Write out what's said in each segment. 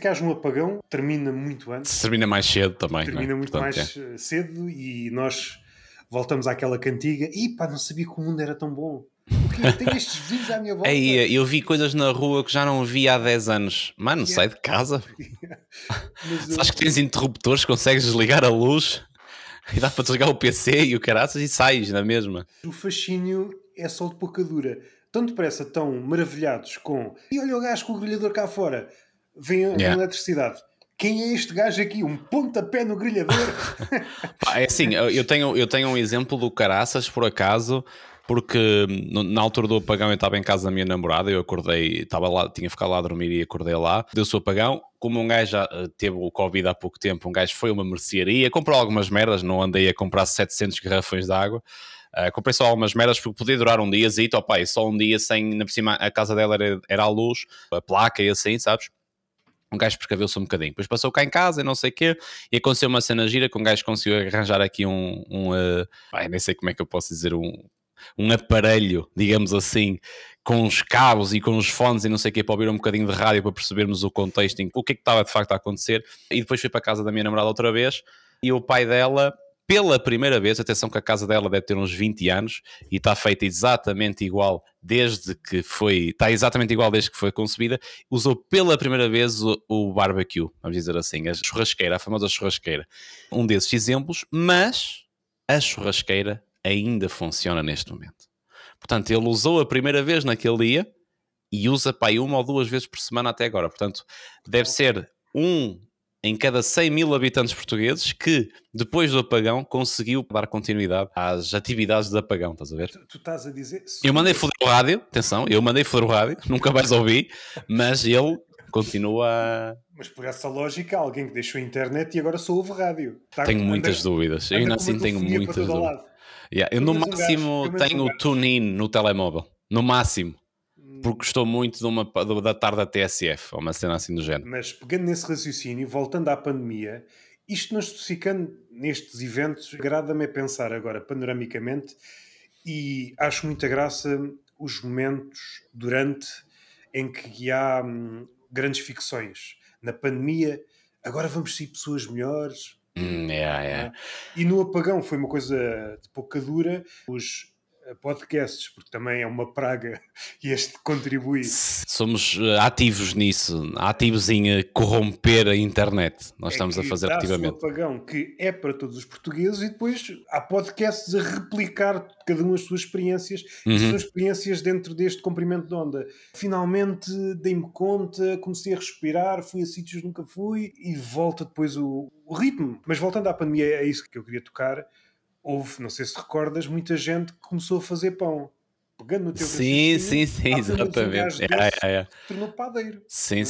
que haja um apagão, termina muito antes. Termina mais cedo também. Termina muito mais cedo e nós voltamos àquela cantiga. E pá, não sabia que o mundo era tão bom. O quê? Tenho estes vizinhos à minha volta. Eu vi coisas na rua que já não vi há 10 anos. Mano, sai de casa. Sabes que tens interruptores, consegues desligar a luz e dá para desligar o PC e o caraças e sais na mesma. O fascínio é só de pouca dura. Tão depressa, tão maravilhados com... E olha o gajo com o grelhador cá fora. Vem a eletricidade. Quem é este gajo aqui? Um pontapé no grelhador? É assim, eu tenho um exemplo do caraças, por acaso, porque na altura do apagão eu estava em casa da minha namorada, eu acordei, estava lá, tinha ficado lá a dormir e acordei lá, deu-se o apagão, como um gajo já teve o Covid há pouco tempo, um gajo foi a uma mercearia, comprou algumas merdas, não andei a comprar 700 garrafões de água, comprei só algumas merdas porque podia durar um dia, e só um dia sem, na por cima a casa dela era à luz, a placa e assim, sabes? Um gajo prescaveu-se um bocadinho. Depois passou cá em casa e não sei o quê. E aconteceu uma cena gira que um gajo conseguiu arranjar aqui nem sei como é que eu posso dizer, um aparelho, digamos assim, com os cabos e com os fones e não sei o quê, para ouvir um bocadinho de rádio para percebermos o contexto, o que é que estava de facto a acontecer. E depois fui para a casa da minha namorada outra vez e o pai dela... Pela primeira vez, atenção que a casa dela deve ter uns 20 anos e está feita exatamente igual desde que foi concebida, usou pela primeira vez o barbecue, vamos dizer assim, a churrasqueira, a famosa churrasqueira. Um desses exemplos, mas a churrasqueira ainda funciona neste momento. Portanto, ele usou a primeira vez naquele dia e usa para aí 1 ou 2 vezes por semana até agora. Portanto, deve ser em cada 100 mil habitantes portugueses que, depois do apagão, conseguiu dar continuidade às atividades de apagão, estás a ver? Tu estás a dizer... Eu mandei foder o rádio, atenção, nunca mais ouvi, mas ele continua... Mas por essa lógica, alguém que deixou a internet e agora só ouve rádio. Tenho muitas dúvidas, eu ainda assim tenho muitas dúvidas. Eu no máximo tenho o tune-in no telemóvel, no máximo. Porque gostou muito da tarde da TSF, ou uma cena assim do género. Mas pegando nesse raciocínio, voltando à pandemia, isto não especificando nestes eventos, agrada-me a pensar agora panoramicamente e acho muita graça os momentos durante em que há grandes ficções. Na pandemia, agora vamos ser pessoas melhores. E no apagão foi uma coisa de pouca dura. Os podcasts, porque também é uma praga e este contribui. Somos ativos nisso, ativos em corromper a internet. Nós estamos a fazer ativamente. O apagão que é para todos os portugueses e depois há podcasts a replicar cada um as suas experiências e as suas experiências dentro deste comprimento de onda. Finalmente dei-me conta, comecei a respirar, fui a sítios que nunca fui e volta depois o ritmo. Mas voltando à pandemia, é isso que eu queria tocar. Houve, não sei se recordas, muita gente que começou a fazer pão. Pegando no teu sim, exatamente. Tornou padeiro. Sim.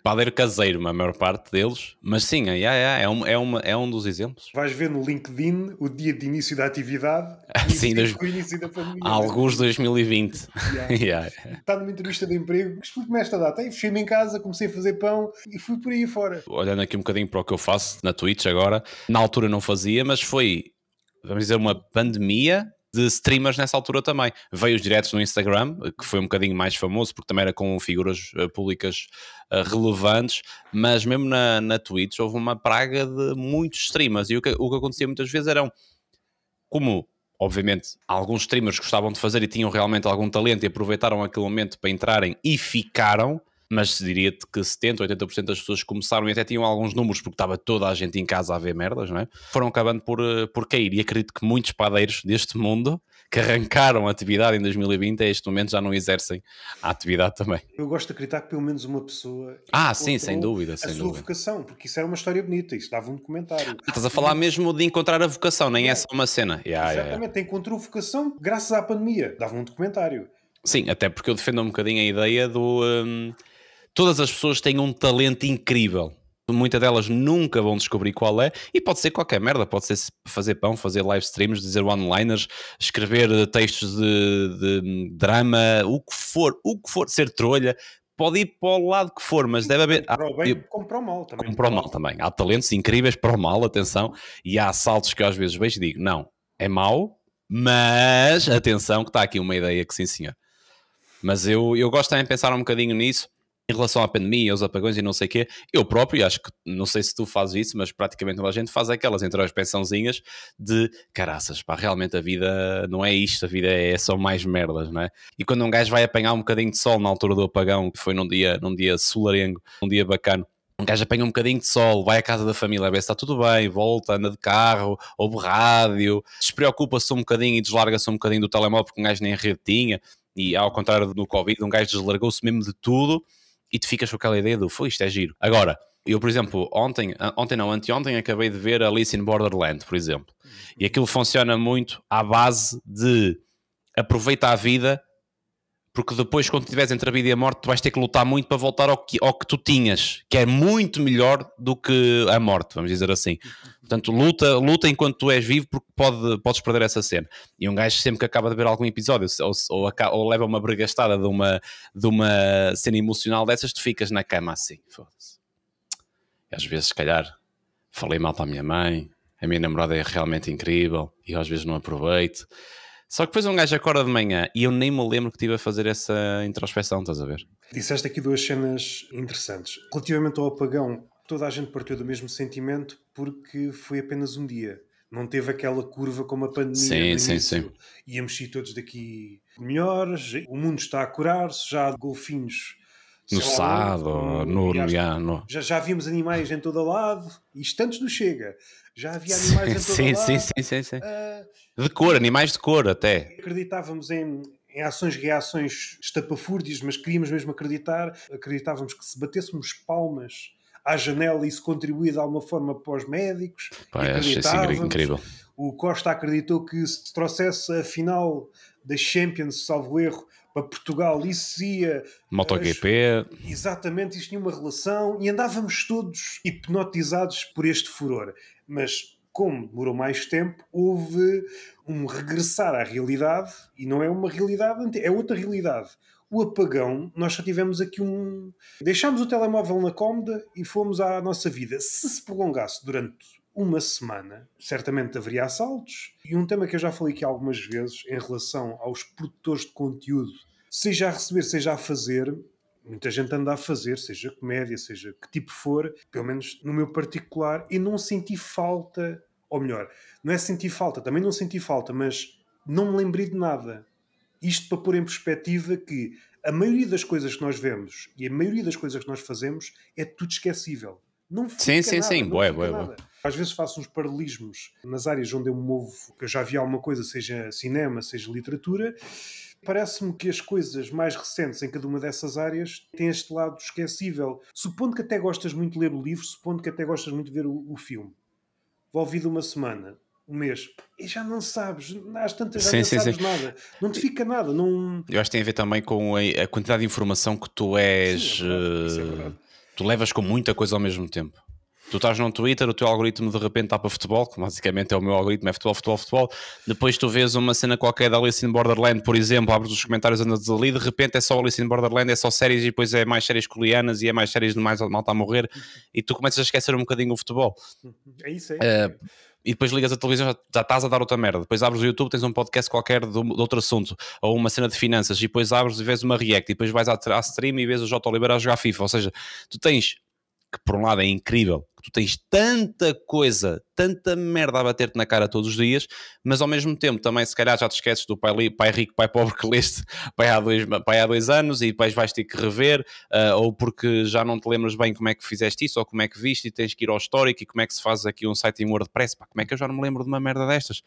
Padeiro caseiro, a maior parte deles. Mas sim, é um dos exemplos. Vais ver no LinkedIn o dia de início da atividade sim, o início da pandemia. Alguns 2020. Está numa entrevista de emprego, explico-me esta data. Aí fechei-me em casa, comecei a fazer pão e fui por aí fora. Olhando aqui um bocadinho para o que eu faço na Twitch agora, na altura não fazia, mas foi... vamos dizer, uma pandemia de streamers nessa altura também. Veio os diretos no Instagram, que foi um bocadinho mais famoso, porque também era com figuras públicas relevantes, mas mesmo na Twitch houve uma praga de muitos streamers, e o que acontecia muitas vezes eram, como, obviamente, alguns streamers gostavam de fazer e tinham realmente algum talento e aproveitaram aquele momento para entrarem e ficaram, mas diria-te que 70%, 80% das pessoas começaram e até tinham alguns números porque estava toda a gente em casa a ver merdas, não é? Foram acabando por cair, e acredito que muitos padeiros deste mundo que arrancaram a atividade em 2020 a este momento já não exercem a atividade também. Eu gosto de acreditar que pelo menos uma pessoa sim, sem dúvida, a sua vocação, porque isso era uma história bonita, isso dava um documentário. Estás a falar mesmo de encontrar a vocação, nem é só uma cena. Exatamente, encontrou vocação graças à pandemia, dava um documentário. Sim, até porque eu defendo um bocadinho a ideia do... todas as pessoas têm um talento incrível. Muitas delas nunca vão descobrir qual é, e pode ser qualquer merda, pode ser fazer pão, fazer live streams, dizer one-liners, escrever textos de drama, o que for, ser trolha, pode ir para o lado que for, mas deve haver... Para o bem, como para o mal também. Como para o mal também. Há talentos incríveis para o mal, atenção, e há assaltos que eu às vezes vejo e digo, não, é mau, mas atenção que está aqui uma ideia que sim senhor. Mas eu gosto também de pensar um bocadinho nisso, em relação à pandemia, aos apagões e não sei o quê, eu próprio, acho que, não sei se tu fazes isso, mas praticamente toda a gente faz aquelas introspecçãozinhas de, caraças, pá, realmente a vida não é isto, a vida são mais merdas, não é? E quando um gajo vai apanhar um bocadinho de sol na altura do apagão, que foi num dia solarengo, um dia bacana, um gajo apanha um bocadinho de sol, vai à casa da família, vê se está tudo bem, volta, anda de carro, ouve rádio, despreocupa-se um bocadinho e deslarga-se um bocadinho do telemóvel porque um gajo nem rede tinha, e ao contrário do Covid, um gajo deslargou-se mesmo de tudo, e tu ficas com aquela ideia do, foi, isto é giro. Agora, eu, por exemplo, anteontem, acabei de ver Alice in Borderland, por exemplo. E aquilo funciona muito à base de aproveita a vida, porque depois, quando estiveres entre a vida e a morte, tu vais ter que lutar muito para voltar ao que tu tinhas, que é muito melhor do que a morte, vamos dizer assim. Portanto, luta enquanto tu és vivo, porque podes perder essa cena. E um gajo sempre que acaba de ver algum episódio ou leva uma bregastada de uma cena emocional dessas, tu ficas na cama assim, foda-se. E às vezes, se calhar, falei mal para a minha mãe, a minha namorada é realmente incrível, e eu às vezes não aproveito. Só que depois um gajo acorda de manhã e eu nem me lembro que estive a fazer essa introspeção, estás a ver? Disseste aqui duas cenas interessantes. Relativamente ao apagão, toda a gente partiu do mesmo sentimento porque foi apenas um dia. Não teve aquela curva como a pandemia. Sim. Íamos sair todos daqui melhores, o mundo está a curar-se, já há golfinhos no Sado, já víamos animais em todo lado, isto antes do Chega, já havia animais em todo lado. Sim. De cor, animais de cor até. Acreditávamos em ações-reações estapafúrdias, mas queríamos mesmo acreditávamos que se batêssemos palmas à janela isso contribuía de alguma forma para os médicos. Acho isso incrível. O Costa acreditou que se trouxesse a final da Champions, salvo erro, para Portugal, isso ia... MotoGP. Exatamente, isto tinha uma relação e andávamos todos hipnotizados por este furor. Mas, como demorou mais tempo, houve um regressar à realidade, e não é uma realidade, é outra realidade. O apagão, nós só tivemos aqui deixámos o telemóvel na cômoda e fomos à nossa vida. Se prolongasse durante uma semana, certamente haveria assaltos. E um tema que eu já falei aqui algumas vezes em relação aos produtores de conteúdo, seja a receber, seja a fazer, muita gente anda a fazer, seja comédia, seja que tipo for, pelo menos no meu particular, e não senti falta, ou melhor, não é sentir falta, também não senti falta, mas não me lembrei de nada. Isto para pôr em perspectiva que a maioria das coisas que nós vemos e a maioria das coisas que nós fazemos é tudo esquecível. Não fica nada. Às vezes faço uns paralelismos nas áreas onde eu me movo, que eu já vi alguma coisa, seja cinema, seja literatura. Parece-me que as coisas mais recentes em cada uma dessas áreas têm este lado esquecível. Supondo que até gostas muito de ler o livro, supondo que até gostas muito de ver o filme. Envolvido uma semana, um mês, e já não sabes, às tantas já não sabes nada, não te fica nada. Não... Eu acho que tem a ver também com a quantidade de informação que tu és. Sim, é verdade. Tu levas com muita coisa ao mesmo tempo. Tu estás no Twitter, o teu algoritmo de repente está para futebol, que basicamente é o meu algoritmo, é futebol. Depois tu vês uma cena qualquer da Alice in Borderland, por exemplo, abres os comentários, andas ali, de repente é só Alice in Borderland, é só séries e depois é mais séries coreanas e é mais séries de mais malta a morrer e tu começas a esquecer um bocadinho o futebol. É isso. E depois ligas a televisão, já estás a dar outra merda. Depois abres o YouTube, tens um podcast qualquer de outro assunto, ou uma cena de finanças, e depois abres e vês uma react, e depois vais à stream e vês o J. Oliveira a jogar FIFA. Ou seja, tu tens, que por um lado é incrível, tu tens tanta coisa, tanta merda a bater-te na cara todos os dias, mas ao mesmo tempo também se calhar já te esqueces do pai rico, pai pobre que leste pai há 2 anos e depois vais ter que rever, ou porque já não te lembras bem como é que fizeste isso ou como é que viste e tens que ir ao histórico e como é que se faz aqui um site em WordPress, pá, como é que eu já não me lembro de uma merda destas?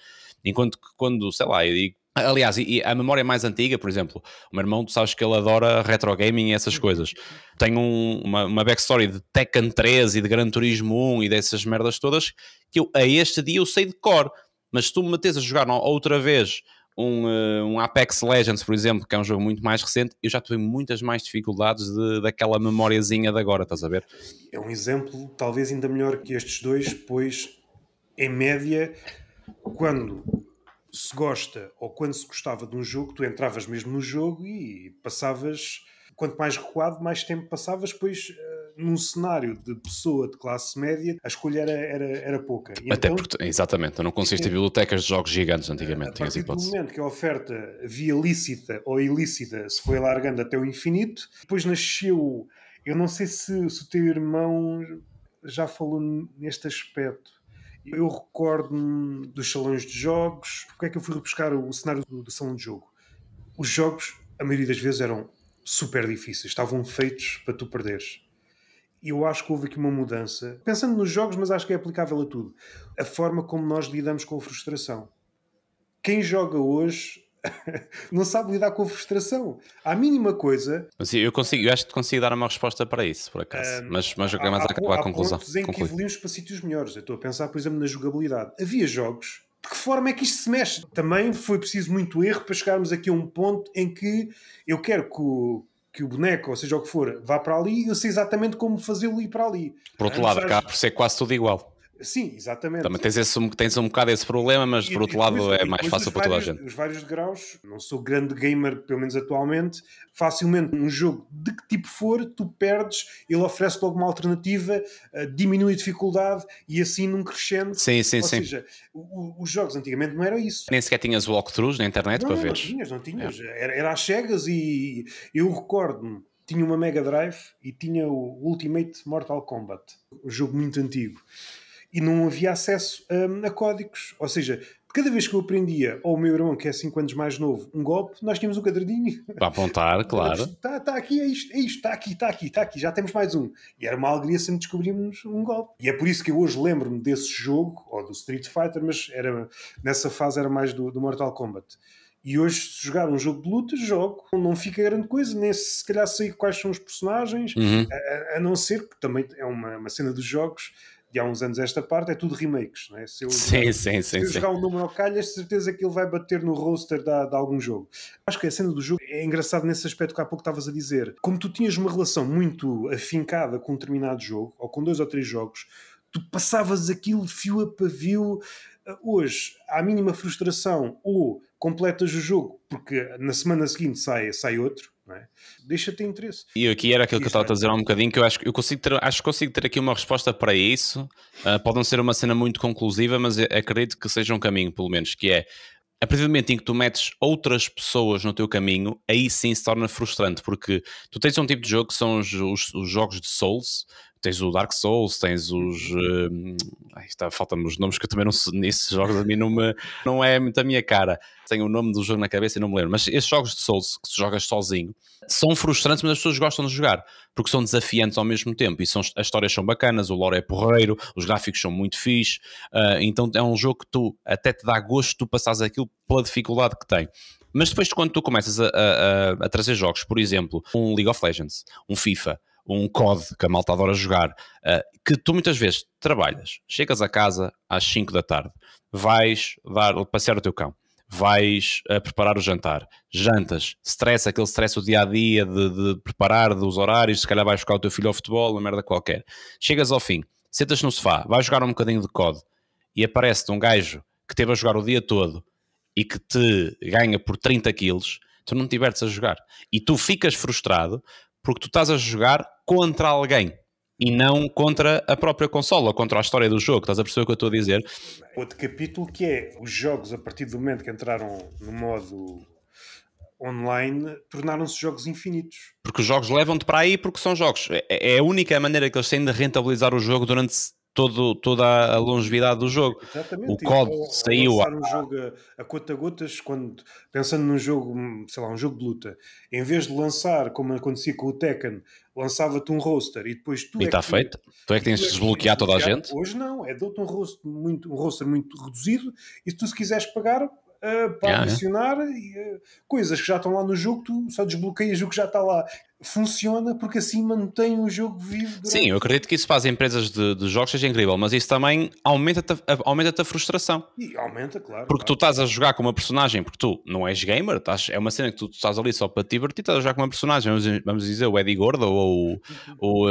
Enquanto que quando, sei lá, eu digo, aliás, e a memória mais antiga, por exemplo, o meu irmão, tu sabes que ele adora retro gaming e essas coisas. Tem uma backstory de Tekken 3 e de Gran Turismo 1 e dessas merdas todas que eu, a este dia eu sei de cor. Mas se tu me metes a jogar outra vez um Apex Legends, por exemplo, que é um jogo muito mais recente, eu já tive muitas mais dificuldades daquela memóriazinha de agora, estás a ver? É um exemplo talvez ainda melhor que estes dois, pois em média, quando se gosta ou quando se gostava de um jogo, tu entravas mesmo no jogo e passavas, quanto mais recuado, mais tempo passavas, pois num cenário de pessoa de classe média, a escolha era pouca. E até então, porque, exatamente, não conseguiste ter bibliotecas de jogos gigantes antigamente. A partir do momento que a oferta via lícita ou ilícita se foi alargando até o infinito, depois nasceu Eu não sei se o teu irmão já falou neste aspecto. Eu recordo-me dos salões de jogos. Porque é que eu fui buscar o cenário do salão de jogo? Os jogos, a maioria das vezes, eram super difíceis. Estavam feitos para tu perderes. E eu acho que houve aqui uma mudança. Pensando nos jogos, mas acho que é aplicável a tudo. A forma como nós lidamos com a frustração. Quem joga hoje não sabe lidar com a frustração. À mínima coisa... Eu acho que consigo dar uma resposta para isso, por acaso. Mas eu quero mais acabar a conclusão. Há pontos em que evoluímos para sítios melhores. Eu estou a pensar, por exemplo, na jogabilidade. Havia jogos... De que forma é que isto se mexe? Também foi preciso muito erro para chegarmos aqui a um ponto em que eu quero que o boneco, ou seja o que for, vá para ali e eu sei exatamente como fazê-lo ir para ali. Por outro lado, acaba por ser quase tudo igual. Sim, exatamente. Também tens um bocado esse problema, mas por outro lado é mais fácil para toda a gente. Os vários graus, não sou grande gamer, pelo menos atualmente, facilmente um jogo de que tipo for, tu perdes, ele oferece logo uma alternativa, diminui a dificuldade e assim num crescendo. Sim. Ou seja, os jogos antigamente não era isso. Nem sequer tinhas walkthroughs na internet para ver. Não tinhas. Era às cegas e eu recordo-me, tinha uma Mega Drive e tinha o Ultimate Mortal Kombat, um jogo muito antigo. E não havia acesso a códigos. Ou seja, cada vez que eu aprendia, ou o meu irmão, que é 5 anos mais novo, um golpe, nós tínhamos um caderninho. Para apontar, claro. Está aqui, é isto, está aqui, já temos mais um. E era uma alegria sempre descobrirmos um golpe. E é por isso que eu hoje lembro-me desse jogo, ou do Street Fighter, mas nessa fase era mais do Mortal Kombat. E hoje, se jogar um jogo de luta, jogo. Não fica grande coisa, nem se calhar sei quais são os personagens, a não ser que também é uma cena dos jogos. De há uns anos esta parte, é tudo remakes, não é? Se eu jogar um número ao calhas, certeza que ele vai bater no roster de algum jogo. Acho que a cena do jogo é engraçado nesse aspecto que há pouco estavas a dizer. Como tu tinhas uma relação muito afincada com um determinado jogo, ou com 2 ou 3 jogos, tu passavas aquilo de fio a pavio. Hoje, à mínima frustração, ou completas o jogo, porque na semana seguinte sai outro, não é? Deixa-te interesse. E aqui era aquilo que eu estava a dizer há um bocadinho, que eu acho que consigo ter aqui uma resposta para isso. Pode não ser uma cena muito conclusiva, mas acredito que seja um caminho, pelo menos, que é, a partir do momento em que tu metes outras pessoas no teu caminho, aí sim se torna frustrante, porque tu tens um tipo de jogo que são os jogos de Souls. Tens o Dark Souls, tens os... faltam-me os nomes que eu também não sei, nesses jogos a mim não é muito a minha cara. Tenho o nome do jogo na cabeça e não me lembro. Mas esses jogos de Souls, que tu jogas sozinho, são frustrantes, mas as pessoas gostam de jogar, porque são desafiantes ao mesmo tempo. E as histórias são bacanas, o lore é porreiro, os gráficos são muito fixe. Então é um jogo que tu até te dá gosto tu passares aquilo pela dificuldade que tem. Mas depois quando tu começas a trazer jogos, por exemplo, um League of Legends, um FIFA, um COD, que a malta adora jogar, que tu muitas vezes trabalhas, chegas a casa às 5 da tarde, vais passear o teu cão, vais preparar o jantar, jantas, aquele stress o dia-a-dia de preparar, dos horários, se calhar vais buscar o teu filho ao futebol, uma merda qualquer. Chegas ao fim, sentas no sofá, vais jogar um bocadinho de COD e aparece-te um gajo que teve a jogar o dia todo e que te ganha por 30 quilos, tu não te divertes a jogar. E tu ficas frustrado porque tu estás a jogar contra alguém e não contra a própria consola, ou contra a história do jogo. Estás a perceber o que eu estou a dizer? Outro capítulo que é os jogos, a partir do momento que entraram no modo online, tornaram-se jogos infinitos. Porque os jogos levam-te para aí porque são jogos. É a única maneira que eles têm de rentabilizar o jogo durante toda a longevidade do jogo. Exatamente. O COD saiu um jogo a conta-gotas, pensando num jogo, sei lá, um jogo de luta, em vez de lançar, como acontecia com o Tekken, lançava-te um roster e depois tu está feito. Tu é que tens de desbloquear toda a gente. Hoje não, dou-te um roster muito reduzido e se tu se quiseres pagar para adicionar coisas que já estão lá no jogo, tu só desbloqueias o que já está lá. Funciona porque assim mantém o jogo vivo. Sim, eu acredito que isso para as empresas de jogos seja incrível, mas isso também aumenta-te a frustração. E aumenta, claro. Porque tu estás a jogar com uma personagem, porque tu não és gamer, é uma cena que tu estás ali só para te divertir, estás a jogar com uma personagem, vamos dizer, o Eddie Gordo ou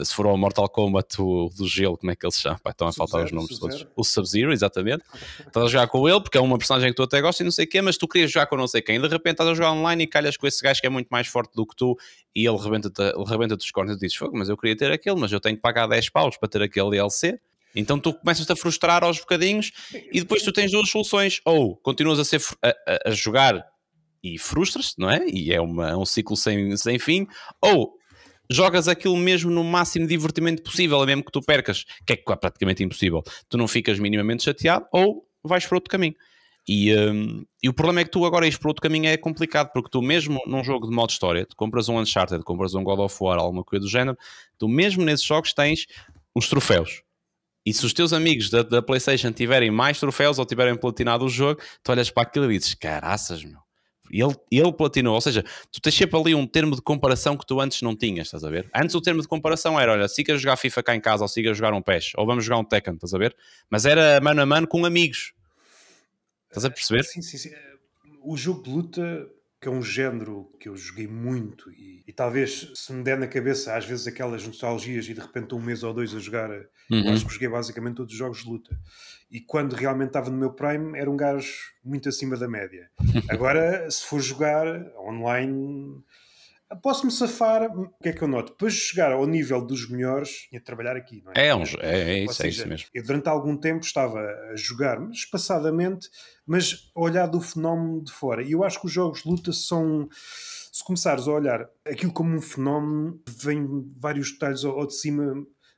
se for o Mortal Kombat do gelo, como é que ele se chama? Pá, estão a faltar os nomes todos. O Sub-Zero, exatamente. Estás a jogar com ele porque é uma personagem que tu até gostas e não sei o quê, mas tu querias jogar com não sei quem, e de repente estás a jogar online e calhas com esse gajo que é muito mais forte do que tu e ele rebenta-te os cornos e dizes, mas eu queria ter aquele, mas eu tenho que pagar 10 paus para ter aquele DLC. Então tu começas-te a frustrar aos bocadinhos e depois tu tens 2 soluções. Ou continuas a jogar e frustras-te, não é? E é um ciclo sem fim. Ou jogas aquilo mesmo no máximo de divertimento possível, mesmo que tu percas, que é praticamente impossível, tu não ficas minimamente chateado ou vais para outro caminho. E o problema é que tu agora ires para outro caminho é complicado, porque tu mesmo num jogo de modo história, tu compras um Uncharted, compras um God of War, alguma coisa do género, tu mesmo nesses jogos tens os troféus. E se os teus amigos da PlayStation tiverem mais troféus ou tiverem platinado o jogo, tu olhas para aquilo e dizes, caraças, meu. Ele platinou, ou seja, tu tens sempre ali um termo de comparação que tu antes não tinhas, estás a ver? Antes o termo de comparação era, olha, siga a jogar FIFA cá em casa, ou siga a jogar um PES, ou vamos jogar um Tekken, estás a ver? Mas era mano a mano com amigos. Estás a perceber? Sim. O jogo de luta, que é um género que eu joguei muito e talvez se me der na cabeça às vezes aquelas nostalgias e de repente um mês ou dois a jogar, eu acho que joguei basicamente todos os jogos de luta. E quando realmente estava no meu prime era um gajo muito acima da média. Agora, se for jogar online, posso-me safar. O que é que eu noto? Depois de chegar ao nível dos melhores, tinha de trabalhar aqui, não é? É Ou isso, seja, é isso mesmo. eu durante algum tempo estava a jogar, mas espaçadamente, mas a olhar do fenómeno de fora. E eu acho que os jogos de luta são. Se começares a olhar aquilo como um fenómeno, vem vários detalhes ao de cima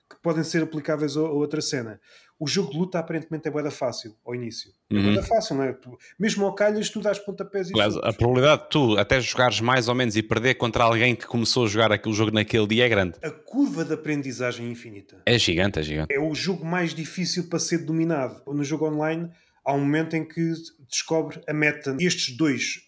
que podem ser aplicáveis a outra cena. O jogo de luta aparentemente é bué da fácil ao início. É bué da fácil, não é? Mesmo ao calhas, tu dás pontapés e Aliás, a probabilidade de tu até jogares mais ou menos e perder contra alguém que começou a jogar aquele jogo naquele dia é grande. A curva de aprendizagem é infinita. É gigante, é gigante. É o jogo mais difícil para ser dominado. No jogo online, há um momento em que descobre a meta. Estes dois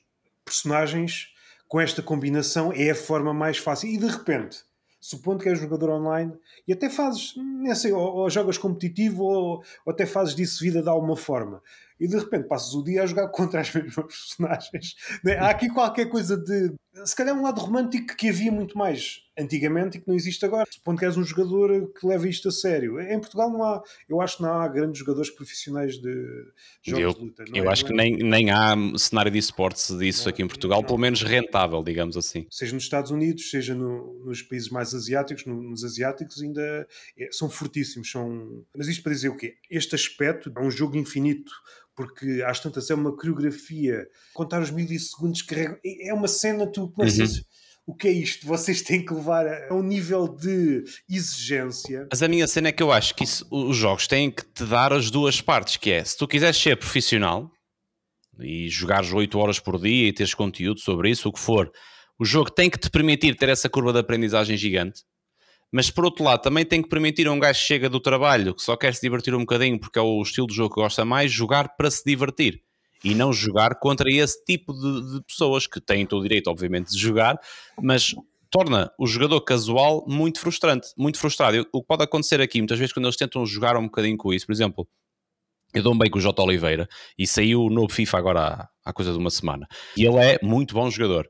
personagens, com esta combinação, é a forma mais fácil. E de repente, supondo que és jogador online e até fazes, nem sei, ou jogas competitivo ou até fazes disso vida de alguma forma. E de repente passas o dia a jogar contra as mesmas personagens. Né? Há aqui qualquer coisa de... Se calhar um lado romântico que havia muito mais antigamente e que não existe agora. Supondo que és um jogador que leva isto a sério. Em Portugal não há... Eu acho que não há grandes jogadores profissionais de jogos de luta. Eu acho que nem há cenário de esportes disso aqui em Portugal, pelo menos rentável, digamos assim. Seja nos Estados Unidos, seja nos países mais asiáticos, nos asiáticos ainda são fortíssimos. Mas isto para dizer o quê? Este aspecto é um jogo infinito, porque às tantas é uma coreografia, contar os milissegundos, carrega, é uma cena, tu começas, o que é isto? Vocês têm que levar a um nível de exigência. Mas a minha cena é que eu acho que os jogos têm que te dar as duas partes, que é, se tu quiseres ser profissional e jogares 8 horas por dia e teres conteúdo sobre isso, o que for, o jogo tem que te permitir ter essa curva de aprendizagem gigante. Mas por outro lado, também tem que permitir a um gajo que chega do trabalho, que só quer se divertir um bocadinho porque é o estilo de jogo que gosta mais, jogar para se divertir. E não jogar contra esse tipo de pessoas que têm todo o direito, obviamente, de jogar, mas torna o jogador casual muito frustrante, muito frustrado. O que pode acontecer aqui, muitas vezes, quando eles tentam jogar um bocadinho com isso, por exemplo, eu dou-me bem com o Jota Oliveira e saiu o novo FIFA agora há coisa de uma semana. E ele é muito bom jogador.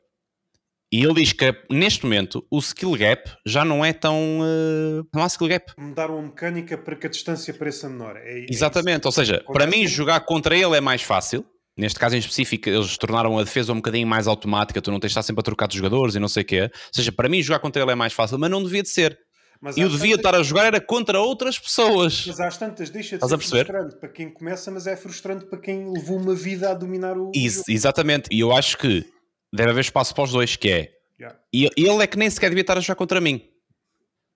E ele diz que neste momento o skill gap já não é tão... não há skill gap. Mudaram a mecânica para que a distância pareça menor. Exatamente, ou seja, para mim jogar contra ele é mais fácil. Neste caso em específico, eles tornaram a defesa um bocadinho mais automática, tu não tens de estar sempre a trocar de jogadores e não sei o quê. Ou seja, para mim jogar contra ele é mais fácil, mas não devia de ser. E eu devia estar a jogar era contra outras pessoas. Mas às tantas deixa de ser frustrante para quem começa, mas é frustrante para quem levou uma vida a dominar o jogo. Exatamente, e eu acho que deve haver espaço para os dois, que é... E ele é que nem sequer devia estar a jogar contra mim.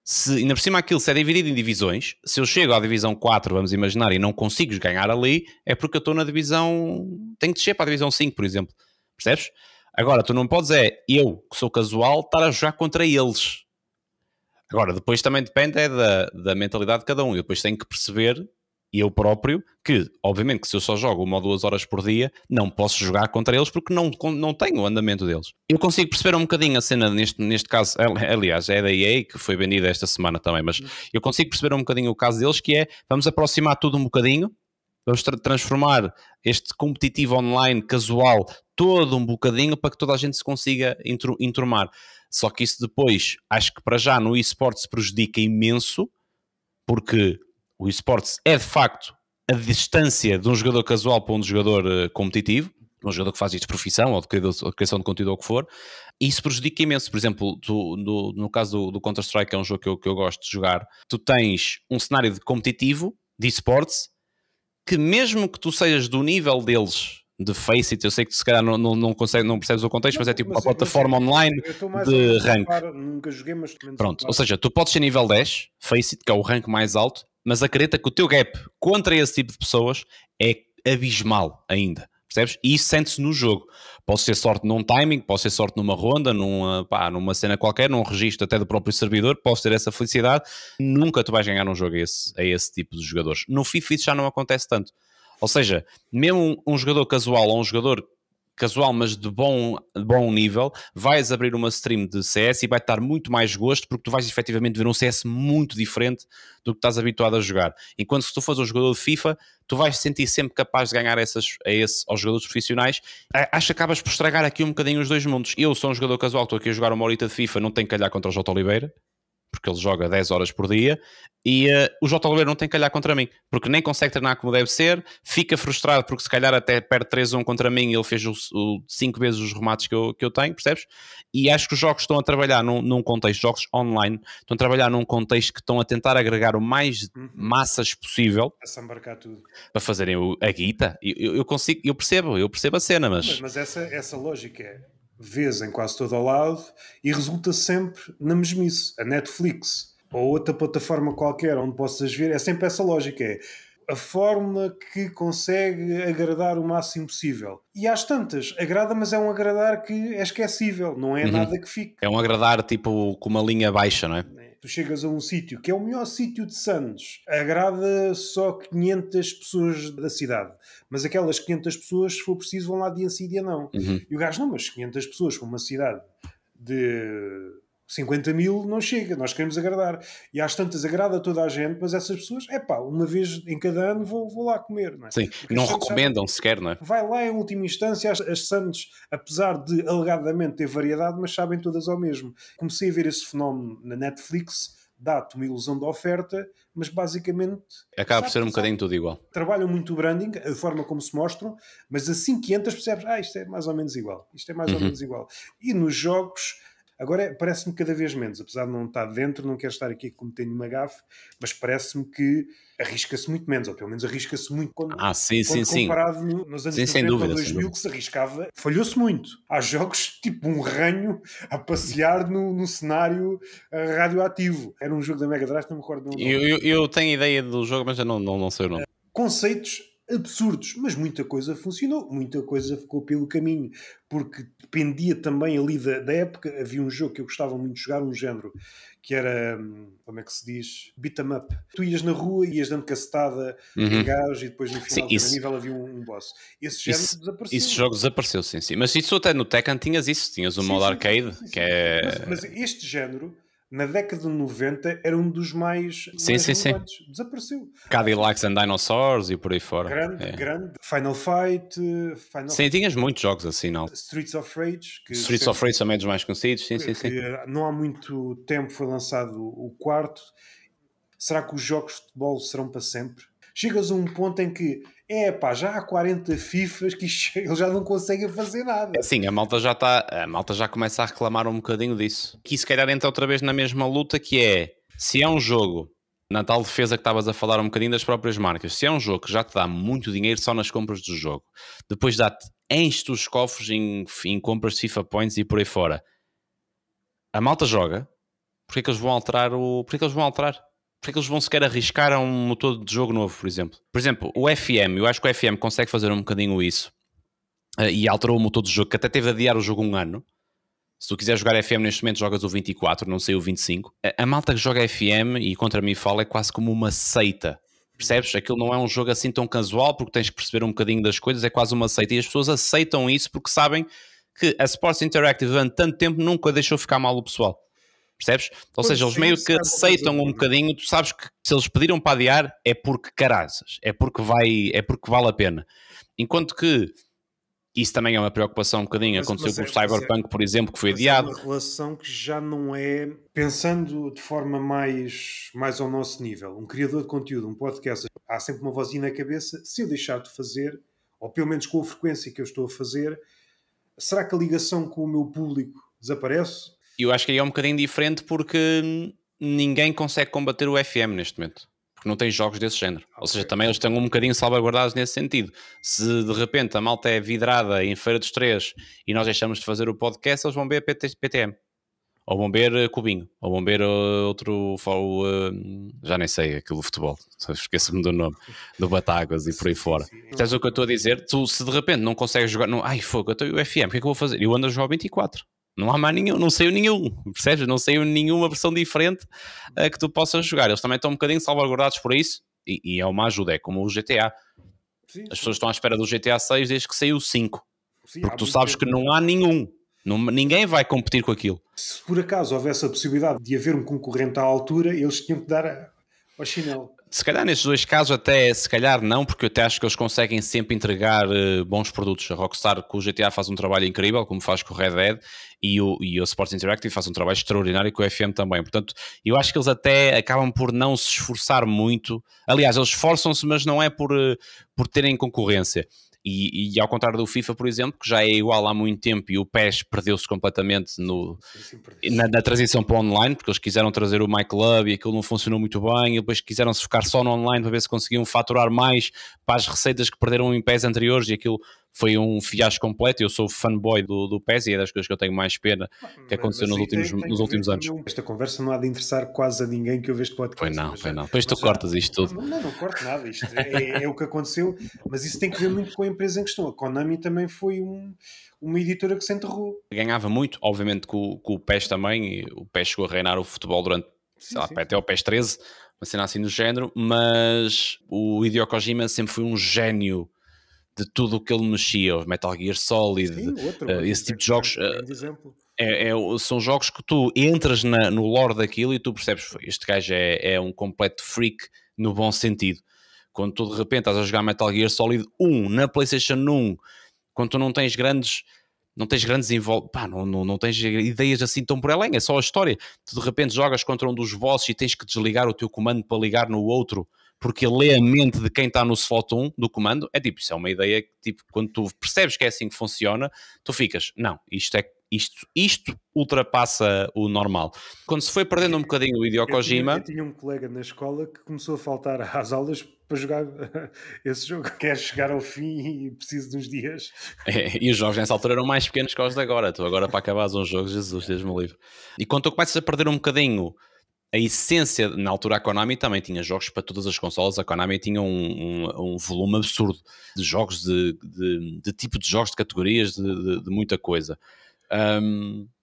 Se ainda por cima aquilo se é dividido em divisões, se eu chego à divisão 4, vamos imaginar, e não consigo ganhar ali, é porque eu estou na divisão... Tenho que descer para a divisão 5, por exemplo. Percebes? Agora, tu não podes eu, que sou casual, estar a jogar contra eles. Agora, depois também depende da mentalidade de cada um. Eu depois tenho que perceber... E eu próprio, que obviamente que se eu só jogo 1 ou 2 horas por dia, não posso jogar contra eles porque não tenho o andamento deles. Eu consigo perceber um bocadinho a cena neste caso, aliás, é da EA que foi vendida esta semana também, mas eu consigo perceber um bocadinho o caso deles, que é, vamos aproximar tudo um bocadinho, vamos transformar este competitivo online casual todo um bocadinho para que toda a gente se consiga enturmar. Só que isso depois, acho que para já no eSports se prejudica imenso, porque... O eSports é de facto a distância de um jogador casual para um jogador competitivo, um jogador que faz isto de profissão ou de criação de conteúdo ou o que for, e isso prejudica imenso. Por exemplo, no caso do Counter-Strike, que é um jogo que eu gosto de jogar, tu tens um cenário de competitivo, de eSports, que mesmo que tu sejas do nível deles de Face It. Eu sei que se calhar não percebes o contexto, mas é tipo uma plataforma eu online estou mais de rank. Nunca joguei, mas Pronto, ou seja, tu podes ser nível 10, Face It, que é o rank mais alto, mas acredita que o teu gap contra esse tipo de pessoas é abismal ainda. Percebes? E isso sente-se no jogo. Pode ser sorte num timing, pode ser sorte numa ronda, numa cena qualquer, num registro até do próprio servidor, podes ter essa felicidade. Nunca tu vais ganhar um jogo a esse tipo de jogadores. No FIFA isso já não acontece tanto. Ou seja, mesmo um jogador casual ou um jogador casual, mas de bom nível, vais abrir uma stream de CS e vai estar muito mais gosto, porque tu vais efetivamente ver um CS muito diferente do que estás habituado a jogar. Enquanto se tu fores um jogador de FIFA, tu vais te sentir sempre capaz de ganhar aos jogadores profissionais. Acho que acabas por estragar aqui um bocadinho os dois mundos. Eu sou um jogador casual, estou aqui a jogar uma horita de FIFA, não tenho que calhar contra o J. Oliveira, porque ele joga 10 horas por dia, e o J. Oliveira não tem que calhar contra mim, porque nem consegue treinar como deve ser, fica frustrado porque se calhar até perde 3-1 contra mim e ele fez 5 vezes os remates que eu tenho, percebes? E acho que os jogos estão a trabalhar num contexto, jogos online, estão a trabalhar num contexto que estão a tentar agregar o mais massas possível a tudo para fazerem a guita. Eu percebo a cena, mas essa lógica é vês em quase todo o lado e resulta sempre na mesmice. A Netflix ou outra plataforma qualquer onde possas ver, é sempre essa lógica, é a fórmula que consegue agradar o máximo possível. E às tantas, agrada, mas é um agradar que é esquecível, não é nada que fique. É um agradar tipo com uma linha baixa, não é? Tu chegas a um sítio que é o melhor sítio de Santos, agrada só 500 pessoas da cidade, mas aquelas 500 pessoas, se for preciso, vão lá dia sim, dia não. E o gajo, não, mas 500 pessoas para uma cidade de 50 mil não chega, nós queremos agradar. E às tantas agrada a toda a gente, mas essas pessoas, uma vez em cada ano vou lá comer, não é? Sim, não recomendam sequer, não é? Vai lá em última instância, as Santos, apesar de alegadamente ter variedade, mas sabem todas ao mesmo. Comecei a ver esse fenómeno na Netflix, dá-te uma ilusão de oferta, mas basicamente acaba por ser um bocadinho tudo igual. Trabalham muito o branding, a forma como se mostram, mas assim que entras percebes, isto é mais ou menos igual, isto é mais ou menos igual. E nos jogos, agora parece-me cada vez menos, apesar de não estar dentro, não quero estar aqui como tenho uma gafe, mas parece-me que arrisca-se muito menos, ou pelo menos arrisca-se muito quando comparado nos anos 90 ou 2000 que se arriscava, falhou-se muito. Há jogos tipo um ranho a passear no cenário radioativo. Era um jogo da Mega Drive, não me recordo. Eu tenho ideia do jogo, mas eu não sei o nome. Conceitos absurdos, mas muita coisa funcionou, muita coisa ficou pelo caminho, porque dependia também ali da época. Havia um jogo que eu gostava muito de jogar, um género que era, como é que se diz? Beat 'em up. Tu ias na rua, ias dando cacetada em gás e depois no final do nível havia um boss. Esse género desapareceu. Esse jogo desapareceu, sim. Mas isso até no Tekken tinhas o modo arcade, que é... Mas este género na década de 90 era um dos mais relevantes. Desapareceu. Cadillacs and Dinosaurs e por aí fora. Grande. Final Fight. Sim, tinhas muitos jogos assim, não? Streets of Rage. Streets of Rage também é dos mais conhecidos, sim. Não há muito tempo foi lançado o quarto. Será que os jogos de futebol serão para sempre? Chegas a um ponto em que já há 40 FIFAs que eles já não conseguem fazer nada. Sim, a malta já começa a reclamar um bocadinho disso. Que se calhar entra outra vez na mesma luta, que é, se é um jogo, na tal defesa que estavas a falar um bocadinho das próprias marcas, se é um jogo que já te dá muito dinheiro só nas compras do jogo, depois enche-te os cofres em compras de FIFA Points e por aí fora, a malta joga, porque é que eles vão alterar Porque é que eles vão sequer arriscar a um motor de jogo novo, por exemplo? Por exemplo, o FM, eu acho que o FM consegue fazer um bocadinho isso e alterou o motor de jogo, que até teve a adiar o jogo um ano. Se tu quiser jogar FM neste momento, jogas o 24, não sei o 25. A malta que joga FM, e contra mim fala, é quase como uma seita. Percebes? Aquilo não é um jogo assim tão casual, porque tens que perceber um bocadinho das coisas, é quase uma seita. E as pessoas aceitam isso porque sabem que a Sports Interactive durante tanto tempo nunca deixou ficar mal o pessoal. Percebes? Ou seja, eles meio que aceitam um bocadinho. Tu sabes que se eles pediram para adiar é porque caraças, é porque vale a pena. Enquanto que isso também é uma preocupação um bocadinho. Aconteceu com o Cyberpunk, por exemplo, que foi adiado. É uma relação que já não é, pensando de forma mais ao nosso nível. Um criador de conteúdo, um podcast, há sempre uma vozinha na cabeça. Se eu deixar de fazer, ou pelo menos com a frequência que eu estou a fazer, será que a ligação com o meu público desaparece? Eu acho que aí é um bocadinho diferente porque ninguém consegue combater o FM neste momento. porque não tem jogos desse género. Ou seja, Ok. também eles estão um bocadinho salvaguardados nesse sentido. Se de repente a malta é vidrada em Feira dos Três e nós deixamos de fazer o podcast, eles vão ver PTM. Ou vão ver Cubinho, ou vão ver outro, já nem sei, aquilo do futebol, esqueço-me do nome, do Batáguas e por aí fora. Estás o que eu estou a dizer? Tu, se de repente não consegues jogar, não, ai fogo, eu estou o FM, o que é que eu vou fazer? Eu ando a jogar 24. Não há mais nenhum, não saiu nenhum, percebes? Não saiu nenhuma versão diferente que tu possas jogar. Eles também estão um bocadinho salvaguardados por isso, e é uma ajuda, é como o GTA. Sim, As pessoas estão à espera do GTA 6 desde que saiu o 5, sim, porque tu sabes que não há nenhum. Ninguém vai competir com aquilo. Se por acaso houvesse a possibilidade de haver um concorrente à altura, eles tinham que dar ao chinelo. Se calhar nestes dois casos até, se calhar não, porque eu até acho que eles conseguem sempre entregar bons produtos. A Rockstar com o GTA faz um trabalho incrível, como faz com o Red Dead, e o Sports Interactive faz um trabalho extraordinário com o FM também. Portanto, eu acho que eles até acabam por não se esforçar muito. Aliás, eles esforçam-se, mas não é por terem concorrência. E ao contrário do FIFA, por exemplo, que já é igual há muito tempo e o PES perdeu-se completamente na transição para o online, porque eles quiseram trazer o My Club e aquilo não funcionou muito bem, e depois quiseram-se focar só no online para ver se conseguiam faturar mais para as receitas que perderam em PES anteriores, e aquilo foi um fiasco completo. Eu sou fanboy do PES e é das coisas que eu tenho mais pena que aconteceu nos últimos anos. Esta conversa não há de interessar quase a ninguém que ouve este podcast. Pois não. Depois tu cortas isto tudo. Não corto nada. Isto é o que aconteceu, mas isso tem que ver muito com a empresa em questão. A Konami também foi uma editora que se enterrou. Ganhava muito, obviamente com o PES também, e o PES chegou a reinar o futebol durante, sei lá, até o PES 13, uma cena assim do género, mas o Hideo Kojima sempre foi um gênio de tudo o que ele mexia, os Metal Gear Solid, esse tipo de jogos. São jogos que tu entras no lore daquilo e tu percebes, este gajo é um completo freak no bom sentido. Quando tu de repente estás a jogar Metal Gear Solid 1 na PlayStation 1, quando tu não tens grandes não tens ideias assim tão por além, é só a história. Tu de repente jogas contra um dos bosses e tens que desligar o teu comando para ligar no outro, porque ele lê a mente de quem está no slot 1 do comando. É tipo, isso é uma ideia que, tipo, quando tu percebes que é assim que funciona, tu ficas, não, isto ultrapassa o normal. Quando se foi perdendo um bocadinho o Hideo Kojima... Eu tinha um colega na escola que começou a faltar às aulas para jogar esse jogo. Quer chegar ao fim e preciso de uns dias. E os jogos nessa altura eram mais pequenos que os de agora. Tu agora para acabares um jogo, Jesus, Deus-me livre. E quando tu começas a perder um bocadinho a essência, na altura a Konami também tinha jogos para todas as consolas. A Konami tinha um volume absurdo de jogos, de tipo de jogos, de categorias, de muita coisa.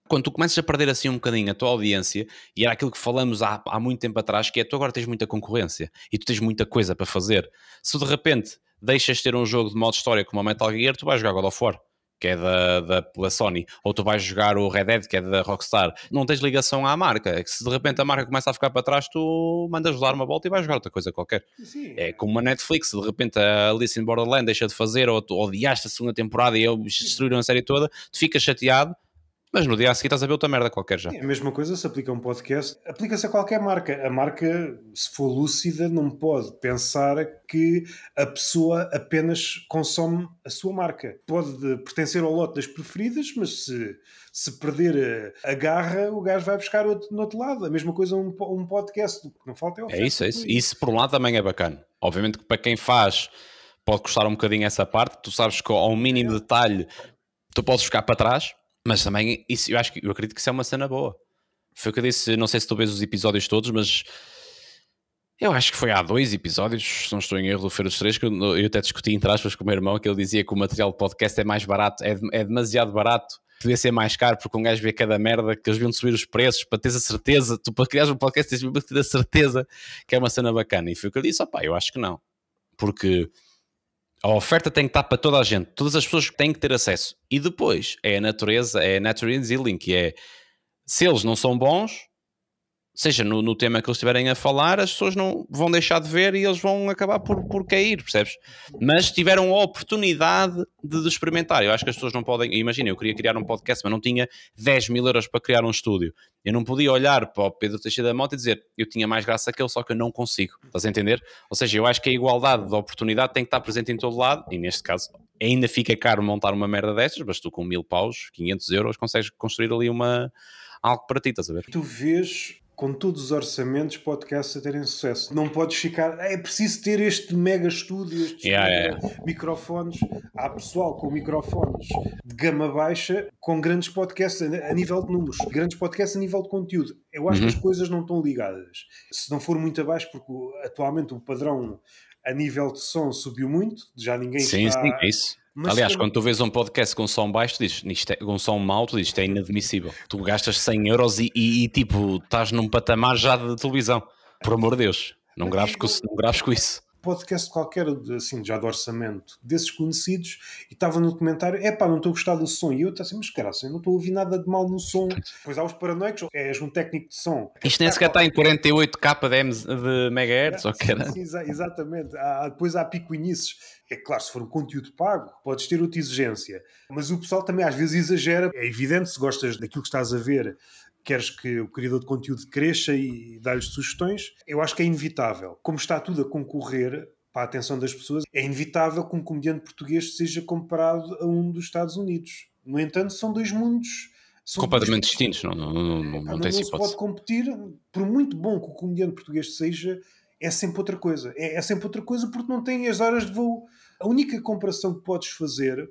Quando tu começas a perder assim um bocadinho a tua audiência, e era aquilo que falamos há muito tempo atrás, que é, tu agora tens muita concorrência e tu tens muita coisa para fazer. Se de repente deixas de ter um jogo de modo história como a Metal Gear, tu vais jogar God of War, que é da Sony, ou tu vais jogar o Red Dead, que é da Rockstar. Não tens ligação à marca. Se de repente a marca começa a ficar para trás, tu mandas dar uma volta e vais jogar outra coisa qualquer. Sim. É como uma Netflix, de repente a Alice in Borderland deixa de fazer, ou tu odiaste a segunda temporada e eles destruíram a série toda, tu ficas chateado, mas no dia a seguir estás a ver outra merda qualquer já. É a mesma coisa se aplica a um podcast, aplica-se a qualquer marca. A marca, se for lúcida, não pode pensar que a pessoa apenas consome a sua marca. Pode pertencer ao lote das preferidas, mas se perder a garra, o gajo vai buscar no outro lado. A mesma coisa um podcast. O que não falta é oferta. É isso. Isso por um lado também é bacana. Obviamente que para quem faz pode custar um bocadinho essa parte. Tu sabes que ao mínimo detalhe tu podes ficar para trás. Mas também, isso, eu acredito que isso é uma cena boa. Foi o que eu disse, não sei se tu vês os episódios todos, mas eu acho que foi há 2 episódios, se não estou em erro, do Feira dos Três, que eu até discuti entre aspas com o meu irmão, que ele dizia que o material de podcast é mais barato, é demasiado barato, devia ser mais caro, porque um gajo vê cada merda, que eles deviam subir os preços, para teres a certeza, tu para criares um podcast tens de ter a certeza que é uma cena bacana. E foi o que eu disse, eu acho que não. Porque... a oferta tem que estar para toda a gente. Todas as pessoas têm que ter acesso. E depois é a natureza, é a natural healing, que é, se eles não são bons, seja no tema que eles estiverem a falar, as pessoas não vão deixar de ver e eles vão acabar por cair, percebes? Mas tiveram a oportunidade de experimentar. Eu acho que as pessoas não podem... Imagina, eu queria criar um podcast, mas não tinha 10 mil euros para criar um estúdio. Eu não podia olhar para o Pedro Teixeira da Mota e dizer, eu tinha mais graça que ele, só que eu não consigo. Estás a entender? Ou seja, eu acho que a igualdade de oportunidade tem que estar presente em todo lado, e neste caso ainda fica caro montar uma merda destas, mas tu com 1000 paus, 500 euros, consegues construir ali algo para ti, estás a ver? Tu vês com todos os orçamentos, podcasts a terem sucesso. Não podes ficar, é preciso ter este mega estúdio, estes microfones. Há pessoal com microfones de gama baixa, com grandes podcasts a nível de números, grandes podcasts a nível de conteúdo. Eu acho que as coisas não estão ligadas. Se não for muito abaixo, porque atualmente o padrão a nível de som subiu muito, já ninguém está... Sim, é isso. Mas aliás, quando tu vês um podcast com som baixo, tu dizes, com um som mau, tu dizes, isto é inadmissível. Tu gastas 100 euros e tipo, estás num patamar já de televisão. Por amor de Deus, não graves com isso. Podcast qualquer, assim, já de orçamento, desses conhecidos, e estava no documentário, não estou a gostar do som. E eu estava assim, mas cara, assim, não estou a ouvir nada de mal no som. Depois há os paranoicos, és um técnico de som. Isto nem sequer está em 48k de megahertz, ou que era? Sim, exatamente. Depois há picuinices. É claro, se for um conteúdo pago, podes ter outra exigência. Mas o pessoal também às vezes exagera. É evidente, se gostas daquilo que estás a ver, queres que o criador de conteúdo cresça e dá-lhes sugestões, eu acho que é inevitável. Como está tudo a concorrer para a atenção das pessoas, é inevitável que um comediante português seja comparado a um dos Estados Unidos. No entanto, são dois mundos... completamente distintos, não tem se pode competir, por muito bom que o comediante português seja, é sempre outra coisa. É sempre outra coisa porque não tem as horas de voo. A única comparação que podes fazer,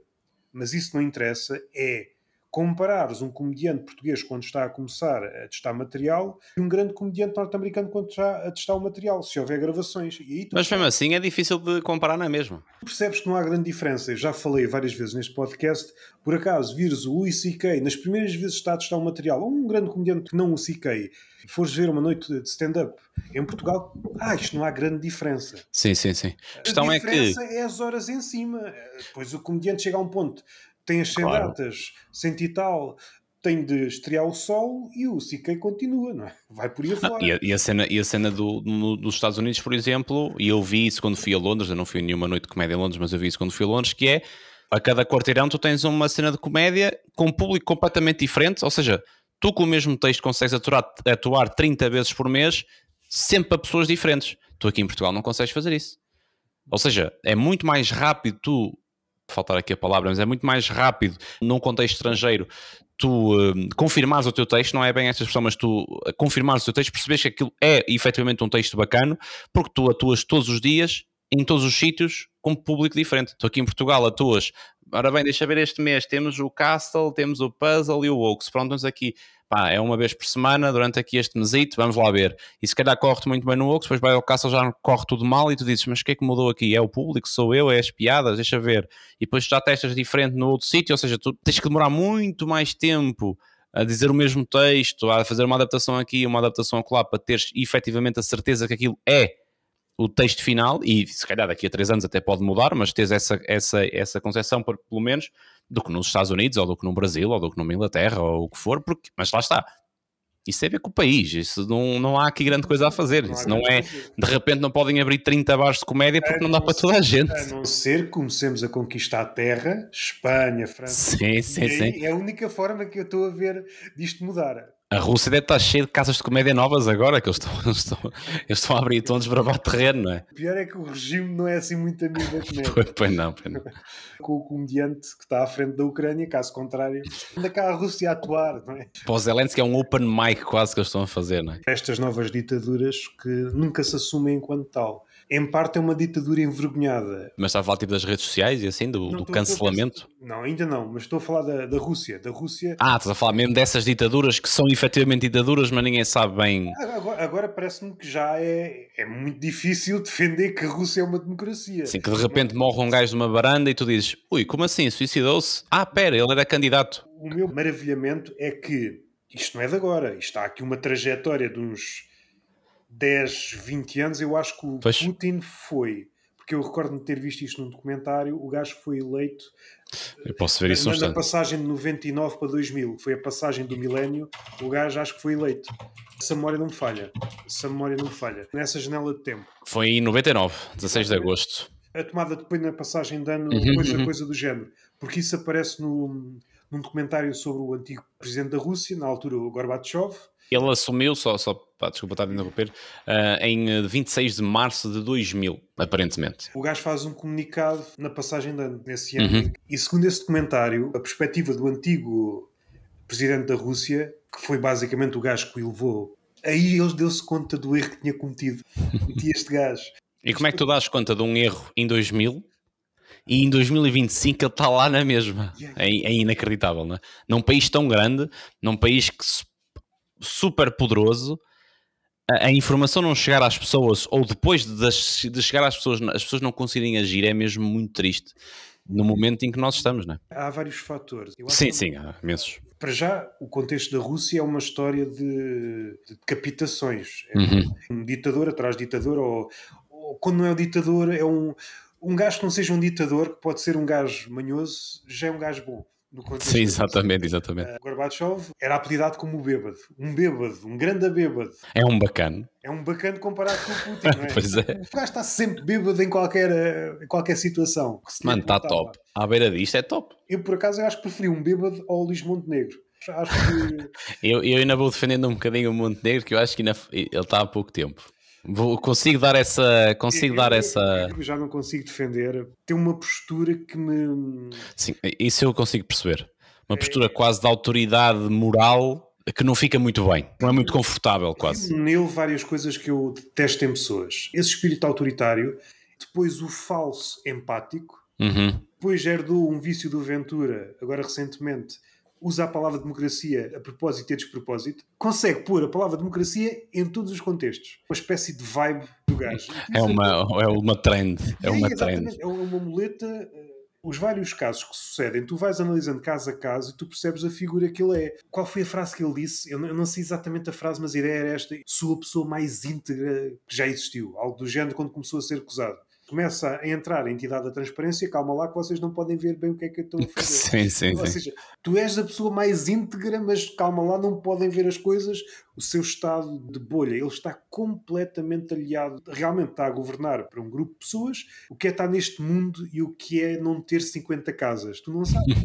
mas isso não interessa, é comparares um comediante português quando está a começar a testar material e um grande comediante norte-americano quando está a testar o material, se houver gravações. E aí mas mesmo assim é difícil de comparar na mesma. Percebes que não há grande diferença. Eu já falei várias vezes neste podcast, por acaso vires o Louis C.K. nas primeiras vezes que está a testar o material, ou um grande comediante que não o C.K., fores ver uma noite de stand-up em Portugal, isto não há grande diferença. Sim. A diferença é as horas em cima. Depois o comediante chega a um ponto, tem as 100 datas, 100 e tal, tem de estrear o sol e o CK continua, não é? Vai por aí afora. E a cena dos Estados Unidos, por exemplo, e eu vi isso quando fui a Londres, eu não fui a nenhuma noite de comédia em Londres, mas eu vi isso quando fui a Londres, que é, a cada quarteirão tu tens uma cena de comédia com um público completamente diferente, ou seja, tu com o mesmo texto consegues atuar 30 vezes por mês, sempre para pessoas diferentes. Tu aqui em Portugal não consegues fazer isso. Ou seja, é muito mais rápido faltar aqui a palavra, mas é muito mais rápido num contexto estrangeiro tu confirmares o teu texto, não é bem esta expressão, mas tu confirmares o teu texto, percebes que aquilo é efetivamente um texto bacano, porque tu atuas todos os dias, em todos os sítios, com um público diferente. Tu aqui em Portugal atuas, ora bem, deixa ver este mês, temos o Castle, temos o Puzzle e o Oaks, pronto, estamos aqui, é uma vez por semana, durante aqui este mesito, vamos lá ver. E se calhar corre-te muito bem no Oaks, depois vai ao Castle, já corre tudo mal e tu dizes, mas o que é que mudou aqui? É o público? Sou eu? É as piadas? Deixa ver. E depois já testas diferente no outro sítio, ou seja, tu tens que demorar muito mais tempo a dizer o mesmo texto, a fazer uma adaptação aqui, uma adaptação acolá, para teres efetivamente a certeza que aquilo é o texto final, e se calhar daqui a 3 anos até pode mudar, mas tens essa concepção, pelo menos, do que nos Estados Unidos, ou do que no Brasil, ou do que numa Inglaterra, ou o que for, mas lá está. Isso tem a ver com o país, isso não há aqui grande coisa a fazer, isso não é, de repente não podem abrir 30 bares de comédia porque não dá para toda a gente. A não ser que comecemos a conquistar a terra, Espanha, França, sim. É a única forma que eu estou a ver disto mudar. A Rússia deve estar cheia de casas de comédia novas agora, que eles estão a abrir, estão a desbravar terreno, não é? O pior é que o regime não é assim muito amigo da comédia. Pois não. Com o comediante que está à frente da Ucrânia, caso contrário, anda cá a Rússia a atuar, não é? Para o Zelensky é um open mic quase que eles estão a fazer, não é? Estas novas ditaduras que nunca se assumem enquanto tal. Em parte é uma ditadura envergonhada. Mas está a falar tipo das redes sociais e assim, do cancelamento? Não, ainda não, mas estou a falar da Rússia. Estás a falar mesmo dessas ditaduras que são efetivamente ditaduras, mas ninguém sabe bem. Agora parece-me que já é muito difícil defender que a Rússia é uma democracia. Sim, que de repente morre um gajo numa varanda e tu dizes, ui, como assim? Suicidou-se? Pera, ele era candidato. O meu maravilhamento é que isto não é de agora. Isto há aqui uma trajetória de uns 10, 20 anos. Eu acho que o Putin foi... Porque eu recordo-me de ter visto isto num documentário. O gajo foi eleito... Eu posso ver isso na passagem de 99 para 2000. Foi a passagem do milénio. O gajo acho que foi eleito. Essa memória não me falha. Nessa janela de tempo. Foi em 99, 16 de agosto. A tomada depois na passagem de ano, coisa do género. Porque isso aparece num documentário sobre o antigo presidente da Rússia, na altura o Gorbachev. Ele assumiu, desculpa estar a interromper, em 26 de março de 2000, aparentemente. O gajo faz um comunicado na passagem de ano, nesse ano. E segundo esse documentário, a perspectiva do antigo presidente da Rússia, que foi basicamente o gajo que o levou Aí eles deu-se conta do erro que tinha cometido. Meti este gajo. E como é que tu dás conta de um erro em 2000 e em 2025 ele está lá na mesma? É inacreditável, não é? Num país tão grande, num país super poderoso, a informação não chegar às pessoas, ou depois de chegar às pessoas, as pessoas não conseguirem agir, é mesmo muito triste no momento em que nós estamos, não é? Há vários fatores. Sim, há imensos. Para já, o contexto da Rússia é uma história de decapitações. É um ditador atrás de ditador, ou quando não é o ditador, é um gajo que não seja um ditador, que pode ser um gajo manhoso, já é um gajo bom. Sim, exatamente. Gorbachev era apelidado como o bêbado. Um grande bêbado. É um bacana. É um bacana comparado com o Putin, não é? Pois é. O gajo está sempre bêbado em qualquer situação. Mano, está top. À beira disto é top. Eu, por acaso, acho que preferi um bêbado ao Luís Montenegro. Acho que... eu ainda vou defendendo um bocadinho o Montenegro, que eu acho que ele está há pouco tempo. Consigo dar essa. Eu já não consigo defender. Tem uma postura que me. Sim, isso eu consigo perceber. Uma postura quase de autoridade moral que não fica muito bem. Não é muito confortável, quase. Nele, várias coisas que eu detesto em pessoas. Esse espírito autoritário, depois o falso empático, depois herdou um vício do Ventura, agora recentemente. Usa a palavra democracia a propósito e a despropósito, consegue pôr a palavra democracia em todos os contextos. Uma espécie de vibe do gajo. É uma trend. É uma trend. É uma muleta. Os vários casos que sucedem, tu vais analisando caso a caso e tu percebes a figura que ele é. Qual foi a frase que ele disse? Eu não sei exatamente a frase, mas a ideia era esta. Sou a pessoa mais íntegra que já existiu. Algo do género quando começou a ser acusado. Começa a entrar a entidade da transparência, calma lá que vocês não podem ver bem o que é que eu estou a fazer. Sim. Ou seja, tu és a pessoa mais íntegra, mas calma lá, não podem ver as coisas, o seu estado de bolha. Ele está completamente aliado, realmente está a governar para um grupo de pessoas, o que é estar neste mundo e o que é não ter 50 casas. Tu não sabes.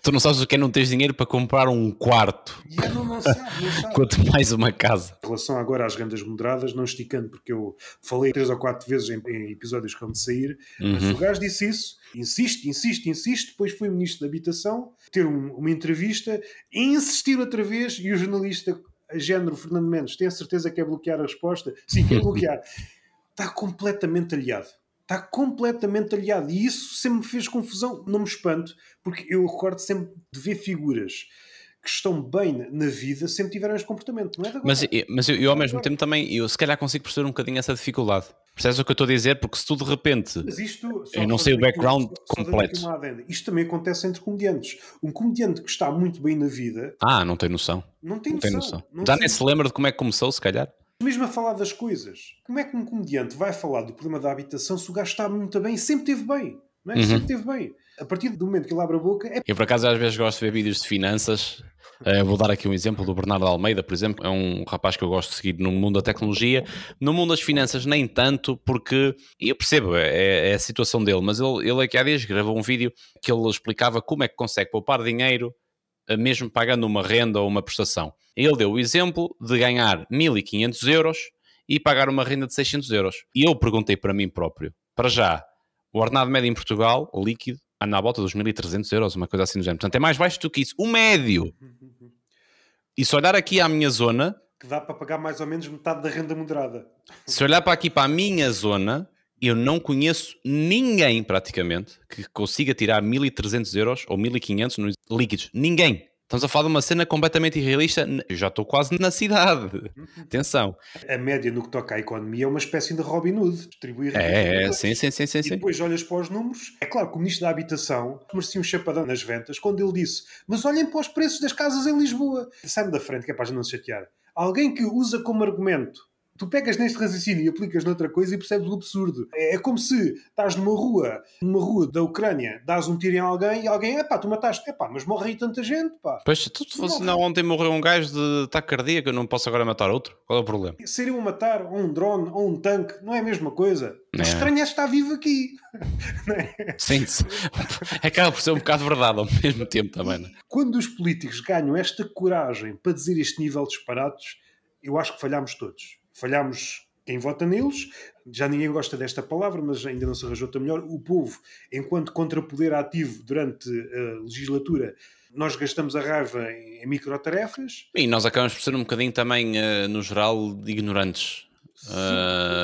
Tu não sabes o que é não teres dinheiro para comprar um quarto. Não sabe. Quanto mais uma casa. Em relação agora às rendas moderadas, não esticando, porque eu falei 3 ou 4 vezes em episódios que vão de sair, mas o gajo disse isso, insiste, depois foi ministro da Habitação, ter uma entrevista, insistir outra vez, e o jornalista, a género Fernando Mendes, tem a certeza que é bloquear a resposta? Sim, quer bloquear. Está completamente aliado. E isso sempre me fez confusão. Não me espanto, porque eu recordo sempre de ver figuras que estão bem na vida, sempre tiveram este comportamento, não é de agora. Mas eu ao mesmo tempo também, eu se calhar consigo perceber um bocadinho essa dificuldade. Percebes o que eu estou a dizer? Porque se tu de repente... Mas isto, eu não sei o background completo. Isto também acontece entre comediantes. Um comediante que está muito bem na vida... não tem noção. Não tem noção. Já nem se lembra de como é que começou, se calhar. Mesmo a falar das coisas. Como é que um comediante vai falar do problema da habitação se o gajo está muito bem? Sempre teve bem. Não é? Sempre teve bem. A partir do momento que ele abre a boca... Eu, por acaso, às vezes gosto de ver vídeos de finanças. Vou dar aqui um exemplo do Bernardo Almeida, por exemplo. É um rapaz que eu gosto de seguir no mundo da tecnologia. No mundo das finanças, nem tanto, porque... eu percebo, é a situação dele. Mas ele aqui há dias gravou um vídeo que ele explicava como é que consegue poupar dinheiro mesmo pagando uma renda ou uma prestação. Ele deu o exemplo de ganhar 1.500 euros e pagar uma renda de 600 euros. E eu perguntei para mim próprio, para já, o ordenado médio em Portugal, líquido, anda à volta dos 1.300 euros, uma coisa assim do género. Portanto, é mais baixo do que isso. O médio. E se olhar aqui à minha zona... que dá para pagar mais ou menos metade da renda moderada. Se olhar para aqui para a minha zona, eu não conheço ninguém, praticamente, que consiga tirar 1.300 euros ou 1.500 nos líquidos. Ninguém. Estamos a falar de uma cena completamente irrealista. Eu já estou quase na cidade. Atenção. A média no que toca à economia é uma espécie de Robin Hood. Distribuir sim. E depois olhas para os números. É claro que o Ministro da Habitação merecia um chapadão nas ventas quando ele disse: mas olhem para os preços das casas em Lisboa. Sai-me da frente, que é para a gente não se chatear. Alguém que usa como argumento... Tu pegas neste raciocínio e aplicas noutra coisa e percebes o absurdo. É como se estás numa rua da Ucrânia, dás um tiro em alguém e alguém, tu mataste. mas morre aí tanta gente, pá. Pois, tu fosse, não, ontem morreu um gajo de ataque cardíaco, eu não posso agora matar outro. Qual é o problema? Seriam matar ou um drone ou um tanque, não é a mesma coisa. O estranho é estar vivo aqui. Não é? Sim, acaba por ser um bocado verdade ao mesmo tempo também. Não é? Quando os políticos ganham esta coragem para dizer este nível de disparates, eu acho que falhámos todos. Falhámos quem vota neles, já ninguém gosta desta palavra, mas ainda não se arranjou outra melhor. O povo, enquanto contrapoder ativo durante a legislatura, nós gastamos a raiva em microtarefas. E nós acabamos por ser um bocadinho também, no geral, ignorantes.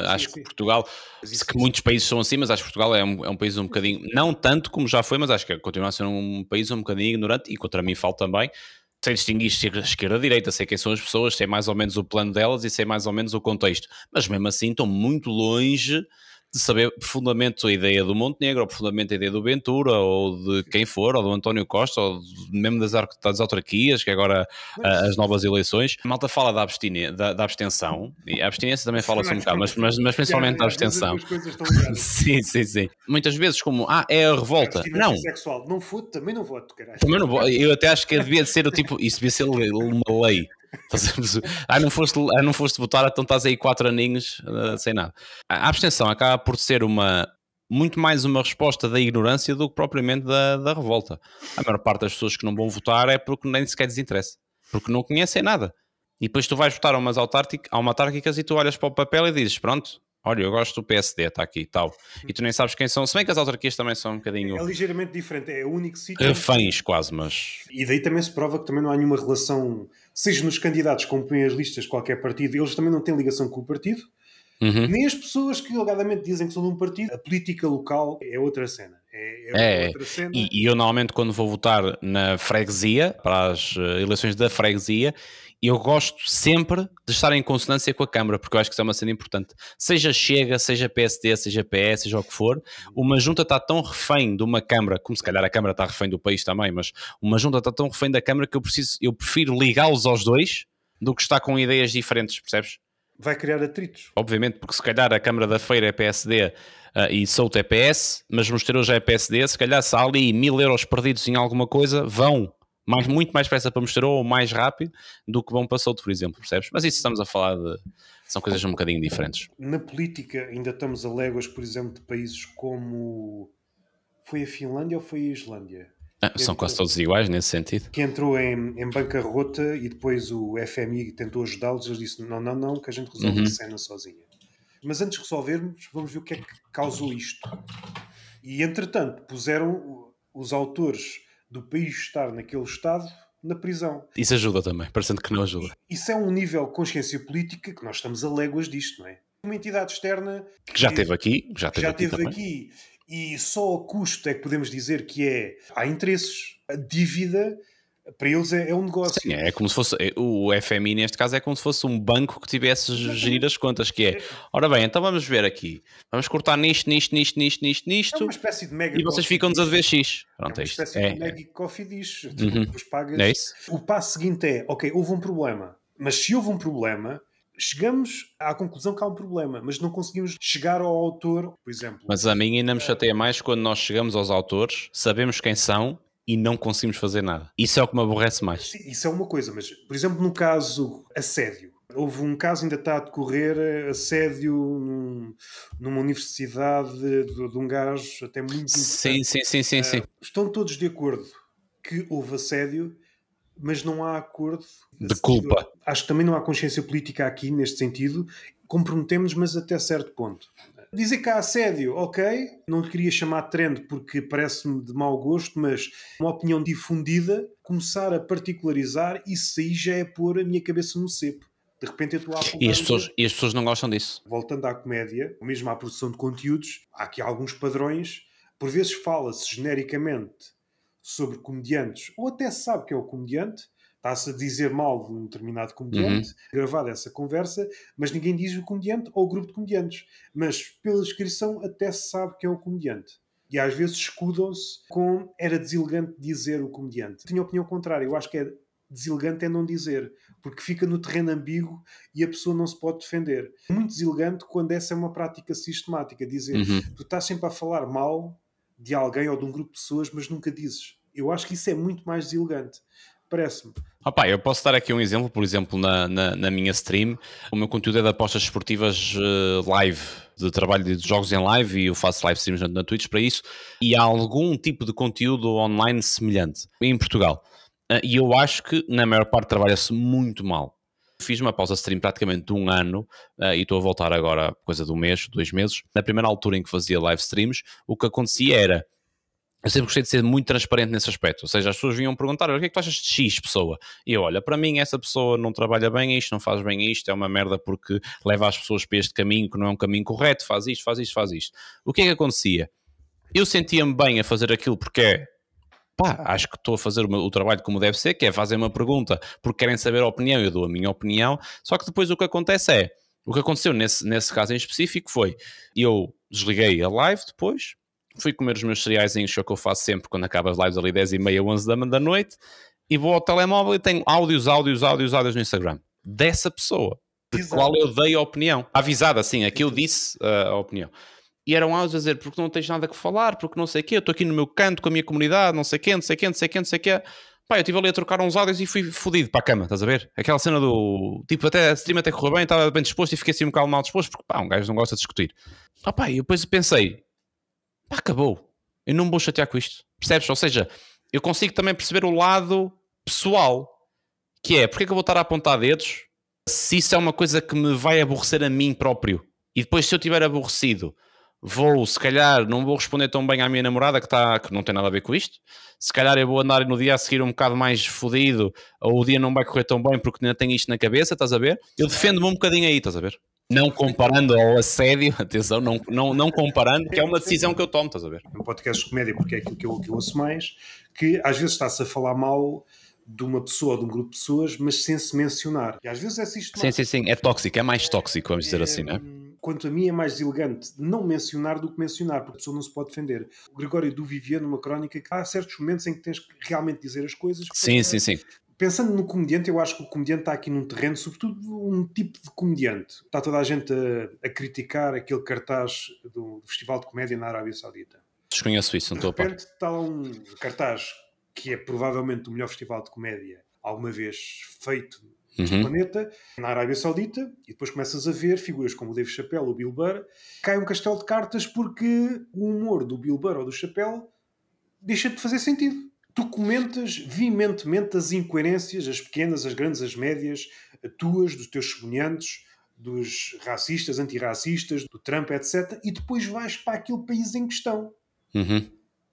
Acho que Portugal, que muitos países são assim, mas acho que Portugal é um país um bocadinho, não tanto como já foi, mas acho que continua a ser um país um bocadinho ignorante, e contra mim falo também. Sei distinguir esquerda e direita, sei quem são as pessoas, sei mais ou menos o plano delas e sei mais ou menos o contexto, mas mesmo assim estão muito longe de saber profundamente a ideia do Montenegro, ou profundamente a ideia do Ventura, ou de quem for, ou do António Costa, ou mesmo das autarquias, que agora as novas eleições. A malta fala da abstenção, e a abstinência também fala-se um bocado, mas principalmente da abstenção. Sim. Muitas vezes como, é a revolta. Não. Sexual. Não voto, também não voto, caralho. Também não voto. Eu até acho que devia ser o tipo, isso devia ser uma lei. Não foste votar, então estás aí 4 aninhos sem nada. A abstenção acaba por ser muito mais uma resposta da ignorância do que propriamente da revolta. A maior parte das pessoas que não vão votar é porque nem sequer desinteressa, porque não conhecem nada. E depois tu vais votar a uma autárquicas e tu olhas para o papel e dizes, pronto, olha, eu gosto do PSD, está aqui e tal. E tu nem sabes quem são, se bem que as autarquias também são um bocadinho... É ligeiramente diferente, é o único sítio... reféns quase, mas... E daí também se prova que também não há nenhuma relação, seja nos candidatos que compõem as listas de qualquer partido, eles também não têm ligação com o partido, nem as pessoas que alegadamente dizem que são de um partido. A política local é outra cena. Outra cena. E eu normalmente quando vou votar na freguesia, para as eleições da freguesia, eu gosto sempre de estar em consonância com a Câmara, porque eu acho que isso é uma cena importante. Seja Chega, seja PSD, seja PS, seja o que for, uma junta está tão refém de uma Câmara, como se calhar a Câmara está refém do país também, mas uma junta está tão refém da Câmara que eu prefiro ligá-los aos dois do que estar com ideias diferentes, percebes? Vai criar atritos. Obviamente, porque se calhar a Câmara da Feira é PSD e Souto é PS, mas Mosteiro já é PSD, se calhar se há ali 1000 euros perdidos em alguma coisa, vão muito mais depressa para Mosteiro ou mais rápido do que vão para Souto, por exemplo, percebes? Mas isso estamos a falar são coisas um bocadinho diferentes. Na política ainda estamos a léguas, por exemplo, de países como... Foi a Finlândia ou foi a Islândia? São quase todos iguais nesse sentido. Que entrou em bancarrota e depois o FMI tentou ajudá-los. Eles disseram, não, que a gente resolve a cena sozinha. Mas antes de resolvermos, vamos ver o que é que causou isto. E entretanto, puseram os autores do país estar naquele estado na prisão. Isso ajuda também, parecendo que não ajuda. Isso é um nível de consciência política que nós estamos a léguas disto, não é? Uma entidade externa que já esteve aqui, já esteve aqui. E só ao custo é que podemos dizer que há interesses. A dívida, para eles, é um negócio. Sim, é como se fosse, o FMI neste caso é como se fosse um banco que tivesse gerir as contas, que é, ora bem, então vamos ver aqui, vamos cortar nisto, é uma espécie de mega e vocês ficam-nos a dever X. Pronto, é uma espécie de mega coffee dish. Depois pagas. É isso? O passo seguinte é, ok, houve um problema, mas se houve um problema... Chegamos à conclusão que há um problema, mas não conseguimos chegar ao autor, por exemplo. Mas a mim ainda me chateia mais quando nós chegamos aos autores, sabemos quem são e não conseguimos fazer nada. Isso é o que me aborrece mais. Sim, isso é uma coisa, mas, por exemplo, no caso assédio. Houve um caso, ainda está a decorrer, assédio numa universidade de um gajo até muito importante. Sim. Estão todos de acordo que houve assédio, mas não há acordo de culpa. Acho que também não há consciência política aqui neste sentido. Comprometemos-nos, mas até certo ponto. Dizer que há assédio, ok, não lhe queria chamar trend porque parece-me de mau gosto, mas uma opinião difundida, começar a particularizar, isso aí já é pôr a minha cabeça no cepo. De repente eu estou a apontar... E as pessoas não gostam disso. Voltando à comédia, ou mesmo à produção de conteúdos, há aqui alguns padrões. Por vezes fala-se genericamente sobre comediantes, ou até se sabe que é o comediante, está-se a dizer mal de um determinado comediante, gravada essa conversa, mas ninguém diz o comediante ou o grupo de comediantes. Mas pela descrição até se sabe que é o comediante. E às vezes escudam-se com era deselegante dizer o comediante. Tenho opinião contrária, eu acho que é deselegante é não dizer, porque fica no terreno ambíguo e a pessoa não se pode defender. É muito deselegante quando essa é uma prática sistemática, dizer, tu estás sempre a falar mal de alguém ou de um grupo de pessoas, mas nunca dizes. Eu acho que isso é muito mais deselegante. Parece-me. Eu posso dar aqui um exemplo, por exemplo, na minha stream, o meu conteúdo é de apostas esportivas live, de trabalho de jogos em live, e eu faço live streams na Twitch para isso, e há algum tipo de conteúdo online semelhante em Portugal. E eu acho que na maior parte trabalha-se muito mal. Fiz uma pausa stream praticamente de 1 ano e estou a voltar agora, coisa de 1 mês, 2 meses. Na primeira altura em que fazia live streams, o que acontecia era, eu sempre gostei de ser muito transparente nesse aspecto. Ou seja, as pessoas vinham perguntar: o que é que tu achas de X pessoa? E eu, olha, para mim essa pessoa não trabalha bem isto, não faz bem isto, é uma merda porque leva as pessoas para este caminho que não é um caminho correto, faz isto, faz isto, faz isto. O que é que acontecia? Eu sentia-me bem a fazer aquilo porque acho que estou a fazer o trabalho como deve ser, que é fazer uma pergunta porque querem saber a opinião, eu dou a minha opinião, só que depois o que acontece é, o que aconteceu nesse caso em específico foi, eu desliguei a live depois, fui comer os meus cereaizinhos, que é o que eu faço sempre quando acaba as lives ali 10h30, 11 da noite, e vou ao telemóvel e tenho áudios no Instagram, dessa pessoa, de qual eu dei a opinião, avisada assim, aqui eu disse a opinião. E eram áudios a dizer, porque não tens nada que falar, porque não sei o quê, eu estou aqui no meu canto com a minha comunidade, não sei o quê, não sei o quê, não sei o quê, não sei o quê. Pá, eu estive ali a trocar uns áudios e fui fodido para a cama, estás a ver? Aquela cena do, tipo, até a stream até correu bem, estava bem disposto e fiquei assim um bocado mal disposto, porque pá, um gajo não gosta de discutir. E depois pensei, pá, acabou, eu não me vou chatear com isto, percebes? Ou seja, eu consigo também perceber o lado pessoal, que é, porque é que eu vou estar a apontar dedos se isso é uma coisa que me vai aborrecer a mim próprio? E depois se eu estiver aborrecido, se calhar, não vou responder tão bem à minha namorada que não tem nada a ver com isto. Se calhar eu vou andar no dia a seguir um bocado mais fodido, ou o dia não vai correr tão bem porque ainda tenho isto na cabeça, estás a ver? Eu defendo-me um bocadinho aí, estás a ver? Não comparando ao assédio, atenção, não comparando, que é uma decisão que eu tomo, estás a ver? Um podcast de comédia, porque é aquilo que eu ouço mais, que às vezes está-se a falar mal de uma pessoa ou de um grupo de pessoas, mas sem se mencionar. E às vezes é sistemático. Sim, é tóxico, é mais tóxico, vamos dizer assim, não é? Quanto a mim é mais elegante não mencionar do que mencionar, porque a pessoa não se pode defender. O Gregório Duvivier, numa crónica, que há certos momentos em que tens que realmente dizer as coisas. Sim. Pensando no comediante, eu acho que o comediante está aqui num terreno, sobretudo um tipo de comediante. Está toda a gente a criticar aquele cartaz do Festival de Comédia na Arábia Saudita. Desconheço isso, não estou a par. De repente está lá um cartaz que é provavelmente o melhor festival de comédia alguma vez feito neste planeta, na Arábia Saudita, e depois começas a ver figuras como o Dave Chappelle, o Bill Burr, cai um castelo de cartas porque o humor do Bill Burr ou do Chappelle deixa de fazer sentido. Tu comentas veementemente as incoerências, as pequenas, as grandes, as médias, tuas, dos teus semelhantes, dos racistas, antirracistas, do Trump, etc. E depois vais para aquele país em questão.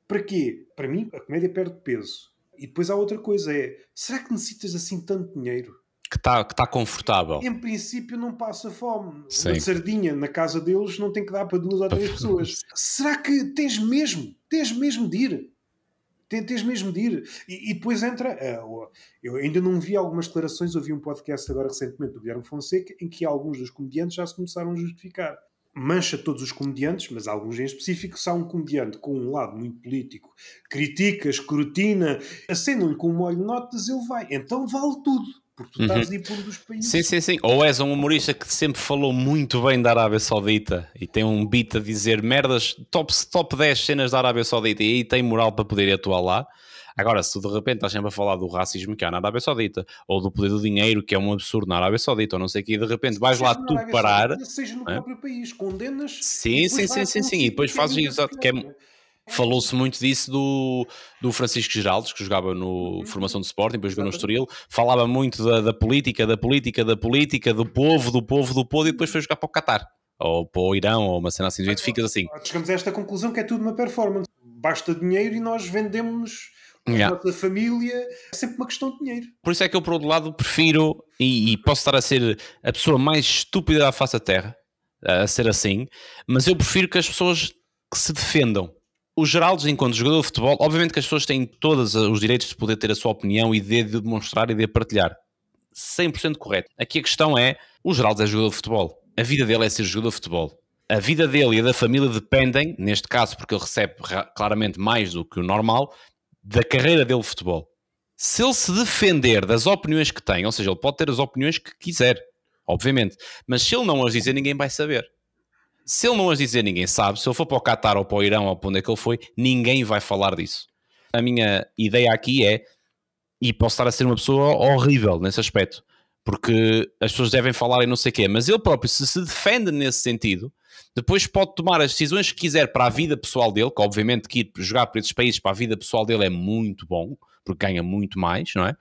Para quê? Para mim, a comédia perde peso. E depois há outra coisa, será que necessitas assim tanto dinheiro? Que tá confortável. Em princípio não passa fome. Sim. Uma sardinha na casa deles não tem que dar para 2 ou 3 pessoas. Será que tens mesmo de ir? Tens mesmo de ir. E depois entra... eu ainda não vi algumas declarações, ouvi um podcast agora recentemente do Guilherme Fonseca, em que alguns dos comediantes já se começaram a justificar. Mancha todos os comediantes, mas alguns em específico. Se há um comediante com um lado muito político, critica, escrutina, acenam-lhe com um molho de notas, ele vai. Então vale tudo. Porque tu estás a ir por um dos países. Sim. Ou és um humorista que sempre falou muito bem da Arábia Saudita e tem um beat a dizer merdas, top 10 cenas da Arábia Saudita, e aí tem moral para poder atuar lá. Agora, se tu de repente estás sempre a falar do racismo que há na Arábia Saudita, ou do poder do dinheiro, que é um absurdo na Arábia Saudita, ou não sei o que, e de repente vais lá tu parar... Saudita, seja no próprio país, condenas... Sim. E depois fazes exato, que é... Falou-se muito disso do Francisco Geraldes, que jogava no Formação de Sporting, depois jogou no Estoril. Falava muito da política, do povo, e depois foi jogar para o Qatar, ou para o Irão, ou uma cena assim. A gente fica assim. Chegamos a esta conclusão que é tudo uma performance. Basta dinheiro e nós vendemos-nos a nossa família. É sempre uma questão de dinheiro. Por isso é que eu, por outro lado, prefiro, e posso estar a ser a pessoa mais estúpida da face da Terra, a ser assim, mas eu prefiro que as pessoas que se defendam. O Geraldo, enquanto jogador de futebol, obviamente que as pessoas têm todos os direitos de poder ter a sua opinião e de demonstrar e de partilhar. 100% correto. Aqui a questão é, o Geraldo é jogador de futebol. A vida dele é ser jogador de futebol. A vida dele e a da família dependem, neste caso porque ele recebe claramente mais do que o normal, da carreira dele de futebol. Se ele se defender das opiniões que tem, ou seja, ele pode ter as opiniões que quiser, obviamente, mas se ele não as dizer, ninguém vai saber. Se ele não as dizer, ninguém sabe. Se ele for para o Qatar ou para o Irão ou para onde é que ele foi, ninguém vai falar disso. A minha ideia aqui é, e posso estar a ser uma pessoa horrível nesse aspecto, porque as pessoas devem falar e não sei o quê, mas ele próprio, se defende nesse sentido, depois pode tomar as decisões que quiser para a vida pessoal dele, que obviamente que ir jogar para esses países para a vida pessoal dele é muito bom, porque ganha muito mais, não é?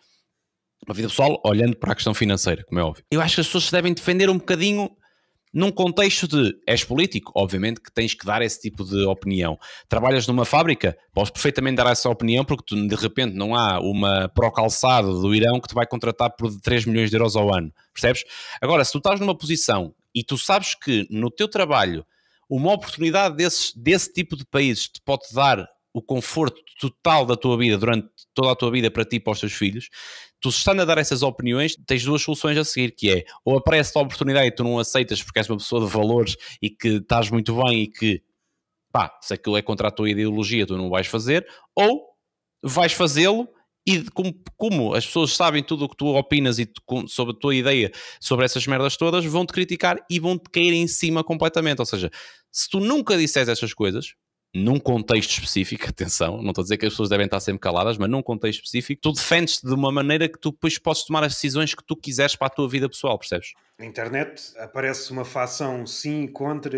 A vida pessoal, olhando para a questão financeira, como é óbvio. Eu acho que as pessoas se devem defender um bocadinho... num contexto de és político, obviamente que tens que dar esse tipo de opinião. Trabalhas numa fábrica, podes perfeitamente dar essa opinião porque tu, de repente não há uma Procalçado do Irão que te vai contratar por 3 milhões de euros ao ano, percebes? Agora, se tu estás numa posição e tu sabes que no teu trabalho uma oportunidade desse tipo de países te pode dar o conforto total da tua vida durante toda a tua vida para ti e para os teus filhos, tu estando a dar essas opiniões, tens duas soluções a seguir, que é, ou aparece a oportunidade e tu não aceitas porque és uma pessoa de valores e que estás muito bem e que, pá, se aquilo é contra a tua ideologia tu não vais fazer, ou vais fazê-lo e como as pessoas sabem tudo o que tu opinas e sobre a tua ideia sobre essas merdas todas, vão-te criticar e vão-te cair em cima completamente. Ou seja, se tu nunca disseres essas coisas, num contexto específico, atenção, não estou a dizer que as pessoas devem estar sempre caladas, mas num contexto específico, tu defendes-te de uma maneira que tu depois podes tomar as decisões que tu quiseres para a tua vida pessoal, percebes? Na internet aparece uma fação sim, contra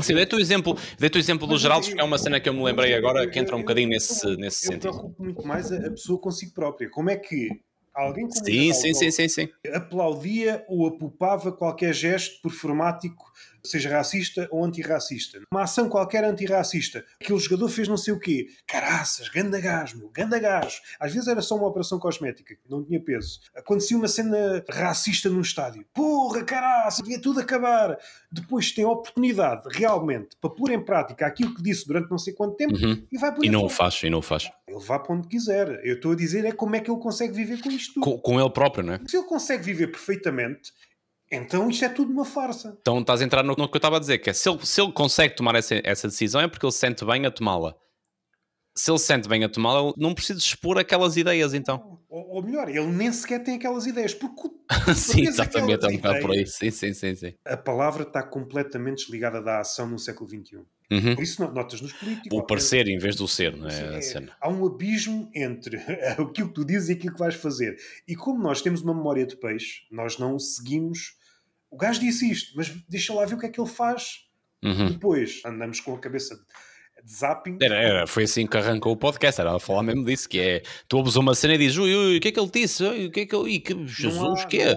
Sim, dei-te o exemplo do Geraldo, porque é uma cena que eu me lembrei agora que entra um bocadinho nesse sentido. Eu preocupo muito mais a pessoa consigo própria. Como é que alguém como Sim. aplaudia ou apupava qualquer gesto performático, seja racista ou antirracista? Uma ação qualquer antirracista. Aquele jogador fez não sei o quê. Caraças, ganda gás, meu, ganda gás. Às vezes era só uma operação cosmética, que não tinha peso. Acontecia uma cena racista no estádio. Porra, caraças, devia tudo acabar. Depois tem a oportunidade, realmente, para pôr em prática aquilo que disse durante não sei quanto tempo e vai por aí. E não o faz. Ele vai para onde quiser. Eu estou a dizer é como é que ele consegue viver com isto tudo. Com ele próprio, não é? Se ele consegue viver perfeitamente, então isto é tudo uma farsa. Então estás a entrar no que eu estava a dizer, que é se ele consegue tomar essa decisão é porque ele se sente bem a tomá-la. Se ele se sente bem a tomá-la, ele não precisa expor aquelas ideias, então. Ou melhor, ele nem sequer tem aquelas ideias. Porque sim, exatamente, é um bocado por aí. Sim. A palavra está completamente desligada da ação no século XXI. Por isso notas nos políticos. O parecer em vez do ser, não é? Há um abismo entre aquilo que tu dizes e aquilo que vais fazer. E como nós temos uma memória de peixe, nós não seguimos. O gajo disse isto, mas deixa lá ver o que é que ele faz. Depois andamos com a cabeça de zapping. Foi assim que arrancou o podcast, era a falar mesmo disso, que é, tu ouves uma cena e dizes, ui, o que é que ele disse? O que é que ele... Jesus, o que é?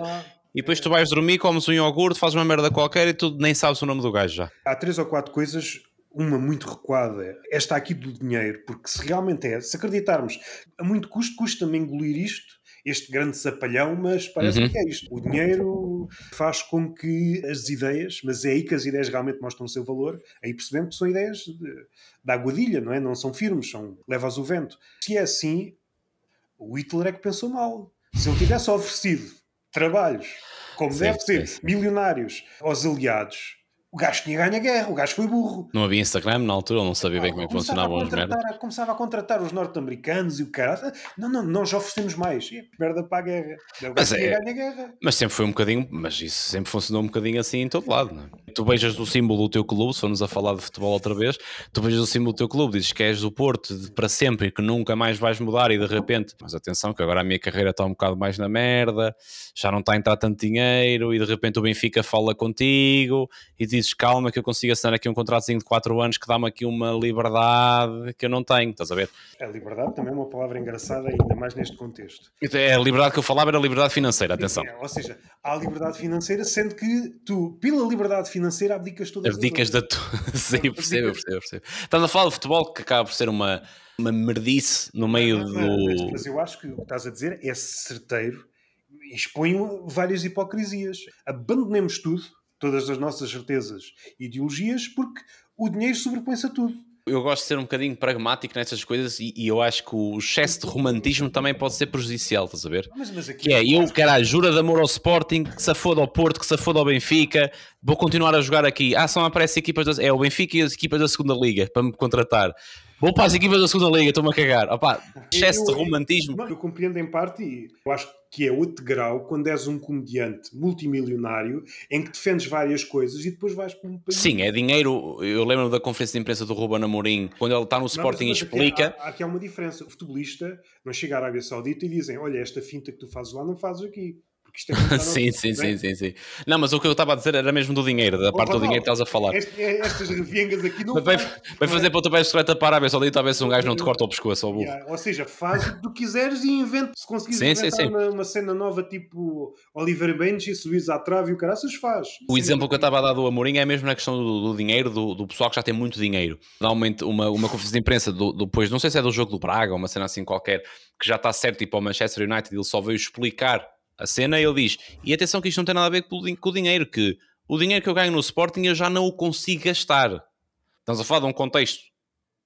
E depois tu vais dormir, comes um iogurte, fazes uma merda qualquer e tu nem sabes o nome do gajo já. Há 3 ou 4 coisas, uma muito recuada, esta aqui do dinheiro, porque se realmente se acreditarmos, a muito custa-me engolir isto, este grande sapalhão, mas parece que é isto. O dinheiro faz com que as ideias, mas é aí que as ideias realmente mostram o seu valor, aí percebemos que são ideias da aguadilha, não é? Não são firmes, levas o vento. Se é assim, o Hitler é que pensou mal. Se ele tivesse oferecido trabalhos, como deve ser, milionários aos aliados, o gajo tinha ganho a guerra, o gajo foi burro. Não havia Instagram na altura, ele não sabia bem como é que funcionavam as merdas. Começava a contratar os norte-americanos e o cara. Não, nós oferecemos mais. E merda para a guerra. O gajo tinha ganho a guerra. Mas sempre foi um bocadinho, mas isso sempre funcionou um bocadinho assim em todo lado, não é? Tu beijas o símbolo do teu clube, se formos a falar de futebol outra vez, tu beijas o símbolo do teu clube, dizes que és do Porto para sempre e que nunca mais vais mudar e de repente, mas atenção que agora a minha carreira está um bocado mais na merda, já não está a entrar tanto dinheiro e de repente o Benfica fala contigo e dizes calma que eu consigo assinar aqui um contratozinho de 4 anos que dá-me aqui uma liberdade que eu não tenho, estás a ver? A liberdade também é uma palavra engraçada, ainda mais neste contexto. É a liberdade que eu falava, era a liberdade financeira, atenção. Ou seja, há a liberdade financeira, sendo que tu, pela liberdade financeira, abdicas todas as abdicas da tua... Sim, eu percebo. Estás a falar de futebol que acaba por ser uma merdice no meio do... Mas eu acho que o que estás a dizer é certeiro e expõe várias hipocrisias. Abandonemos tudo, todas as nossas certezas e ideologias, porque o dinheiro sobrepõe-se a tudo. Eu gosto de ser um bocadinho pragmático nestas coisas e eu acho que o excesso de romantismo também pode ser prejudicial, estás a ver? Mas aqui que é, eu, caralho, jura de amor ao Sporting, que se foda ao Porto, que se foda ao Benfica, vou continuar a jogar aqui. Só aparecem equipas é o Benfica e as equipas da segunda Liga para me contratar. Vou para as equipas da segunda Liga, estou-me a cagar. Opa, excesso de romantismo. Eu compreendo em parte e eu acho que é outro grau quando és um comediante multimilionário em que defendes várias coisas e depois vais para um país. Sim, é dinheiro. Eu lembro da conferência de imprensa do Ruben Amorim, quando ele está no Sporting e explica... Aqui há uma diferença. O futebolista não chega à Arábia Saudita e dizem, olha, esta finta que tu fazes lá não fazes aqui. Porque isto é sim. Não, mas o que eu estava a dizer era mesmo do dinheiro, da parte do dinheiro que estás a falar. Estas reviengas aqui não vai fazer pontapé de bicicleta para a Arábia Saudita, talvez um gajo não te corta o pescoço ao burro. Ou seja, faz o que tu quiseres e inventa. Se conseguires inventar uma cena nova tipo Oliver Benji, subires à trave e o caraças faz. O exemplo que eu estava a dar do Amorim é mesmo na questão do dinheiro, do pessoal que já tem muito dinheiro. Dá uma conferência de imprensa depois, não sei se é do jogo do Braga ou uma cena assim qualquer, que já está certo ir para o Manchester United, ele só veio explicar a cena e ele diz, e atenção que isto não tem nada a ver com o dinheiro, que o dinheiro que eu ganho no Sporting eu já não o consigo gastar. Estamos a falar de um contexto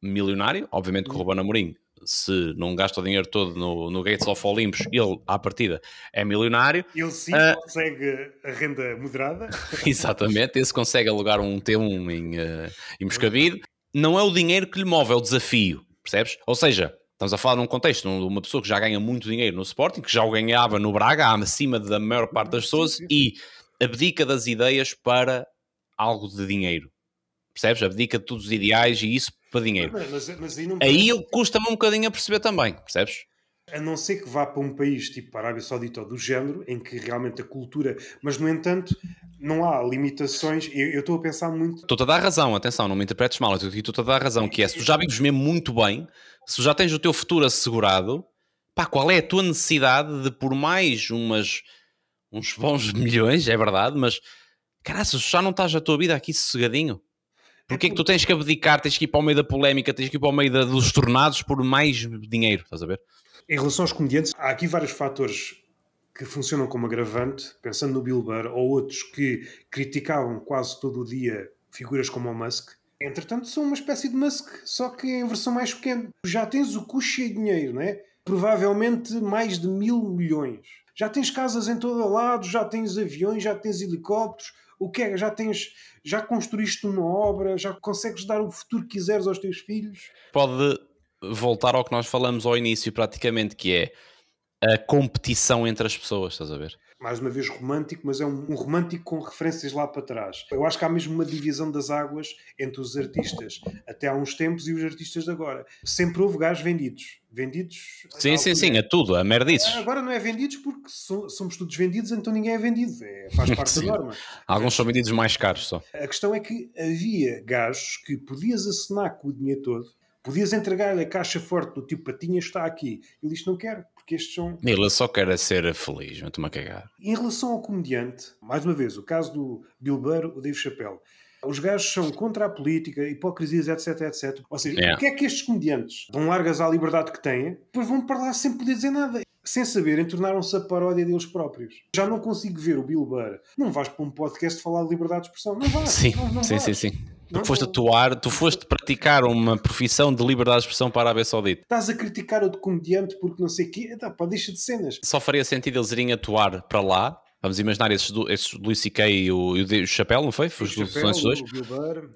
milionário, obviamente que o Ruben Amorim, se não gasta o dinheiro todo no Gates of Olympus, ele, à partida, é milionário. Ele sim consegue a renda moderada. Exatamente, esse consegue alugar um T1 em Moscavide. Não é o dinheiro que lhe move, é o desafio, percebes? Ou seja, estamos a falar num contexto de uma pessoa que já ganha muito dinheiro no Sporting, que já o ganhava no Braga, acima da maior parte das pessoas, e abdica das ideias para algo de dinheiro. Percebes? Abdica de todos os ideais e isso para dinheiro. Mas aí custa-me um bocadinho a perceber também, percebes? A não ser que vá para um país tipo a Arábia Saudita ou do género, em que realmente a cultura... Mas, no entanto, não há limitações. Eu estou a pensar muito... Estou-te a dar razão, atenção, não me interpretes mal. Estou-te a dar razão, que é, se tu já vives mesmo muito bem, se tu já tens o teu futuro assegurado, pá, qual é a tua necessidade de, por mais uns bons milhões, é verdade, mas, caralho, se já não estás a tua vida aqui sossegadinho... Porque é que tu tens que abdicar, tens que ir para o meio da polémica, tens que ir para o meio dos tornados por mais dinheiro, estás a ver? Em relação aos comediantes, há aqui vários fatores que funcionam como agravante, pensando no Bill Burr ou outros que criticavam quase todo o dia figuras como o Musk. Entretanto, são uma espécie de Musk, só que em versão mais pequena. Já tens o cu cheio de dinheiro, não é? Provavelmente mais de 1.000 milhões. Já tens casas em todo lado, já tens aviões, já tens helicópteros. O que é? Já construíste uma obra, já consegues dar o futuro que quiseres aos teus filhos. Pode voltar ao que nós falamos ao início praticamente, que é a competição entre as pessoas, estás a ver? Mais uma vez romântico, mas é um romântico com referências lá para trás. Eu acho que há mesmo uma divisão das águas entre os artistas até há uns tempos e os artistas de agora. Sempre houve gajos vendidos. Sim, é tudo, a merdices. Agora não é vendidos porque somos todos vendidos, então ninguém é vendido. Faz parte da norma. Alguns são vendidos mais caros só. A questão é que havia gajos que podias assinar com o dinheiro todo, podias entregar-lhe a caixa forte do tipo Patinha está aqui. Ele diz não quero, porque estes são... Ele só quer ser feliz, mas estou-me a cagar. Em relação ao comediante, mais uma vez, o caso do Bill Burr, o Dave Chappelle, os gajos são contra a política, hipocrisias, etc. Ou seja, o que é que estes comediantes dão largas à liberdade que têm, depois vão para lá sem poder dizer nada. Sem saberem, tornaram-se a paródia deles próprios. Já não consigo ver o Bill Burr. Não vais para um podcast falar de liberdade de expressão. Não vais. Sim. Porque foste atuar, tu foste praticar uma profissão de liberdade de expressão para a Arábia Saudita. Estás a criticar o comediante porque não sei o quê. Deixa de cenas. Só faria sentido eles irem atuar para lá. Vamos imaginar esses Louis C.K. e o Chappelle, não foi? São esses dois.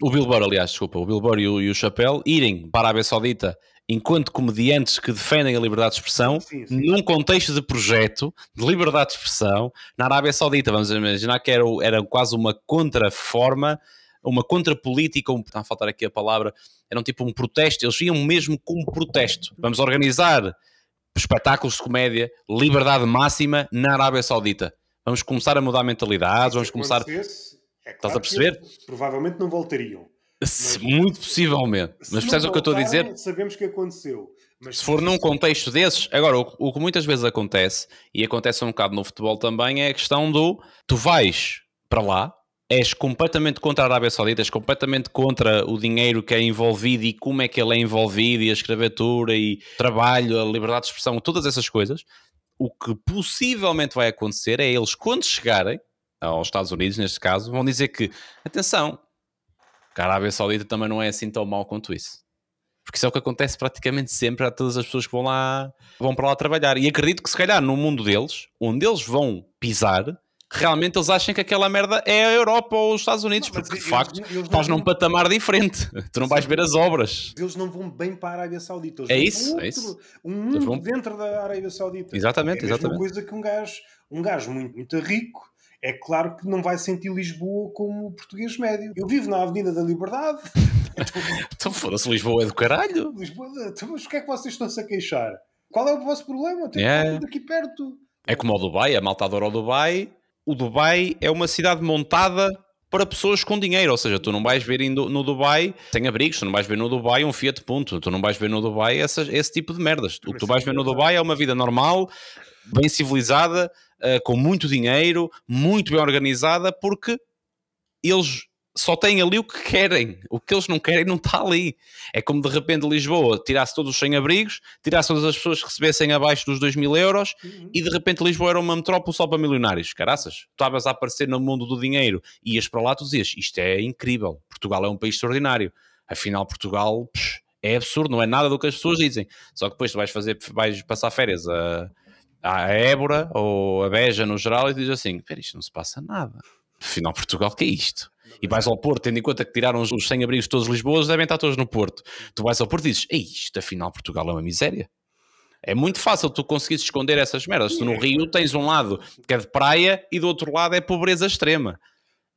O Bill Burr, aliás, desculpa. O Bill Burr e o Chappelle irem para a Arábia Saudita enquanto comediantes que defendem a liberdade de expressão, num contexto de projeto de liberdade de expressão na Arábia Saudita. Vamos imaginar que era quase uma contraforma, uma contrapolítica, está a faltar aqui a palavra, era tipo um protesto. Eles iam mesmo com um protesto. Vamos organizar espetáculos de comédia, liberdade máxima na Arábia Saudita. Vamos começar a mudar mentalidades, vamos começar... Estás a perceber? Provavelmente não voltariam. Mas, muito possivelmente. Mas percebes o que eu estou a dizer? Sabemos que aconteceu. Mas se for num contexto desses... Agora, o que muitas vezes acontece, e acontece um bocado no futebol também, é a questão do... Tu vais para lá, és completamente contra a Arábia Saudita, és completamente contra o dinheiro que é envolvido e como é que ele é envolvido, e a escravatura, e trabalho, a liberdade de expressão, todas essas coisas. O que possivelmente vai acontecer é eles, quando chegarem aos Estados Unidos, neste caso, vão dizer que, atenção, que a Arábia Saudita também não é assim tão mau quanto isso. Porque isso é o que acontece praticamente sempre a todas as pessoas que vão para lá trabalhar. E acredito que se calhar no mundo deles, onde eles vão pisar, realmente eles acham que aquela merda é a Europa ou os Estados Unidos, porque de facto estás num patamar diferente. Tu não vais ver as obras. Eles não vão bem para a Arábia Saudita. É isso. Um mundo dentro da Arábia Saudita. Exatamente. É a mesma coisa que um gajo muito rico, é claro que não vai sentir Lisboa como o português médio. Eu vivo na Avenida da Liberdade. Então foda-se, Lisboa é do caralho. Lisboa, mas o que é que vocês estão-se a queixar? Qual é o vosso problema? Tem aqui perto. É como o Dubai, a malta adora o Dubai. O Dubai é uma cidade montada para pessoas com dinheiro, ou seja, tu não vais ver no Dubai sem abrigos, tu não vais ver no Dubai um Fiat Punto, tu não vais ver no Dubai esse tipo de merdas. O que tu vais ver no Dubai é uma vida normal, bem civilizada, com muito dinheiro, muito bem organizada, porque eles só têm ali o que querem. O que eles não querem não está ali. É como de repente Lisboa tirasse todos os sem-abrigos, tirasse todas as pessoas que recebessem abaixo dos 2.000 euros e de repente Lisboa era uma metrópole só para milionários. Caraças, tu estavas a aparecer no mundo do dinheiro e ias para lá, tu dizias, isto é incrível, Portugal é um país extraordinário. Afinal, Portugal é absurdo, não é nada do que as pessoas dizem. Só que depois tu vais passar férias a Évora ou a Beja no geral e dizes assim, espera, isto não se passa nada. Afinal, Portugal, que é isto? E vais ao Porto, tendo em conta que tiraram os sem-abrigos todos de Lisboa, devem estar todos no Porto. Tu vais ao Porto e dizes, isto afinal Portugal é uma miséria. É muito fácil tu conseguires esconder essas merdas. Tu no Rio tens um lado que é de praia e do outro lado é pobreza extrema.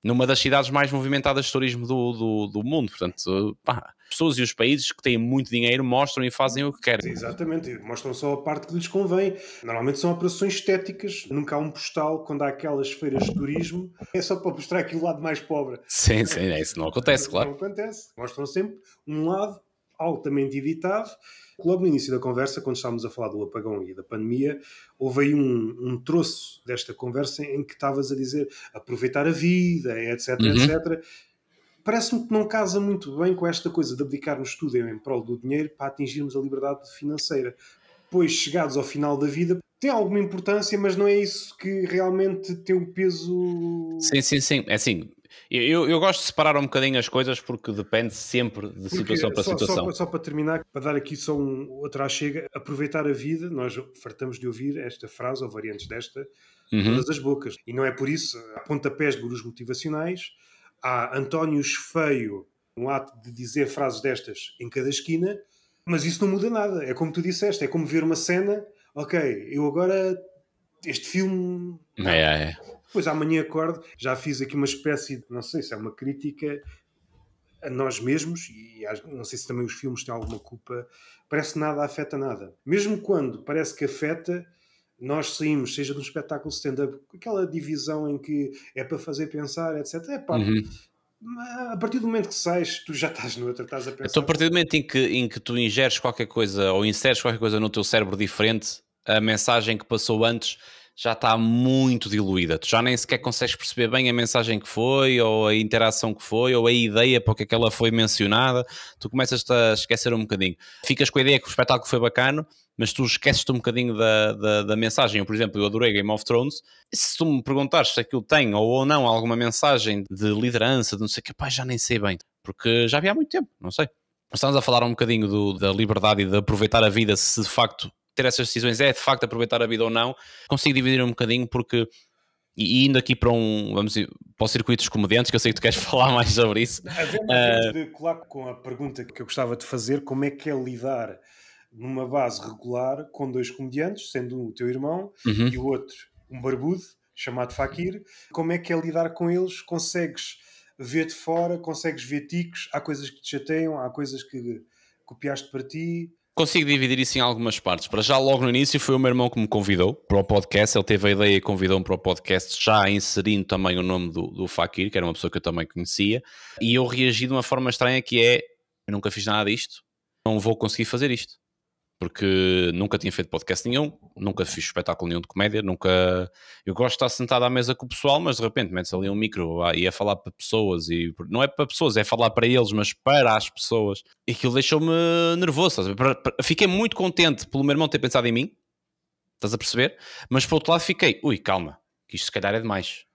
Numa das cidades mais movimentadas de turismo do mundo. Portanto, as pessoas e os países que têm muito dinheiro mostram e fazem o que querem. Sim, exatamente, mostram só a parte que lhes convém. Normalmente são operações estéticas, nunca há um postal quando há aquelas feiras de turismo, é só para mostrar aqui o lado mais pobre. Sim, isso não acontece, claro. Não acontece. Mostram sempre um lado altamente editado. Logo no início da conversa, quando estávamos a falar do apagão e da pandemia, houve aí um troço desta conversa em que estavas a dizer aproveitar a vida, etc, etc. Parece-me que não casa muito bem com esta coisa de abdicarmos tudo em prol do dinheiro para atingirmos a liberdade financeira. Pois, chegados ao final da vida, tem alguma importância, mas não é isso que realmente tem o peso... Sim. É assim, eu gosto de separar um bocadinho as coisas porque depende sempre de situação para situação. Só para terminar, para dar aqui só outra chega, aproveitar a vida, nós fartamos de ouvir esta frase ou variantes desta todas as bocas. E não é por isso, há pontapés de gurus motivacionais, há Antónios Feio, um ato de dizer frases destas em cada esquina, mas isso não muda nada. É como tu disseste, é como ver uma cena, ok, eu agora, este filme... Depois amanhã acordo, já fiz aqui uma espécie de, não sei se é uma crítica a nós mesmos, e não sei se também os filmes têm alguma culpa, parece que nada afeta nada. Mesmo quando parece que afeta, nós saímos, seja de um espetáculo stand-up, aquela divisão em que é para fazer pensar, etc. A partir do momento que sais, tu já estás noutra, estás a pensar. Então, a partir do momento em que tu ingeres qualquer coisa ou inseres qualquer coisa no teu cérebro diferente, a mensagem que passou antes já está muito diluída. Tu já nem sequer consegues perceber bem a mensagem que foi, ou a interação que foi, ou a ideia para que ela foi mencionada. Tu começas-te a esquecer um bocadinho. Ficas com a ideia que o espetáculo foi bacana, mas tu esqueces-te um bocadinho da mensagem. Por exemplo, eu adorei Game of Thrones. E se tu me perguntares se aquilo tem ou não alguma mensagem de liderança, de não sei o que, pá, já nem sei bem. Porque já vi há muito tempo, não sei. Estamos a falar um bocadinho da liberdade e de aproveitar a vida, se de facto ter essas decisões é de facto aproveitar a vida ou não. Consigo dividir um bocadinho porque, e indo aqui para para o circuito dos comediantes, que eu sei que tu queres falar mais sobre isso. De colar com a pergunta que eu gostava de fazer, como é que é lidar numa base regular com dois comediantes, sendo um o teu irmão e o outro um barbudo, chamado Fakir, como é que é lidar com eles? Consegues ver de fora, consegues ver ticos, há coisas que te chateiam, há coisas que copiaste para ti... Consigo dividir isso em algumas partes. Para já, logo no início, foi o meu irmão que me convidou para o podcast. Ele teve a ideia e convidou-me para o podcast, já inserindo também o nome do Fakir, que era uma pessoa que eu também conhecia. E eu reagi de uma forma estranha, que é, eu nunca fiz nada disto, não vou conseguir fazer isto. Porque nunca tinha feito podcast nenhum, nunca fiz espetáculo nenhum de comédia, nunca... Eu gosto de estar sentado à mesa com o pessoal, mas de repente metes ali um micro e a falar para pessoas, e não é para pessoas, é falar para eles, mas para as pessoas. E aquilo deixou-me nervoso, fiquei muito contente pelo meu irmão ter pensado em mim, estás a perceber? Mas por outro lado fiquei, calma, que isto se calhar é demais.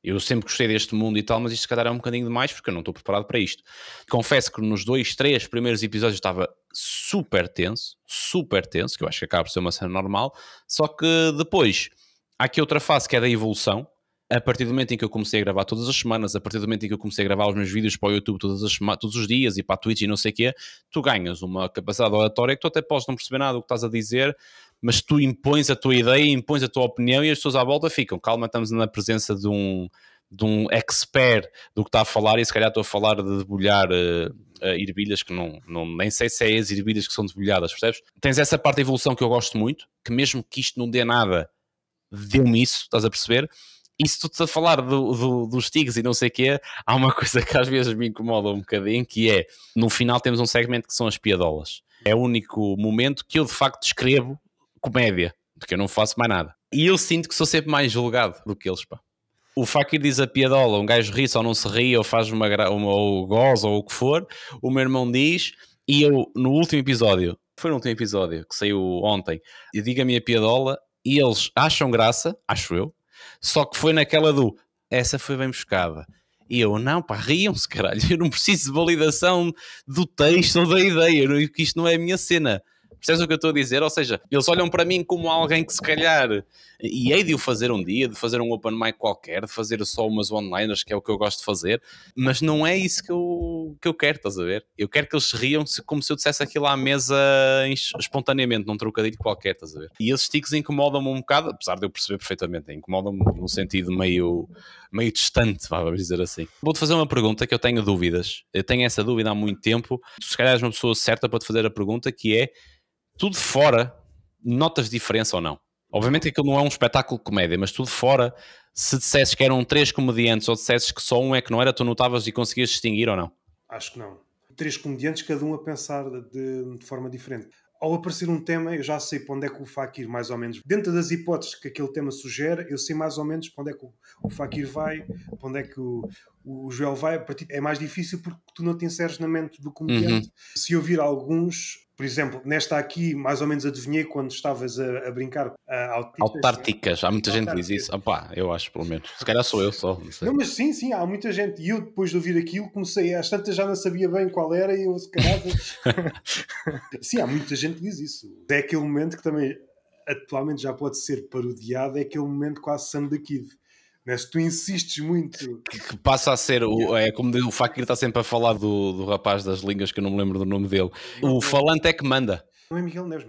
Eu sempre gostei deste mundo e tal, mas isto se calhar é um bocadinho demais porque eu não estou preparado para isto. Confesso que nos 2, 3 primeiros episódios estava super tenso, que eu acho que acaba por ser uma cena normal, só que depois há aqui outra fase que é da evolução. A partir do momento em que eu comecei a gravar todas as semanas, a partir do momento em que eu comecei a gravar os meus vídeos para o YouTube todos os dias e para a Twitch e não sei o quê, tu ganhas uma capacidade oratória que tu até podes não perceber nada do que estás a dizer, mas tu impões a tua ideia, impões a tua opinião e as pessoas à volta ficam, calma, estamos na presença de um expert do que está a falar e se calhar estou a falar de debulhar ervilhas que nem sei se é as ervilhas que são debulhadas, percebes? Tens essa parte da evolução que eu gosto muito, que mesmo que isto não dê nada, deu-me isso, estás a perceber? E se tu estás a falar dos tigs e não sei o quê, há uma coisa que às vezes me incomoda um bocadinho, que é, no final temos um segmento que são as piadolas. É o único momento que eu de facto escrevo comédia, porque eu não faço mais nada. E eu sinto que sou sempre mais julgado do que eles, pá. O Fakir diz a piadola, um gajo ri-se ou não se ri, ou faz ou goza ou o que for, o meu irmão diz, e eu no último episódio, foi no último episódio que saiu ontem, eu digo a minha piadola e eles acham graça, acho eu, só que foi naquela essa foi bem buscada. E eu, não pá, riam-se caralho, eu não preciso de validação do texto ou da ideia, que isto não é a minha cena. Percebes o que eu estou a dizer? Ou seja, eles olham para mim como alguém que se calhar, e hei de o fazer um dia, de fazer um open mic qualquer, de fazer só umas one-liners, que é o que eu gosto de fazer, mas não é isso que eu quero, estás a ver? Eu quero que eles se riam como se eu dissesse aquilo à mesa espontaneamente, num trocadilho qualquer, estás a ver? E esses tics incomodam-me um bocado, apesar de eu perceber perfeitamente, incomodam-me num sentido meio distante, vamos dizer assim. Vou-te fazer uma pergunta que eu tenho dúvidas. Eu tenho essa dúvida há muito tempo. Tu se calhar és uma pessoa certa para te fazer a pergunta, que é: tudo fora, notas diferença ou não? Obviamente que aquilo não é um espetáculo de comédia, mas tudo fora, se dissesses que eram 3 comediantes ou dissesses que só um é que não era, tu notavas e conseguias distinguir ou não? Acho que não. 3 comediantes, cada um a pensar de forma diferente. Ao aparecer um tema, eu já sei para onde é que o Fakir, mais ou menos, dentro das hipóteses que aquele tema sugere, eu sei mais ou menos para onde é que o Fakir vai, para onde é que o Joel vai. Para ti é mais difícil porque tu não te inseres na mente do comediante. Se eu vir alguns, por exemplo, nesta aqui, mais ou menos adivinhei quando estavas a brincar autárticas. Há muita gente que diz isso. Opá, eu acho, pelo menos. Se calhar sou eu só. Não sei. Não, mas sim, há muita gente. E eu, depois de ouvir aquilo, comecei, às tantas já não sabia bem qual era e eu, se calhar... Sim, há muita gente que diz isso. É aquele momento que também atualmente já pode ser parodiado, é aquele momento quase Sam the Kid. Né? Se tu insistes muito... Que passa a ser, é como o Fakir está sempre a falar do rapaz das línguas, que eu não me lembro do nome dele. O falante é que manda. Não é Miguel Neves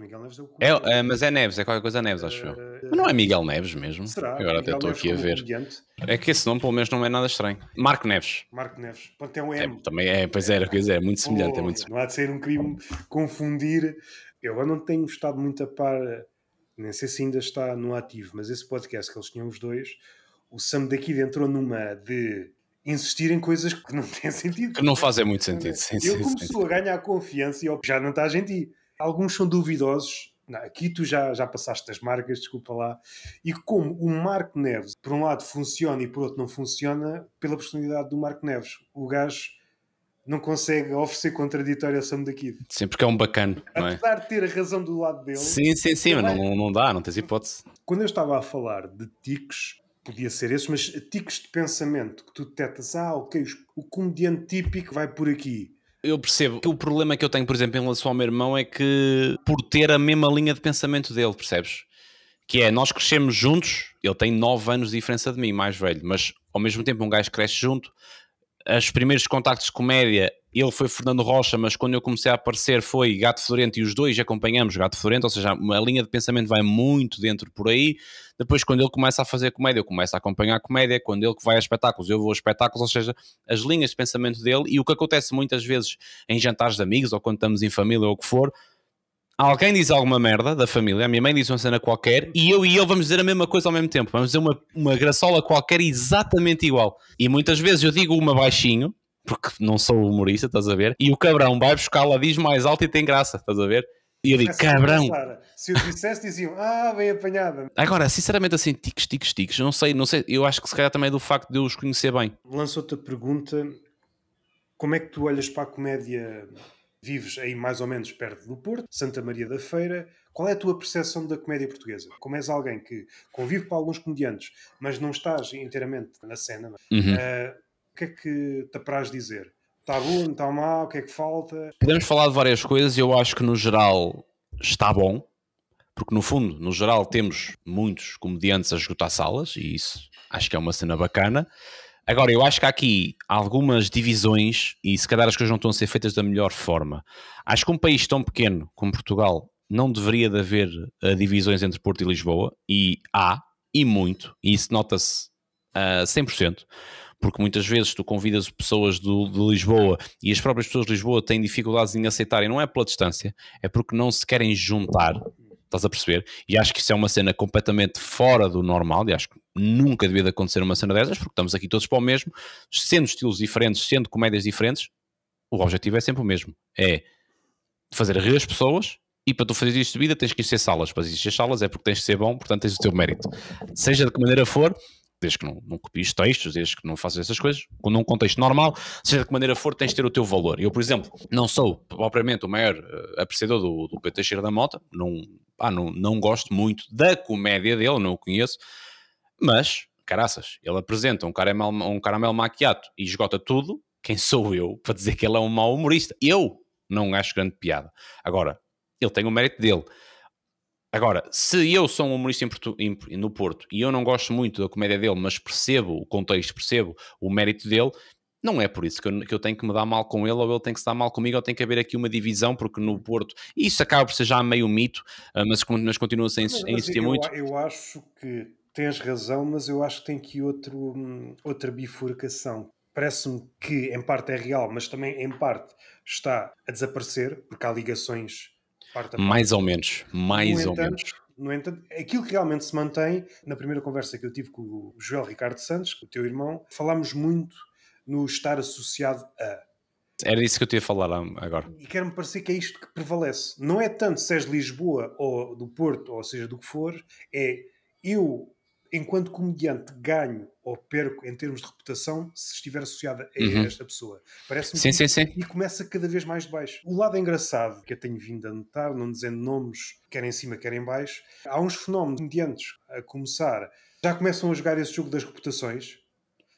é o mas é Neves, é qualquer coisa Neves, acho eu. Mas não é Miguel Neves mesmo? Será? Agora Miguel até estou Neves aqui a ver. Comediante. É que esse nome, pelo menos, não é nada estranho. Marco Neves. Pronto, é um M. Também é, pois era, quer dizer, é muito semelhante. Não há de ser um crime confundir. Eu agora não tenho estado muito a par, nem sei se ainda está no ativo, mas esse podcast que eles tinham os dois, o Sam daqui entrou numa de insistir em coisas que não têm sentido. Que não fazem muito sentido. Ele começou a ganhar confiança e já não está a gente. Alguns são duvidosos. Não, aqui tu já passaste as marcas, desculpa lá. E como o Marco Neves, por um lado funciona e por outro não funciona, pela personalidade do Marco Neves, o gajo não consegue oferecer contraditório a Sam da Kid. Sim, porque é um bacano, não é? Apesar de ter a razão do lado dele. Sim, mas não dá, não tens hipótese. Quando eu estava a falar de tiques, podia ser esses, mas tiques de pensamento que tu detectas, ok, o comediante típico vai por aqui. Eu percebo que o problema que eu tenho, por exemplo, em relação ao meu irmão é que, por ter a mesma linha de pensamento dele, percebes? Que é, nós crescemos juntos, ele tem 9 anos de diferença de mim, mais velho, mas ao mesmo tempo um gajo cresce junto. Os primeiros contactos de comédia, ele foi Fernando Rocha, mas quando eu comecei a aparecer foi Gato Fedorento, e os dois acompanhamos Gato Fedorento, ou seja, a linha de pensamento vai muito dentro por aí. Depois, quando ele começa a fazer comédia, eu começo a acompanhar a comédia. Quando ele vai a espetáculos, eu vou a espetáculos, ou seja, as linhas de pensamento dele. E o que acontece muitas vezes em jantares de amigos, ou quando estamos em família, ou o que for, alguém diz alguma merda da família, a minha mãe diz uma cena qualquer, e eu e ele vamos dizer a mesma coisa ao mesmo tempo, vamos dizer uma graçola qualquer exatamente igual. E muitas vezes eu digo uma baixinho, porque não sou humorista, estás a ver? E o cabrão vai buscá-la, diz mais alto e tem graça, estás a ver? E eu digo, cabrão. Se eu dissesse, diziam, bem apanhada. Agora, sinceramente, assim, tiques, não sei, eu acho que se calhar também é do facto de eu os conhecer bem. Lanço-te a pergunta, como é que tu olhas para a comédia? Vives aí mais ou menos perto do Porto, Santa Maria da Feira. Qual é a tua percepção da comédia portuguesa? Como és alguém que convive com alguns comediantes, mas não estás inteiramente na cena, o que é que te apraz dizer? Está bom, está mal, o que é que falta? Podemos falar de várias coisas e eu acho que no geral está bom, porque no fundo, no geral, temos muitos comediantes a esgotar salas e isso acho que é uma cena bacana. Agora, eu acho que há aqui algumas divisões e se calhar as coisas não estão a ser feitas da melhor forma. Acho que um país tão pequeno como Portugal não deveria de haver divisões entre Porto e Lisboa, e há, e muito, e isso nota-se 100%, porque muitas vezes tu convidas pessoas de Lisboa e as próprias pessoas de Lisboa têm dificuldades em aceitarem, não é pela distância, é porque não se querem juntar. Estás a perceber? E acho que isso é uma cena completamente fora do normal, e acho que nunca devia de acontecer uma cena dessas, porque estamos aqui todos para o mesmo, sendo estilos diferentes, sendo comédias diferentes, o objetivo é sempre o mesmo, é fazer rir as pessoas, e para tu fazer isto de vida tens que existir salas, para existir salas é porque tens de ser bom, portanto tens o teu mérito. Seja de que maneira for, desde que não copies textos, desde que não faças essas coisas, num contexto normal, seja de que maneira for, tens de ter o teu valor. Eu, por exemplo, não sou propriamente o maior apreciador do Pedro Teixeira da Mota, não gosto muito da comédia dele, não o conheço, mas, caraças, ele apresenta um caramelo macchiato e esgota tudo. Quem sou eu para dizer que ele é um mau humorista? Eu não acho grande piada. Agora, ele tem o mérito dele. Agora, se eu sou um humorista no Porto e eu não gosto muito da comédia dele, mas percebo o contexto, percebo o mérito dele, não é por isso que eu tenho que me dar mal com ele, ou ele tem que se dar mal comigo, ou tem que haver aqui uma divisão, porque no Porto, e isso acaba por ser já meio mito, mas continua-se a insistir muito. Eu acho que tens razão, mas eu acho que tem aqui outra bifurcação. Parece-me que em parte é real, mas também em parte está a desaparecer, porque há ligações parte a parte. Mais ou menos. No entanto, aquilo que realmente se mantém, na primeira conversa que eu tive com o Joel Ricardo Santos, o teu irmão, falámos muito no estar associado a. Era isso que eu te ia falar agora. E quer-me parecer que é isto que prevalece. Não é tanto se és de Lisboa ou do Porto, ou seja, do que for, é eu, enquanto comediante, ganho ou perco em termos de reputação se estiver associada a esta pessoa. Parece-me sim. E começa cada vez mais de baixo. O lado engraçado que eu tenho vindo a notar, não dizendo nomes, quer em cima, quer em baixo, há uns fenómenos comediantes a começar, já começam a jogar esse jogo das reputações.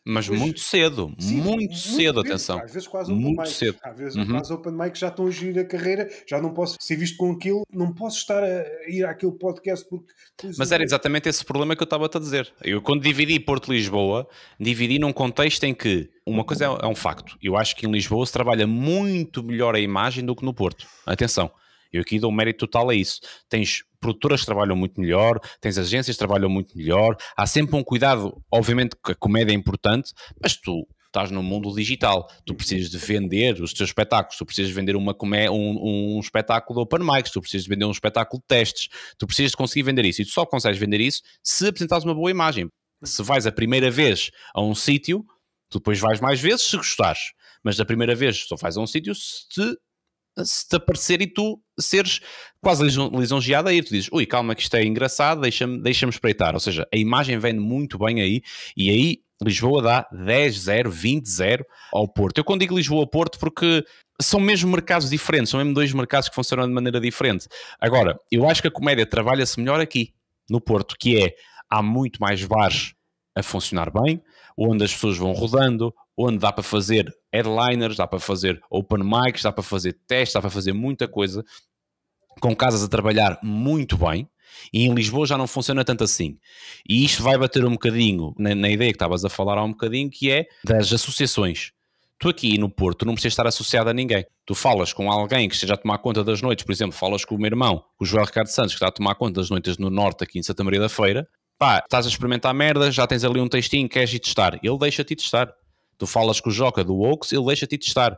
Mas muito cedo, muito cedo, atenção. Às vezes quase open mic. Cedo. Às vezes quase open mic, já estão a gerir a carreira, já não posso ser visto com aquilo, não posso estar a ir àquele podcast porque... Mas era exatamente esse problema que eu estava-te a dizer. Eu, quando dividi Porto-Lisboa, dividi num contexto em que uma coisa é um facto. Eu acho que em Lisboa se trabalha muito melhor a imagem do que no Porto. Atenção. Eu aqui dou um mérito total a isso. Tens produtoras que trabalham muito melhor, tens agências que trabalham muito melhor, há sempre um cuidado, obviamente que a comédia é importante, mas tu estás no mundo digital, tu precisas de vender os teus espetáculos, tu precisas de vender um espetáculo de open mics, tu precisas de vender um espetáculo de testes, tu precisas de conseguir vender isso, e tu só consegues vender isso se apresentares uma boa imagem. Se vais a primeira vez a um sítio, tu depois vais mais vezes se gostares, mas da primeira vez só vais a um sítio se te aparecer e tu seres quase lisonjeado a ir, tu dizes, ui, calma que isto é engraçado, deixa-me espreitar, ou seja, a imagem vem muito bem aí, e aí Lisboa dá 10-0, 20-0 ao Porto. Eu quando digo Lisboa-Porto porque são mesmo mercados diferentes, são mesmo dois mercados que funcionam de maneira diferente. Agora, eu acho que a comédia trabalha-se melhor aqui, no Porto, que é, há muito mais bares a funcionar bem, onde as pessoas vão rodando, onde dá para fazer headliners, dá para fazer open mics, dá para fazer testes, dá para fazer muita coisa, com casas a trabalhar muito bem, e em Lisboa já não funciona tanto assim. E isto vai bater um bocadinho na ideia que estavas a falar há um bocadinho, que é das associações. Tu aqui no Porto não precisas estar associado a ninguém. Tu falas com alguém que esteja a tomar conta das noites, por exemplo, falas com o meu irmão, o Joel Ricardo Santos, que está a tomar conta das noites no Norte, aqui em Santa Maria da Feira, pá, estás a experimentar merda, já tens ali um textinho, queres ir testar, ele deixa-te testar. Tu falas com o Joca do Oaks, ele deixa-te testar.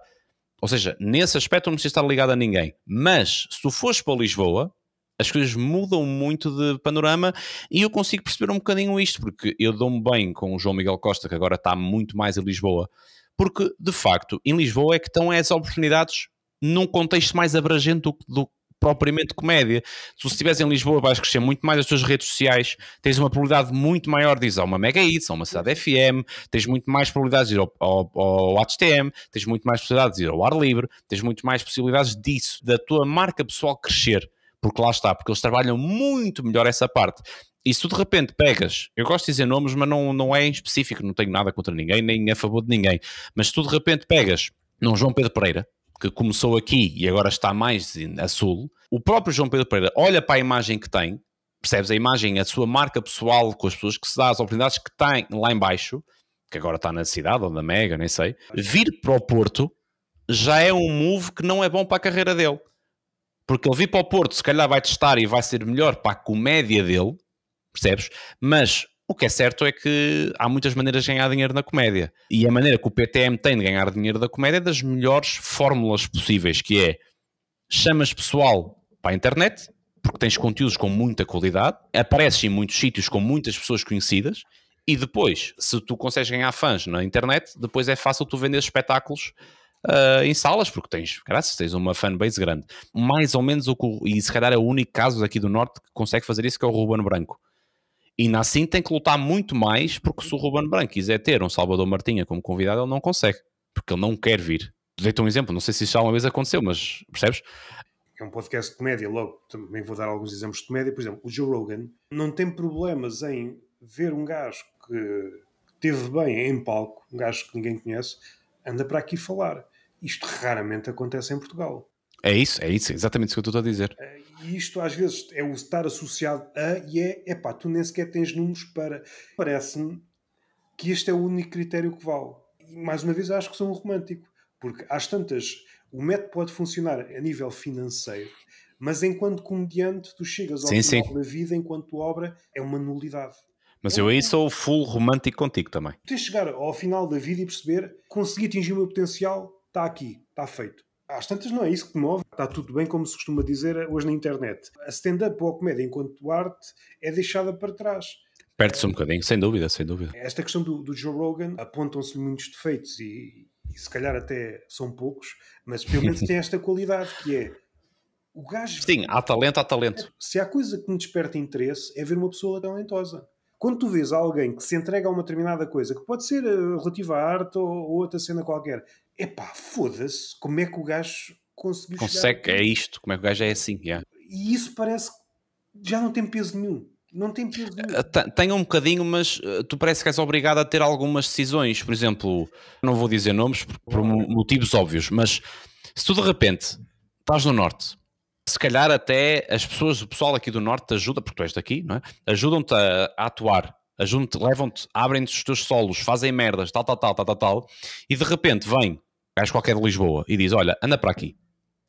Ou seja, nesse aspecto não precisa estar ligado a ninguém. Mas, se tu fores para Lisboa, as coisas mudam muito de panorama e eu consigo perceber um bocadinho isto, porque eu dou-me bem com o João Miguel Costa, que agora está muito mais em Lisboa, porque, de facto, em Lisboa é que estão as oportunidades num contexto mais abrangente do propriamente comédia. Se estiveres em Lisboa vais crescer muito mais as tuas redes sociais, tens uma probabilidade muito maior de ir a uma Mega Hits, a uma Cidade FM, tens muito mais probabilidades de ir ao HTM, tens muito mais possibilidades de ir ao ar livre, tens muito mais possibilidades disso, da tua marca pessoal crescer, porque lá está, porque eles trabalham muito melhor essa parte. E se tu de repente pegas, eu gosto de dizer nomes, mas não é em específico, não tenho nada contra ninguém, nem a favor de ninguém, mas se tu de repente pegas num João Pedro Pereira, que começou aqui e agora está mais a sul, o próprio João Pedro Pereira olha para a imagem que tem, percebes a imagem, a sua marca pessoal, com as pessoas que se dá, as oportunidades que tem lá em baixo, que agora está na cidade ou na Mega, nem sei, vir para o Porto já é um move que não é bom para a carreira dele. Porque ele vir para o Porto, se calhar vai testar e vai ser melhor para a comédia dele, percebes? Mas o que é certo é que há muitas maneiras de ganhar dinheiro na comédia. E a maneira que o PTM tem de ganhar dinheiro da comédia é das melhores fórmulas possíveis, que é chamas pessoal para a internet, porque tens conteúdos com muita qualidade, apareces em muitos sítios com muitas pessoas conhecidas, e depois, se tu consegues ganhar fãs na internet, depois é fácil tu vender espetáculos em salas, porque tens uma fanbase grande. Mais ou menos, e se calhar é o único caso aqui do Norte que consegue fazer isso, que é o Ruben Branco. E ainda assim tem que lutar muito mais, porque se o Ruben Branco quiser ter um Salvador Martinha como convidado, ele não consegue, porque ele não quer vir. Dei-te um exemplo, não sei se isso já uma vez aconteceu, mas percebes? É um podcast de comédia, logo também vou dar alguns exemplos de comédia. Por exemplo, o Joe Rogan não tem problemas em ver um gajo que teve bem em palco, um gajo que ninguém conhece, anda para aqui falar. Isto raramente acontece em Portugal. É isso, exatamente isso que eu estou a dizer. E isto às vezes é o estar associado a, e epá, tu nem sequer tens números para... Parece-me que este é o único critério que vale. E mais uma vez acho que sou um romântico, porque às tantas, o método pode funcionar a nível financeiro, mas enquanto comediante tu chegas ao final da vida, enquanto obra, é uma nulidade. Mas eu aí sou full romântico contigo também. Tens de chegar ao final da vida e perceber, consegui atingir o meu potencial, está aqui, está feito. Às tantas não é isso que te move, está tudo bem, como se costuma dizer hoje na internet. A stand-up ou a comédia enquanto arte é deixada para trás. Perde-se um bocadinho, sem dúvida. Esta questão do Joe Rogan, apontam-se muitos defeitos e se calhar até são poucos, mas pelo menos tem esta qualidade que é o gajo... Sim, há talento. Se há coisa que me desperta interesse é ver uma pessoa talentosa. Quando tu vês alguém que se entrega a uma determinada coisa, que pode ser relativa à arte ou outra cena qualquer, epá, foda-se, como é que o gajo conseguiu consegue, chegar? É isto, como é que o gajo é assim, yeah. E isso parece que já não tem peso nenhum. Não tem peso nenhum. Tem um bocadinho, mas tu parece que és obrigado a ter algumas decisões. Por exemplo, não vou dizer nomes por motivos óbvios, mas se tu de repente estás no Norte, se calhar até o pessoal aqui do Norte te ajuda, porque tu és daqui, não é? Ajudam-te a atuar, ajudam-te, levam-te, abrem-te os teus solos, fazem merdas, tal, e de repente vem gajo qualquer de Lisboa e diz, olha, anda para aqui,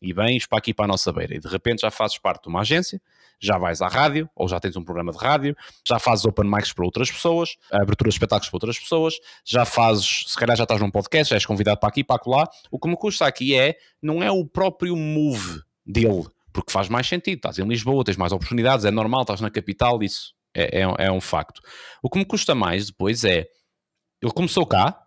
e vens para aqui para a nossa beira, e de repente já fazes parte de uma agência, já vais à rádio, ou já tens um programa de rádio, já fazes open mics para outras pessoas, abertura de espetáculos para outras pessoas, já fazes, se calhar já estás num podcast, já és convidado para aqui, para acolá. O que me custa aqui não é o próprio move dele, porque faz mais sentido, estás em Lisboa, tens mais oportunidades, é normal, estás na capital, isso é um facto. O que me custa mais depois ele começou cá,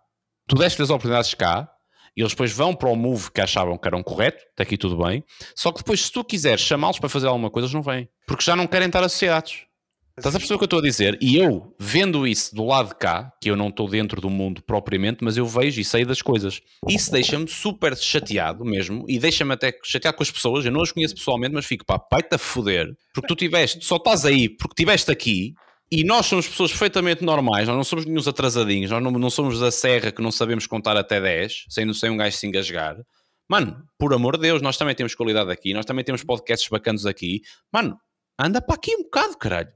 tu deste-lhe as oportunidades cá, e eles depois vão para o move que achavam que eram correto, está aqui tudo bem, só que depois se tu quiseres chamá-los para fazer alguma coisa, eles não vêm, porque já não querem estar associados. Estás a perceber o que eu estou a dizer? E eu, vendo isso do lado de cá, que eu não estou dentro do mundo propriamente, mas eu vejo e sei das coisas. Isso deixa-me super chateado mesmo, e deixa-me até chateado com as pessoas. Eu não as conheço pessoalmente, mas fico, pá, vai-te a foder, porque tu só estás aí porque estiveste aqui, e nós somos pessoas perfeitamente normais, nós não somos nenhum atrasadinhos, nós não somos da serra que não sabemos contar até 10, sem um gajo se engasgar. Mano, por amor de Deus, nós também temos qualidade aqui, nós também temos podcasts bacanos aqui. Mano, anda para aqui um bocado, caralho.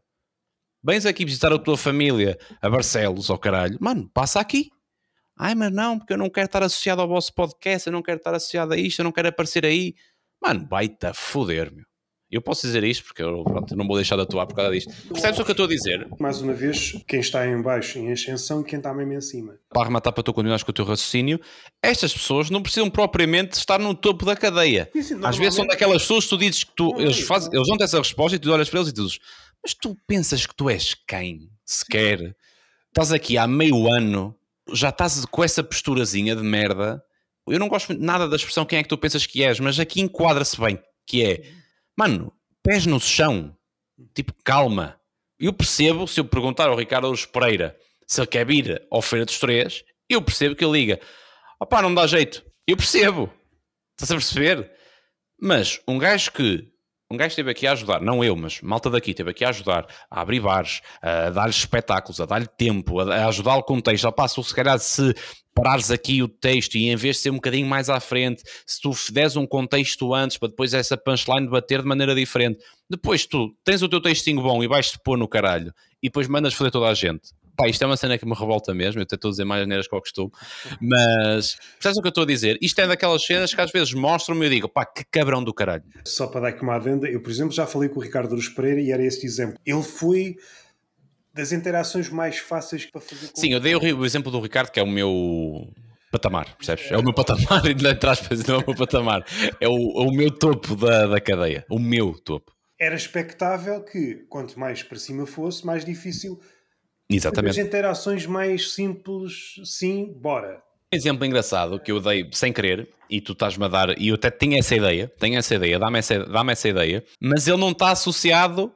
Vens aqui visitar a tua família a Barcelos, ou caralho, mano, passa aqui. Ai, mas não, porque eu não quero estar associado ao vosso podcast, eu não quero estar associado a isto, eu não quero aparecer aí. Mano, vai-te a foder, meu. Eu posso dizer isto porque eu não vou deixar de atuar por causa disto. Percebes o que eu estou a dizer? Mais uma vez, quem está em baixo em ascensão e quem está mesmo em cima. Para arrematar, para tu continuares com o teu raciocínio, estas pessoas não precisam propriamente estar no topo da cadeia. Sim, às vezes são daquelas pessoas que tu dizes que eles dão-te essa resposta e tu olhas para eles e tu dizes, mas tu pensas que tu és quem? Sequer. Estás aqui há meio ano, já estás com essa posturazinha de merda. Eu não gosto nada da expressão quem é que tu pensas que és, mas aqui enquadra-se bem, que é, mano, pés no chão, tipo, calma. Eu percebo, se eu perguntar ao Ricardo Aruz Pereira se ele quer vir ao Feira dos Três, eu percebo que ele liga, opá, não dá jeito. Eu percebo, estás a perceber? Mas um gajo esteve aqui a ajudar, não eu, mas malta daqui esteve aqui a ajudar, a abrir bares, a dar-lhe espetáculos, a dar-lhe tempo, a ajudá-lo com o texto. Se calhar se parares aqui o texto e em vez de ser um bocadinho mais à frente, se tu des um contexto antes para depois essa punchline bater de maneira diferente, depois tu tens o teu textinho bom e vais-te pôr no caralho e depois mandas foder toda a gente. Pá, isto é uma cena que me revolta mesmo, eu até estou a dizer mais asneiras que eu costumo, mas percebes o que eu estou a dizer? Isto é daquelas cenas que às vezes mostram-me e eu digo, pá, que cabrão do caralho. Só para dar aqui uma adenda, eu por exemplo já falei com o Ricardo Aruz Pereira e era este exemplo. Ele foi das interações mais fáceis para fazer com... Sim, eu dei o exemplo do Ricardo, que é o meu patamar, percebes? É o meu patamar, e entre aspas, não é o meu patamar. É o meu topo da cadeia, o meu topo. era expectável que quanto mais para cima fosse, mais difícil. Exatamente. As interações mais simples, sim, bora. Exemplo engraçado que eu dei sem querer, e tu estás-me a dar, e eu até tinha essa ideia, dá-me essa ideia, mas ele não está associado,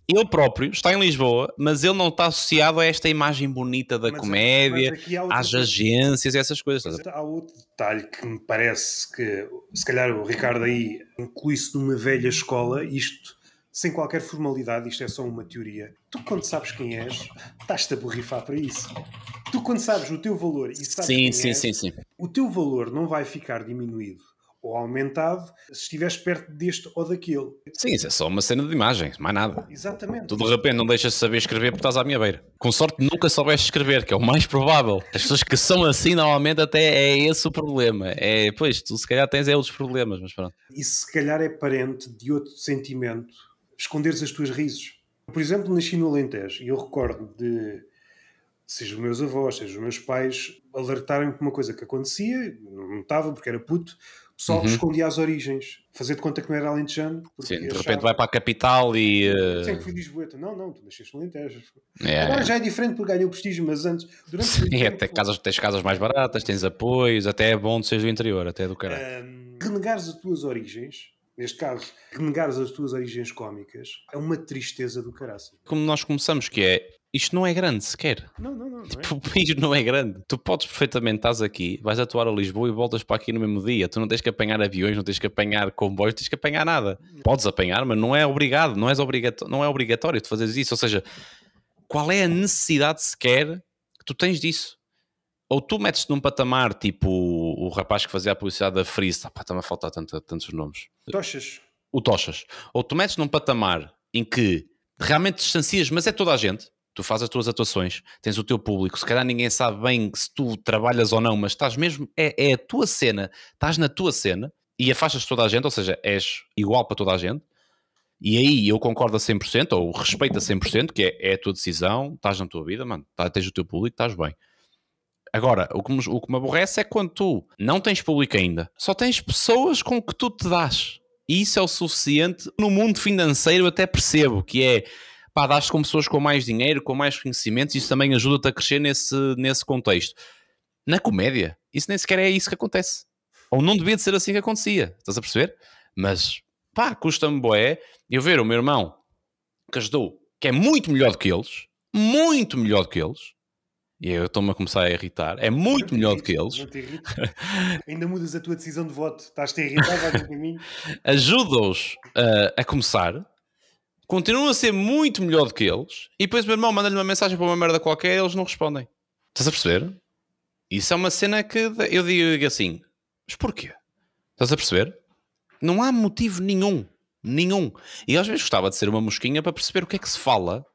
ele próprio está em Lisboa, mas ele não está associado a esta imagem bonita da comédia, às agências e essas coisas. Mas há outro detalhe que me parece que, se calhar o Ricardo aí inclui-se numa velha escola, isto sem qualquer formalidade, isto é só uma teoria. Tu, quando sabes quem és, estás-te a borrifar para isso. Tu, quando sabes o teu valor e sabes quem és, o teu valor não vai ficar diminuído ou aumentado se estiveres perto deste ou daquele. Sim, isso é só uma cena de imagens, mais nada. Exatamente. Tu de repente não deixas de saber escrever porque estás à minha beira. Com sorte nunca soubeste escrever, que é o mais provável. As pessoas que são assim normalmente até é esse o problema. Pois, tu se calhar tens outros problemas, mas pronto. E se calhar é parente de outro sentimento, esconderes as tuas raízes. Por exemplo, nasci no Alentejo e eu recordo de, seja os meus avós, seja os meus pais, alertarem-me para uma coisa que acontecia, não notava porque era puto, o pessoal escondia as origens, fazer de conta que não era alentejano. Sim, de repente vai para a capital e... Sempre fui lisboeta. Não, tu nasceste no Alentejo. Agora já é diferente porque ganhou prestígio, mas antes... Tens casas mais baratas, tens apoios, até é bom de seres do interior, até do caralho. Renegares as tuas origens, neste caso, renegares as tuas origens cómicas, é uma tristeza do caraças. Como nós começamos, que é, isto não é grande sequer. Não. Tipo, o país não é grande. Tu podes perfeitamente, estás aqui, vais atuar a Lisboa e voltas para aqui no mesmo dia. Tu não tens que apanhar aviões, não tens que apanhar comboios, não tens que apanhar nada. Podes apanhar, mas não é obrigado, não é obrigatório tu fazeres isso. Ou seja, qual é a necessidade sequer que tu tens disso? Ou tu metes-te num patamar, tipo o rapaz que fazia a publicidade da Freeze, está-me a faltar tantos nomes. O Tochas. Ou tu metes num patamar em que realmente distancias, mas é toda a gente. Tu fazes as tuas atuações, tens o teu público, se calhar ninguém sabe bem se tu trabalhas ou não, mas estás mesmo, é a tua cena, estás na tua cena e afastas toda a gente, ou seja, és igual para toda a gente. E aí eu concordo a 100%, ou respeito a 100%, que é a tua decisão, estás na tua vida, mano, tens o teu público, estás bem. Agora, o que me aborrece é quando tu não tens público ainda, só tens pessoas com que tu te dás. E isso é o suficiente. No mundo financeiro até percebo que é, pá, dás com pessoas com mais dinheiro, com mais conhecimentos, isso também ajuda-te a crescer nesse contexto. Na comédia, isso nem sequer é isso que acontece. Ou não devia de ser assim que acontecia, estás a perceber? Mas, pá, custa-me bué eu ver o meu irmão que ajudou, que é muito melhor do que eles, muito melhor do que eles, e eu estou-me a começar a irritar, é muito melhor do que eles. Não te irrites. Ainda mudas a tua decisão de voto, estás-te a irritar, vais no caminho. Ajuda-os a começar, continuam a ser muito melhor do que eles, e depois o meu irmão manda-lhe uma mensagem para uma merda qualquer e eles não respondem. Estás a perceber? Isso é uma cena que eu digo assim, mas porquê? Estás a perceber? Não há motivo nenhum. E às vezes gostava de ser uma mosquinha para perceber o que é que se fala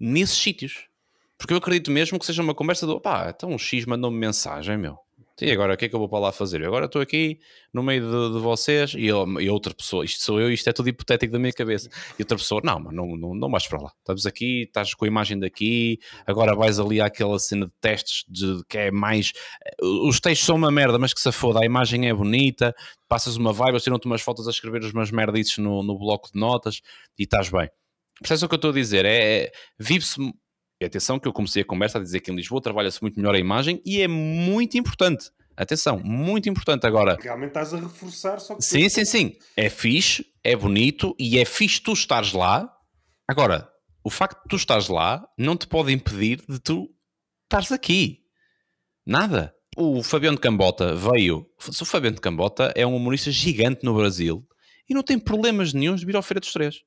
nesses sítios. Porque eu acredito mesmo que seja uma conversa do pá, então o X mandou-me mensagem, meu. E agora o que é que eu vou para lá fazer? Eu agora estou aqui no meio de vocês e outra pessoa, isto sou eu, isto é tudo hipotético da minha cabeça. E outra pessoa, não vais para lá. Estás aqui, estás com a imagem daqui, agora vais ali àquela cena de testes que é mais... Os textos são uma merda, mas que se foda, a imagem é bonita, passas uma vibe, tiram-te umas fotos a escrever umas merdices no bloco de notas e estás bem. Percebes o que eu estou a dizer? Vive-se... E atenção que eu comecei a conversa a dizer que em Lisboa trabalha-se muito melhor a imagem e é muito importante. Atenção, muito importante agora. Realmente estás a reforçar só que... Sim. É fixe, é bonito e é fixe tu estares lá. Agora, o facto de tu estares lá não te pode impedir de tu estares aqui. Nada. O Fabiano de Cambota veio... O Fabiano de Cambota é um humorista gigante no Brasil e não tem problemas nenhuns de vir ao Feira dos Três.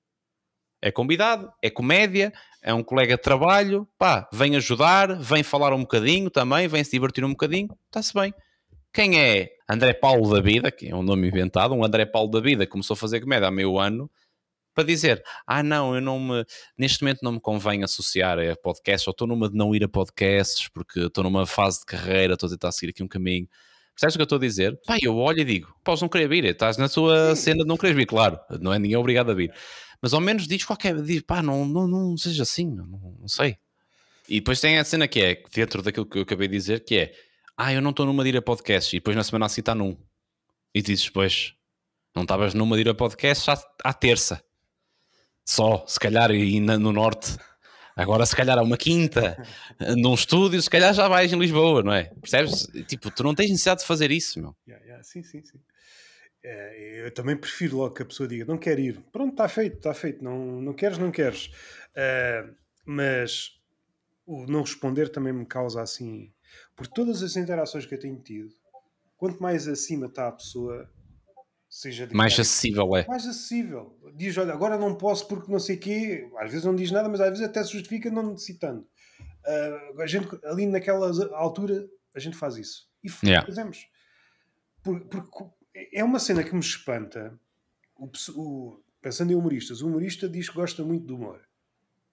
É convidado, é comédia, é um colega de trabalho, pá, vem ajudar, vem falar um bocadinho também, vem se divertir um bocadinho, está-se bem. Quem é André Paulo da Vida, que é um nome inventado, um André Paulo da Vida começou a fazer comédia há meio ano, para dizer, não, neste momento não me convém associar a podcasts, ou estou numa de não ir a podcasts, porque estou numa fase de carreira, estou a tentar seguir aqui um caminho. Percebes o que eu estou a dizer? Pá, eu olho e digo, podes não querer vir, estás na tua cena de não queres vir, claro, não é ninguém obrigado a vir. Mas ao menos diz pá, não seja assim, não sei. E depois tem a cena que é, dentro daquilo que eu acabei de dizer, que é, eu não estou numa de ir a podcast, e depois na semana a seguir está num. E dizes, pois, não estavas numa de ir a podcast à terça. Só, se calhar, e no norte. Agora, se calhar, há uma quinta num estúdio, se calhar já vais em Lisboa, não é? Percebes? Tipo, tu não tens necessidade de fazer isso, meu. Sim. Eu também prefiro logo que a pessoa diga, não quero ir. Pronto, está feito. Não queres, não queres. Mas o não responder também me causa assim... Por todas as interações que eu tenho tido, quanto mais acima está a pessoa, seja de mais acessível é. mais acessível. Diz, olha, agora não posso porque não sei o quê. Às vezes não diz nada, mas às vezes até se justifica não necessitando. A gente, ali naquela altura, a gente faz isso. E fazemos. Porque é uma cena que me espanta. Pensando em humoristas, o humorista diz que gosta muito de humor.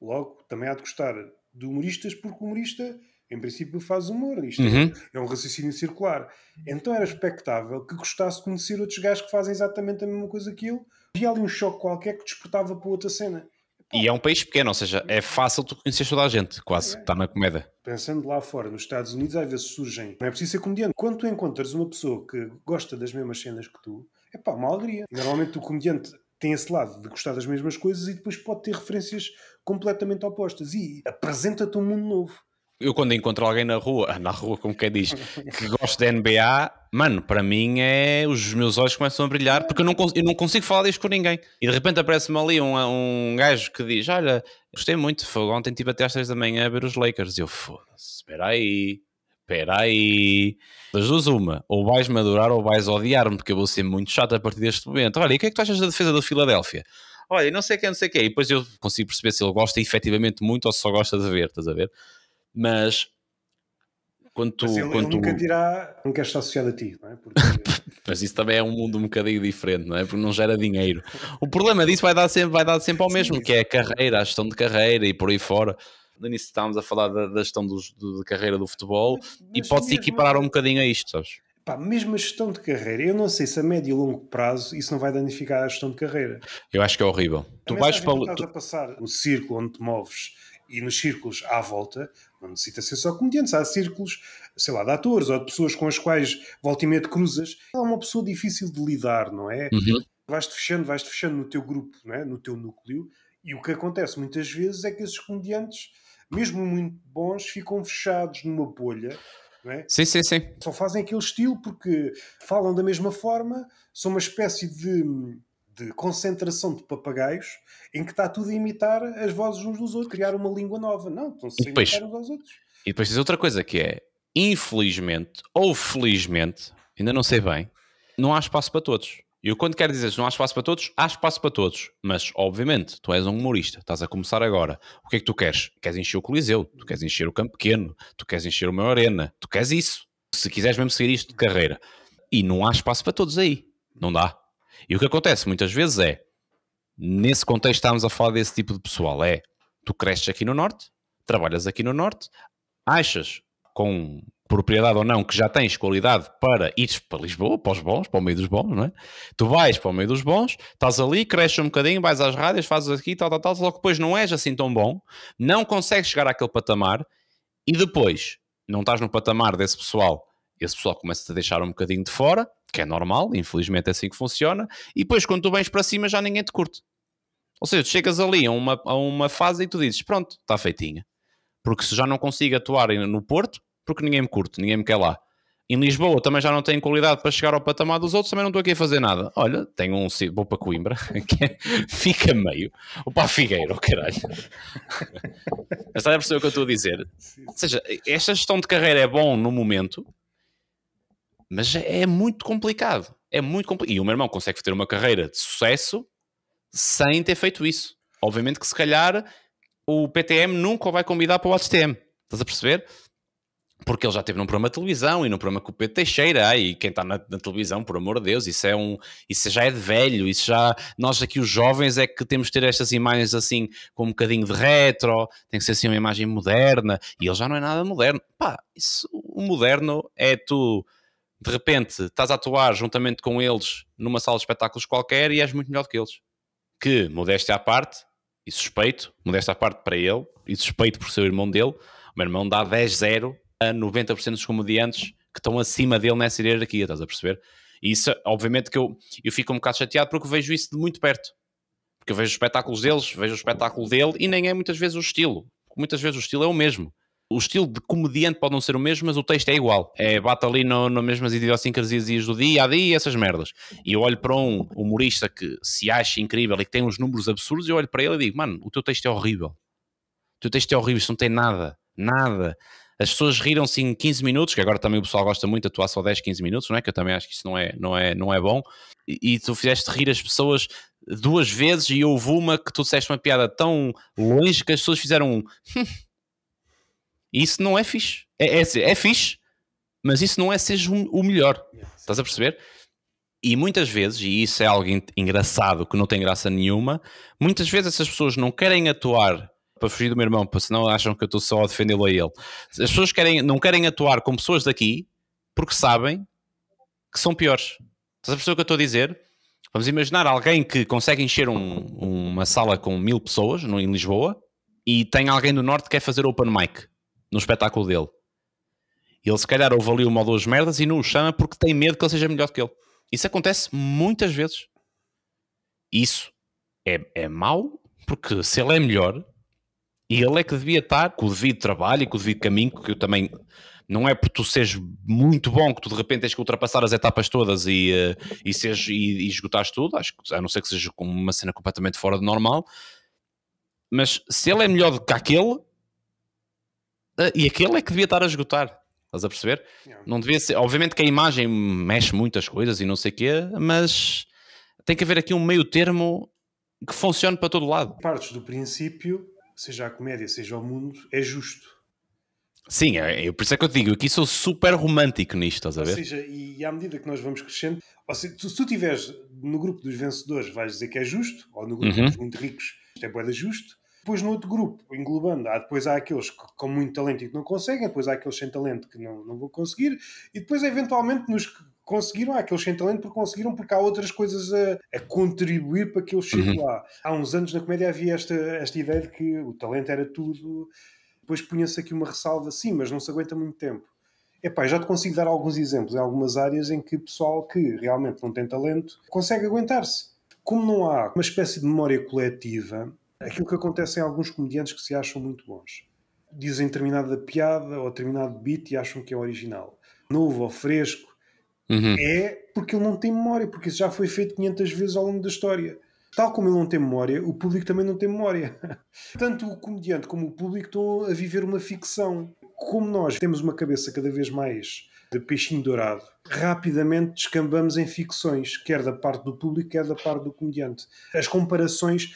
Logo, também há de gostar de humoristas, porque o humorista, em princípio, faz humor. Isto é um raciocínio circular. Então era expectável que gostasse de conhecer outros gajos que fazem exatamente a mesma coisa que ele. Havia ali um choque qualquer que despertava para outra cena. E é um país pequeno, ou seja, é fácil tu conhecer toda a gente, quase, que está na comédia. Pensando lá fora, nos Estados Unidos, às vezes surgem. Não é preciso ser comediante. Quando tu encontras uma pessoa que gosta das mesmas cenas que tu, é pá, uma alegria. Normalmente o comediante tem esse lado de gostar das mesmas coisas e depois pode ter referências completamente opostas. E apresenta-te um mundo novo. Eu quando encontro alguém na rua, como quem diz, que gosta de NBA, mano, para mim os meus olhos começam a brilhar porque eu não consigo falar disto com ninguém. E de repente aparece-me ali um gajo que diz, olha, gostei muito, ontem estive até às 3 da manhã a ver os Lakers. E eu, foda-se, espera aí. Das duas uma, ou vais-me adorar ou vais odiar-me, porque eu vou ser muito chato a partir deste momento. Olha, e o que é que tu achas da defesa do Philadelphia? Olha, não sei o que. E depois eu consigo perceber se ele gosta efetivamente muito ou se só gosta de ver, estás a ver? Mas quando tu... Ele nunca dirá, não queres estar associado a ti, não é? Porque... Mas isso também é um mundo um bocadinho diferente, não é? Porque não gera dinheiro. O problema disso vai dar sempre ao mesmo, que é a carreira, a gestão de carreira e por aí fora. No início estávamos a falar da gestão de carreira do futebol e pode-se equiparar um bocadinho a isto, sabes? Pá, mesmo a gestão de carreira, eu não sei se a médio e longo prazo isso não vai danificar a gestão de carreira. Eu acho que é horrível. Tu vais para estás a passar o círculo onde te moves e nos círculos à volta, não necessita ser só comediantes, há círculos, sei lá, de atores ou de pessoas com as quais volta e meia te cruzas. É uma pessoa difícil de lidar, não é? Vais-te fechando no teu grupo, não é? No teu núcleo, e o que acontece muitas vezes é que esses comediantes, mesmo muito bons, ficam fechados numa bolha. Não é? Sim. Só fazem aquele estilo porque falam da mesma forma, são uma espécie de concentração de papagaios em que está tudo a imitar as vozes uns dos outros, criar uma língua nova. Não, estão-se a imitar uns aos outros. E depois tens outra coisa que é, infelizmente ou felizmente, ainda não sei bem, não há espaço para todos. E eu quando quero dizer que não há espaço para todos, há espaço para todos. Mas, obviamente, tu és um humorista, estás a começar agora. O que é que tu queres? Queres encher o Coliseu, tu queres encher o Campo Pequeno, tu queres encher uma arena, tu queres isso. Se quiseres mesmo seguir isto de carreira. E não há espaço para todos aí. Não dá. E o que acontece muitas vezes é, nesse contexto estamos a falar desse tipo de pessoal, tu cresces aqui no Norte, trabalhas aqui no Norte, achas, com propriedade ou não, que já tens qualidade para ir para Lisboa, para os bons, para o meio dos bons, não é? Tu vais para o meio dos bons, estás ali, cresces um bocadinho, vais às rádios, fazes aqui, tal, só que depois não és assim tão bom, não consegues chegar àquele patamar e depois não estás no patamar desse pessoal, esse pessoal começa-te a deixar um bocadinho de fora, que é normal, infelizmente é assim que funciona, e depois quando tu vens para cima já ninguém te curte. Ou seja, tu chegas ali a uma fase e tu dizes, pronto, está feitinha. Porque se já não consigo atuar no Porto, porque ninguém me curte, ninguém me quer lá. Em Lisboa também já não tenho qualidade para chegar ao patamar dos outros, também não estou aqui a fazer nada. Olha, tenho vou para Coimbra, que fica meio. Ou para a Figueira, caralho. Mas está a perceber o que eu estou a dizer? Ou seja, esta gestão de carreira é bom no momento, mas é muito complicado. É muito complicado. E o meu irmão consegue ter uma carreira de sucesso sem ter feito isso. Obviamente que se calhar o PTM nunca o vai convidar para o HTM. Estás a perceber? Porque ele já esteve num programa de televisão e num programa com o Pedro Teixeira, e quem está na televisão, por amor de Deus, isso já é de velho, nós aqui os jovens é que temos de ter estas imagens assim, com um bocadinho de retro, tem que ser assim uma imagem moderna, e ele já não é nada moderno. Pá, o moderno é tu, de repente, estás a atuar juntamente com eles numa sala de espetáculos qualquer e és muito melhor do que eles. Que, modéstia à parte, e suspeito, modéstia à parte para ele, e suspeito por ser o irmão dele, o meu irmão dá 10-0 a 90% dos comediantes que estão acima dele nessa hierarquia, estás a perceber? E isso, obviamente, que eu fico um bocado chateado porque vejo isso de muito perto. Porque eu vejo os espetáculos deles, vejo o espetáculo dele e nem é muitas vezes o estilo. Muitas vezes o estilo é o mesmo. O estilo de comediante pode não ser o mesmo, mas o texto é igual. Bate ali nas mesmas idiosincrasias do dia a dia, essas merdas. E eu olho para um humorista que se acha incrível e que tem uns números absurdos, eu olho para ele e digo, mano, o teu texto é horrível. O teu texto é horrível, isto não tem nada. Nada. As pessoas riram-se em 15 minutos, que agora também o pessoal gosta muito de atuar só 10, 15 minutos, não é? Que eu também acho que isso não é bom. E tu fizeste rir as pessoas 2 vezes e houve uma que tu disseste uma piada tão longe que as pessoas fizeram um... Isso não é fixe. É fixe, mas isso não é seja o melhor. Estás a perceber? E muitas vezes, e isso é algo engraçado que não tem graça nenhuma, muitas vezes essas pessoas não querem atuar para fugir do meu irmão, porque senão acham que eu estou só a defendê-lo a ele. As pessoas não querem atuar com pessoas daqui porque sabem que são piores. Estás a perceber o que eu estou a dizer? Vamos imaginar alguém que consegue encher uma sala com 1000 pessoas em Lisboa e tem alguém do Norte que quer fazer open mic no espetáculo dele. Ele se calhar ouve ali uma ou 2 merdas e não o chama porque tem medo que ele seja melhor que ele. Isso acontece muitas vezes. Isso é mau, porque se ele é melhor, e ele é que devia estar com o devido trabalho e com o devido caminho, que eu também... Não é porque tu seres muito bom que tu de repente tens que ultrapassar as etapas todas e esgotares tudo, acho que, a não ser que seja uma cena completamente fora de normal, mas se ele é melhor do que aquele, e aquele é que devia estar a esgotar, estás a perceber? Não devia ser, obviamente que a imagem mexe muitas coisas e não sei o quê, mas tem que haver aqui um meio termo que funcione para todo lado. Partes do princípio, seja a comédia, seja o mundo, é justo. Sim, por isso é que eu digo que sou super romântico nisto, estás a ver? Ou seja, e à medida que nós vamos crescendo, ou seja, se tu estiveres no grupo dos vencedores, vais dizer que é justo, ou no grupo dos muito ricos, isto é bué de justo. Depois no outro grupo, englobando, depois há aqueles com muito talento e que não conseguem, depois há aqueles sem talento que não vão conseguir, e depois eventualmente nos que conseguiram, há aqueles sem talento porque conseguiram, porque há outras coisas a contribuir para que eles cheguem lá. Há uns anos na comédia havia esta ideia de que o talento era tudo. Depois punha-se aqui uma ressalva, sim, mas não se aguenta muito tempo. Epá, já te consigo dar alguns exemplos em algumas áreas em que o pessoal que realmente não tem talento consegue aguentar-se. Como não há uma espécie de memória coletiva, aquilo que acontece em alguns comediantes que se acham muito bons. Dizem determinada piada ou determinado beat e acham que é original. Novo ou fresco. É porque ele não tem memória, porque isso já foi feito 500 vezes ao longo da história. Tal como ele não tem memória, o público também não tem memória. Tanto o comediante como o público estão a viver uma ficção. Como nós temos uma cabeça cada vez mais de peixinho dourado, rapidamente descambamos em ficções, quer da parte do público, quer da parte do comediante. As comparações...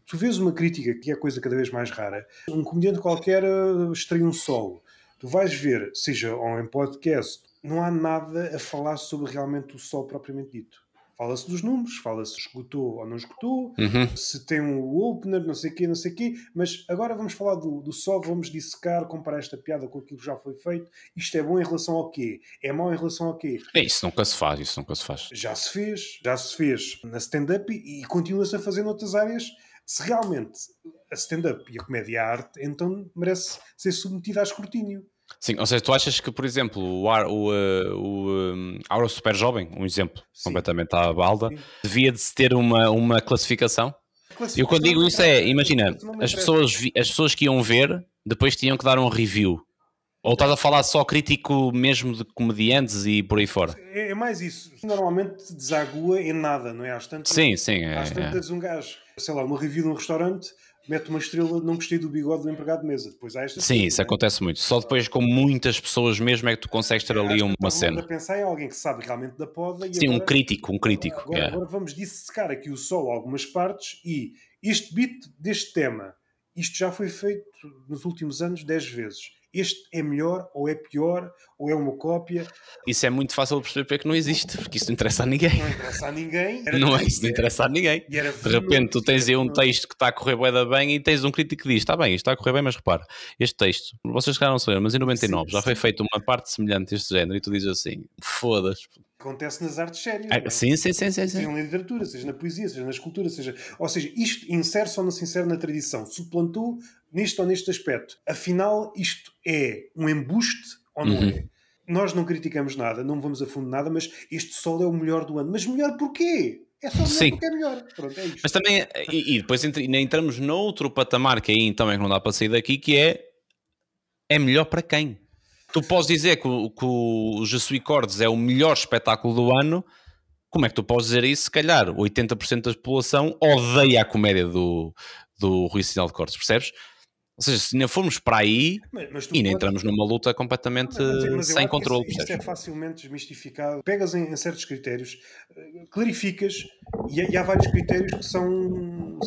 Tu vês uma crítica, que é a coisa cada vez mais rara. Um comediante qualquer estreia um solo. Tu vais ver, seja ou em podcast, não há nada a falar sobre realmente o solo propriamente dito. Fala-se dos números, fala-se se esgotou ou não esgotou, se tem um opener, não sei o quê, mas agora vamos falar do solo, vamos dissecar, comparar esta piada com aquilo que já foi feito. Isto é bom em relação ao quê? É mau em relação ao quê? Isso nunca se faz. Já se fez na stand-up e continua-se a fazer noutras áreas. Se realmente a stand-up e a comédia é arte, então merece ser submetida a escrutínio. Sim, ou seja, tu achas que, por exemplo, o Auro Super Jovem, um exemplo completamente à balda, devia de se ter uma classificação? Eu quando digo isso imagina, as pessoas que iam ver, depois tinham que dar um review. Ou estás a falar só crítico mesmo de comediantes e por aí fora? É mais isso. Normalmente desagua em nada, não é? Às tantas, sim. Às tantas um gajo, sei lá, uma review de um restaurante, mete uma estrela, não gostei do bigode do empregado de mesa. Depois há sim, isso acontece muito. Só depois com muitas pessoas mesmo é que tu consegues ter ali uma cena. A pensar em alguém que sabe realmente da poda. Sim, agora, um crítico. Agora vamos dissecar aqui o solo algumas partes e este beat deste tema, isto já foi feito nos últimos anos 10 vezes. Este é melhor, ou é pior, ou é uma cópia. Isso é muito fácil de perceber porque não existe, porque isso não interessa a ninguém. Não interessa a ninguém. Não interessa a ninguém. De repente tu tens aí um texto que está a correr bué da bem e tens um crítico que diz, está bem, isto está a correr bem, mas repara, este texto, vocês chegaram a saber, mas em 99 já foi feito uma parte semelhante deste género e tu dizes assim, foda-se. Acontece nas artes sérias. Sim. Seja na literatura, seja na poesia, seja na escultura, ou seja, isto insere-se ou não se insere na tradição, suplantou neste ou neste aspecto. Afinal, isto é um embuste ou não é? Nós não criticamos nada, não vamos a fundo nada, mas este solo é o melhor do ano. Mas melhor porquê? É só melhor Sim. porque é melhor. Pronto, é isto. Mas também, e depois entramos noutro patamar que aí então é que não dá para sair daqui, que é melhor para quem? Tu podes dizer que o Je suis Cordes é o melhor espetáculo do ano, como é que tu podes dizer isso? Se calhar 80% da população odeia a comédia do Rui Sinal de Cortes, percebes? Ou seja, se não formos para aí, mas e nem entramos numa luta completamente mas eu sem acho controle. que isto é facilmente desmistificado. Pegas em certos critérios, clarificas, e há vários critérios que são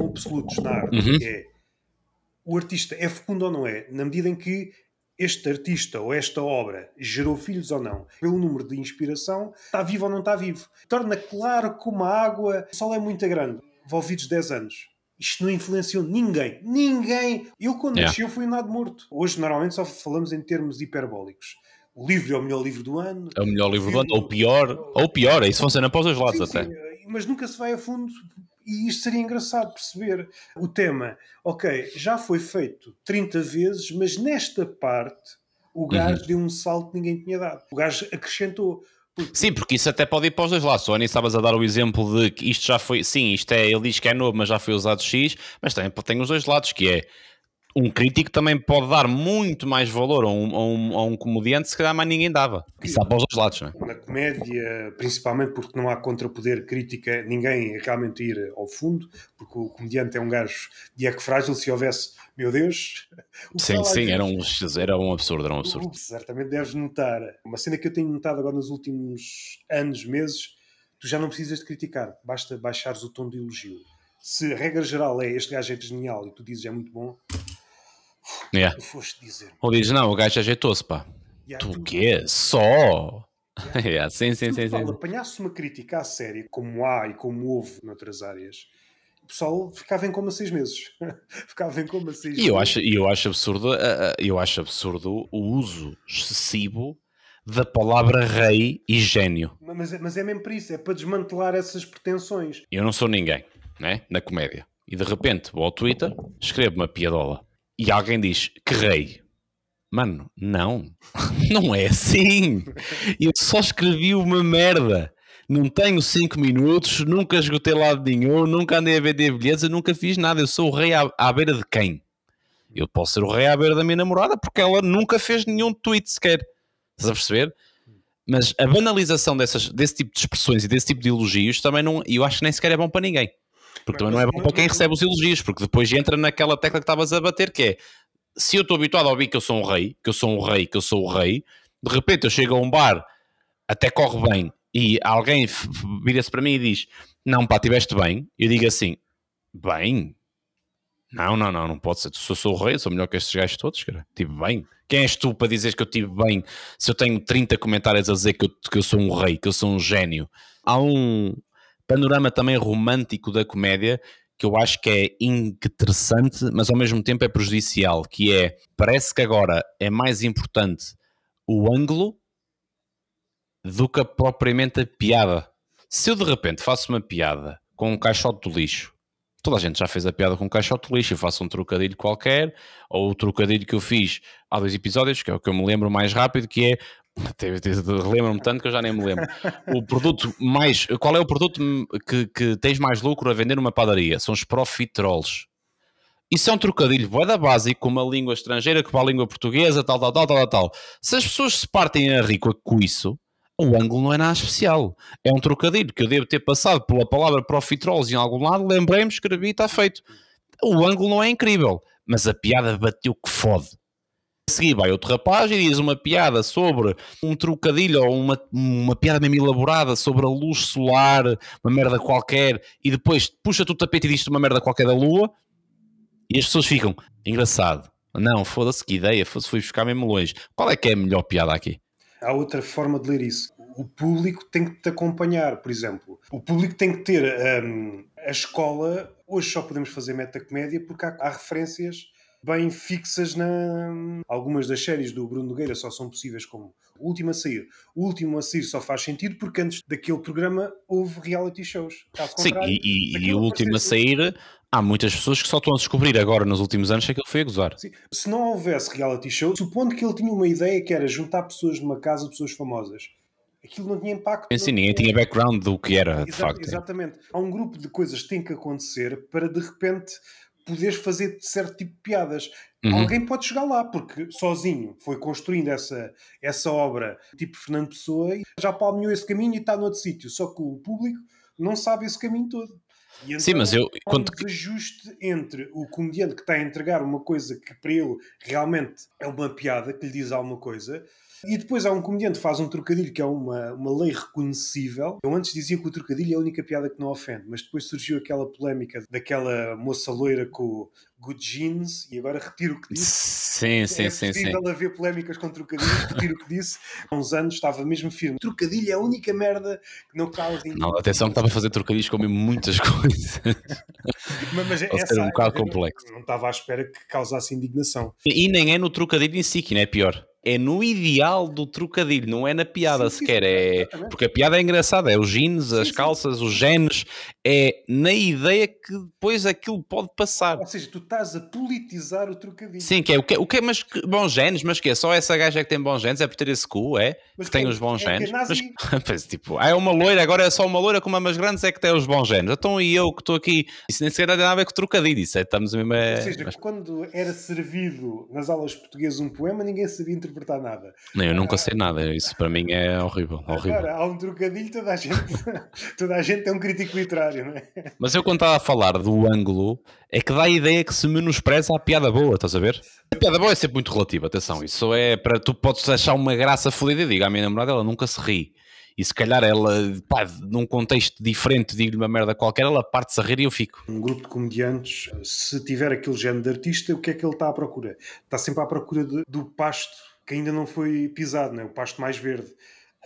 absolutos na arte. Uhum. É, o artista é fecundo ou não é? Na medida em que este artista ou esta obra gerou filhos ou não, pelo número de inspiração, está vivo ou não está vivo. Torna claro como a água, o sol é muito grande, envolvidos 10 anos. Isto não influenciou ninguém. Ninguém! Eu, quando nasci, eu fui um nado morto. Hoje, normalmente, só falamos em termos hiperbólicos. O livro é o melhor livro do ano. É o melhor livro do ano, ou pior, isso funciona para os dois lados até. Sim, mas nunca se vai a fundo. E isto seria engraçado perceber. O tema, ok, já foi feito 30 vezes, mas nesta parte o gajo deu um salto que ninguém tinha dado. O gajo acrescentou. Sim, porque isso até pode ir para os dois lados. Só estavas a dar o exemplo de que isto já foi, sim, ele diz que é novo, mas já foi usado X, mas também tem os dois lados, que é um crítico também pode dar muito mais valor a um comediante, se calhar mais ninguém dava. Isso dá para os dois lados, não é? Na comédia, principalmente porque não há contrapoder crítica, ninguém realmente ir ao fundo, porque o comediante é um gajo de eco frágil. Se houvesse, meu Deus... Sim, era um absurdo. Certamente deves notar. Uma cena que eu tenho notado agora nos últimos anos, meses, tu já não precisas de criticar, basta baixares o tom de elogio. Se a regra geral é este gajo é genial e tu dizes é muito bom, tu foste dizer. Ou dizes, não, o gajo ajeitou-se, pá. Tu o quê? Só? Sim. Apanhasse uma crítica à série, como há e como houve noutras áreas, o pessoal ficava em coma 6 meses. Ficava em coma 6 meses. E eu acho absurdo o uso excessivo da palavra rei e gênio. Mas é mesmo por isso, é para desmantelar essas pretensões. Eu não sou ninguém, né, na comédia. E de repente vou ao Twitter, escrevo uma piadola e alguém diz que rei. Mano, não é assim. Eu só escrevi uma merda. Não tenho 5 minutos, nunca esgotei lado nenhum, nunca andei a vender bilhetes, eu nunca fiz nada. Eu sou o rei à beira de quem? Eu posso ser o rei à beira da minha namorada porque ela nunca fez nenhum tweet sequer. Estás a perceber? Mas a banalização desse tipo de expressões e desse tipo de elogios também não, eu acho que nem sequer é bom para ninguém. Porque também não é bom para quem recebe os elogios, porque depois entra naquela tecla que estavas a bater, que é, se eu estou habituado a ouvir que eu sou um rei, de repente eu chego a um bar, até corre bem, e alguém vira-se para mim e diz, não pá, estiveste bem, eu digo assim, bem? Não pode ser, se eu sou o rei, eu sou melhor que estes gajos todos, cara, tive bem. Quem és tu para dizeres que eu tive bem, se eu tenho 30 comentários a dizer que eu sou um rei, que eu sou um gênio? Há um panorama também romântico da comédia que eu acho que é interessante, mas ao mesmo tempo é prejudicial, que é, parece que agora é mais importante o ângulo do que propriamente a piada. Se eu de repente faço uma piada com um caixote de lixo, toda a gente já fez a piada com um caixote de lixo, eu faço um trocadilho qualquer, ou o trocadilho que eu fiz há 2 episódios, que é o que eu me lembro mais rápido, que é, lembro-me tanto que eu já nem me lembro, qual é o produto que tens mais lucro a vender numa padaria? São os profiteroles. Isso é um trocadilho bué básico com uma língua estrangeira que para a língua portuguesa, tal. Se as pessoas se partem a rir com isso, o ângulo não é nada especial. É um trocadilho que eu devo ter passado pela palavra profiteroles em algum lado, lembrei-me, escrevi e está feito. O ângulo não é incrível, mas a piada bateu que fode. A seguir vai outro rapaz e diz uma piada sobre um trocadilho ou uma piada mesmo elaborada sobre a luz solar, uma merda qualquer, e depois puxa-te o tapete e diz-te uma merda qualquer da lua, e as pessoas ficam, engraçado. Não, foda-se, que ideia, fui buscar mesmo longe. Qual é que é a melhor piada aqui? Há outra forma de ler isso. O público tem que te acompanhar, por exemplo. O público tem que ter a escola. Hoje só podemos fazer metacomédia porque há referências bem fixas algumas das séries do Bruno Nogueira só são possíveis como o último a sair. O último a sair só faz sentido porque antes daquele programa houve reality shows. Sim, e o último a sair, há muitas pessoas que só estão a descobrir agora nos últimos anos que aquilo foi a gozar. Sim. Se não houvesse reality show, supondo que ele tinha uma ideia que era juntar pessoas numa casa, pessoas famosas, aquilo não tinha impacto. Sim, ninguém tinha background do que era, de facto. Exatamente. Há um grupo de coisas que tem que acontecer para, de repente, poderes fazer certo tipo de piadas. Alguém pode chegar lá, porque sozinho foi construindo essa obra, tipo Fernando Pessoa, e já palmeou esse caminho e está noutro sítio. Só que o público não sabe esse caminho todo. E então, sim, mas há um desajuste entre o comediante que está a entregar uma coisa que para ele realmente é uma piada, que lhe diz alguma coisa, e depois há um comediante que faz um trocadilho que é uma lei reconhecível. Eu antes dizia que o trocadilho é a única piada que não ofende, mas depois surgiu aquela polémica daquela moça loira com o Good Jeans, e agora retiro o que disse. Sim. É possível haver polémicas com trocadilhos, retiro o que disse. Há uns anos estava mesmo firme. Trocadilho é a única merda que não causa... Não, atenção que estava a fazer trocadilhos com muitas coisas. Mas pode ser um bocado complexo. Não estava à espera que causasse indignação. E nem é no trocadilho em si, que não é pior. É no ideal do trocadilho, não é na piada sequer. Porque a piada é engraçada, é os jeans, as calças, os genes, é na ideia que depois aquilo pode passar. Ou seja, tu estás a politizar o trocadilho. Sim, mas bons genes, mas que é só essa gaja que tem bons genes, é por ter esse cu, que tem os bons genes. Mas tipo, é uma loira, agora é só uma loira com mamas grandes é que tem os bons genes. Então e eu que estou aqui, isso nem sequer tem nada a ver com trocadilho, isso estamos mesmo Ou seja, quando era servido nas aulas de português um poema, ninguém sabia interpretar nada. Não, eu nunca sei nada, isso para mim é horrível. Agora, há um trocadilho, toda a gente é um crítico literário, não é? Mas eu quando estava a falar do ângulo, é que dá a ideia que se menospreza a piada boa, estás a ver? A piada boa é sempre muito relativa, atenção, isso é para tu podes achar uma graça fodida e digo, a minha namorada ela nunca se ri. E se calhar ela, num contexto diferente, digo-lhe uma merda qualquer, ela parte-se a rir e eu fico. Um grupo de comediantes, se tiver aquele género de artista, o que é que ele está à procura? Está sempre à procura do pasto que ainda não foi pisado, não é? O pasto mais verde.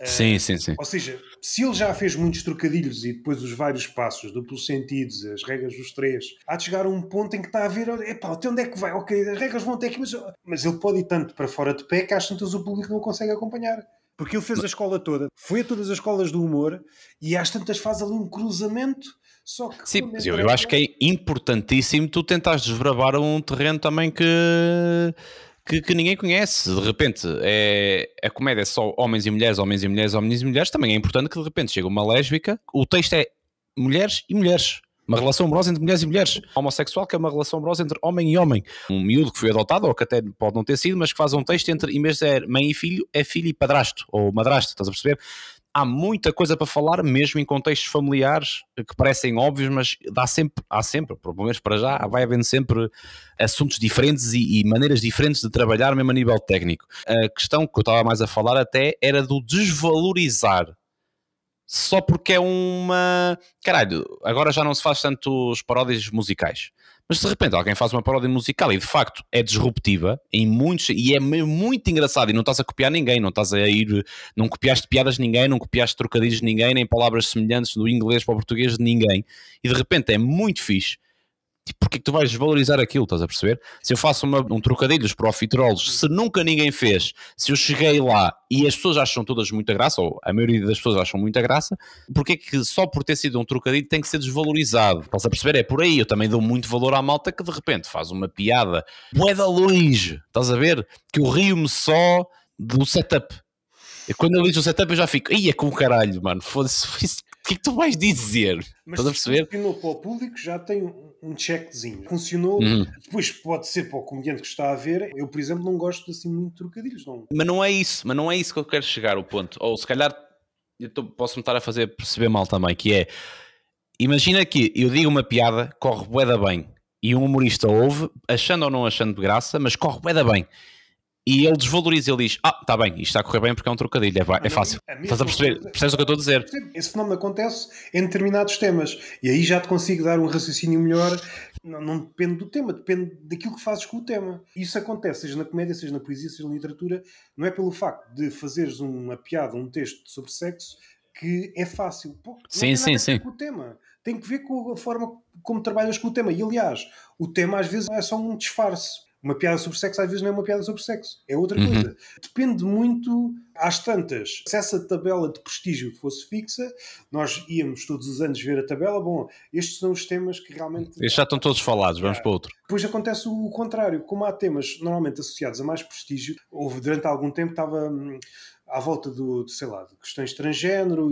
Sim. Ou seja, se ele já fez muitos trocadilhos e depois os vários passos, duplos sentidos, as regras dos três, há de chegar a um ponto em que está a ver, epá, até onde é que vai? Ok, as regras vão até aqui, mas ele pode ir tanto para fora de pé que às tantas o público não consegue acompanhar. Porque ele fez a escola toda, foi a todas as escolas do humor e às tantas faz ali um cruzamento. Só que sim, mas eu acho que é importantíssimo tu tentares desbravar um terreno também que ninguém conhece. De repente a comédia é só homens e mulheres, homens e mulheres, homens e mulheres. Também é importante que de repente chega uma lésbica, o texto é mulheres e mulheres. Uma relação amorosa entre mulheres e mulheres. Homossexual, que é uma relação amorosa entre homem e homem. Um miúdo que foi adotado, ou que até pode não ter sido, mas que faz um texto entre, em vez de ser mãe e filho, é filho e padrasto, ou madrasto, estás a perceber? Há muita coisa para falar, mesmo em contextos familiares que parecem óbvios, mas há sempre, pelo menos para já, vai havendo sempre assuntos diferentes e maneiras diferentes de trabalhar, mesmo a nível técnico. A questão que eu estava mais a falar até era do desvalorizar. Só porque é uma... Caralho, agora já não se faz tantos paródias musicais. Mas de repente alguém faz uma paródia musical e de facto é disruptiva em muitos, e é muito engraçado e não estás a copiar ninguém, não copiaste piadas de ninguém, não copiaste trocadilhos de ninguém, nem palavras semelhantes do inglês para o português de ninguém. E de repente é muito fixe. E porquê que tu vais desvalorizar aquilo, estás a perceber? Se eu faço um trocadilho dos profiteroles, se nunca ninguém fez, se eu cheguei lá e as pessoas acham todas muita graça, ou a maioria das pessoas acham muita graça, porquê que só por ter sido um trocadilho tem que ser desvalorizado? Estás a perceber? É por aí, eu também dou muito valor à malta que de repente faz uma piada bué da longe, estás a ver? Que eu rio-me só do setup. E quando eu vejo o setup eu já fico, ia com o caralho, mano, foda-se, o que é que tu vais dizer? Mas estás a perceber? Funcionou para o público, já tem um checkzinho. Funcionou, depois pode ser para o comediante que está a ver. Eu, por exemplo, não gosto assim muito de trocadilhos. Não. Mas não é isso que eu quero chegar ao ponto. Ou se calhar posso-me estar a fazer perceber mal também, que é, imagina que eu digo uma piada, corre bué da bem, e um humorista ouve, achando ou não achando de graça, mas corre bué da bem. E ele desvaloriza, ele diz, está bem, isto está a correr bem porque é um trocadilho, é fácil. Estás a perceber? Percebes o que eu estou a dizer? Esse fenómeno acontece em determinados temas. E aí já te consigo dar um raciocínio melhor. Não depende do tema, depende daquilo que fazes com o tema. Isso acontece, seja na comédia, seja na poesia, seja na literatura. Não é pelo facto de fazeres uma piada, um texto sobre sexo, que é fácil. Pô, não tem nada a ver com o tema. Tem que ver com a forma como trabalhas com o tema. E aliás, o tema às vezes é só um disfarce. Uma piada sobre sexo às vezes não é uma piada sobre sexo, é outra coisa. Depende muito, às tantas. Se essa tabela de prestígio fosse fixa, nós íamos todos os anos ver a tabela. Bom, estes são os temas que realmente... Estes já estão todos falados, vamos para outro. Depois acontece o contrário. Como há temas normalmente associados a mais prestígio, houve durante algum tempo à volta sei lá, de questões transgénero,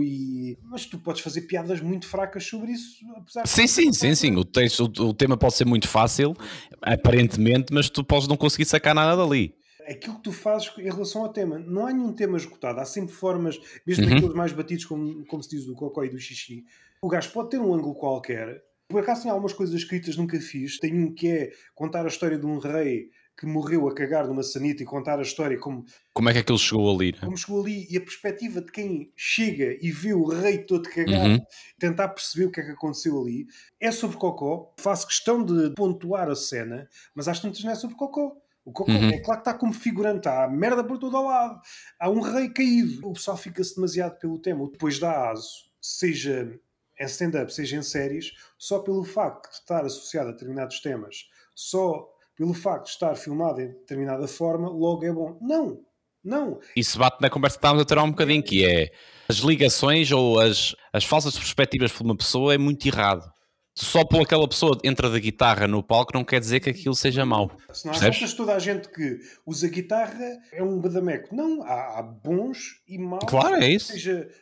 mas tu podes fazer piadas muito fracas sobre isso, apesar de... Sim. O tema pode ser muito fácil, aparentemente, mas tu podes não conseguir sacar nada dali. Aquilo que tu fazes em relação ao tema, não há nenhum tema esgotado, há sempre formas, mesmo aqueles mais batidos, como se diz, do cocó e do xixi. O gajo pode ter um ângulo qualquer. Por acaso tem algumas coisas escritas nunca fiz. Tem um que é contar a história de um rei que morreu a cagar numa sanita e contar a história como é que aquilo chegou ali, né? Como chegou ali, e a perspectiva de quem chega e vê o rei todo cagado, tentar perceber o que é que aconteceu ali. É sobre cocó, faço questão de pontuar a cena, mas às tantas não é sobre cocó. O cocó é claro que está como figurante, há merda por todo o lado, há um rei caído. O pessoal fica-se demasiado pelo tema, depois dá aso, seja em stand-up, seja em séries, só pelo facto de estar associado a determinados temas, só pelo facto de estar filmado em determinada forma, logo é bom. Não. Isso bate na conversa que estávamos a ter há um bocadinho, que é as ligações ou as falsas perspectivas por uma pessoa é muito errado. Só por aquela pessoa entra da guitarra no palco não quer dizer que aquilo seja mau. Se não achas toda a gente que usa guitarra é um badameco. Não, há bons e maus. Claro, é isso.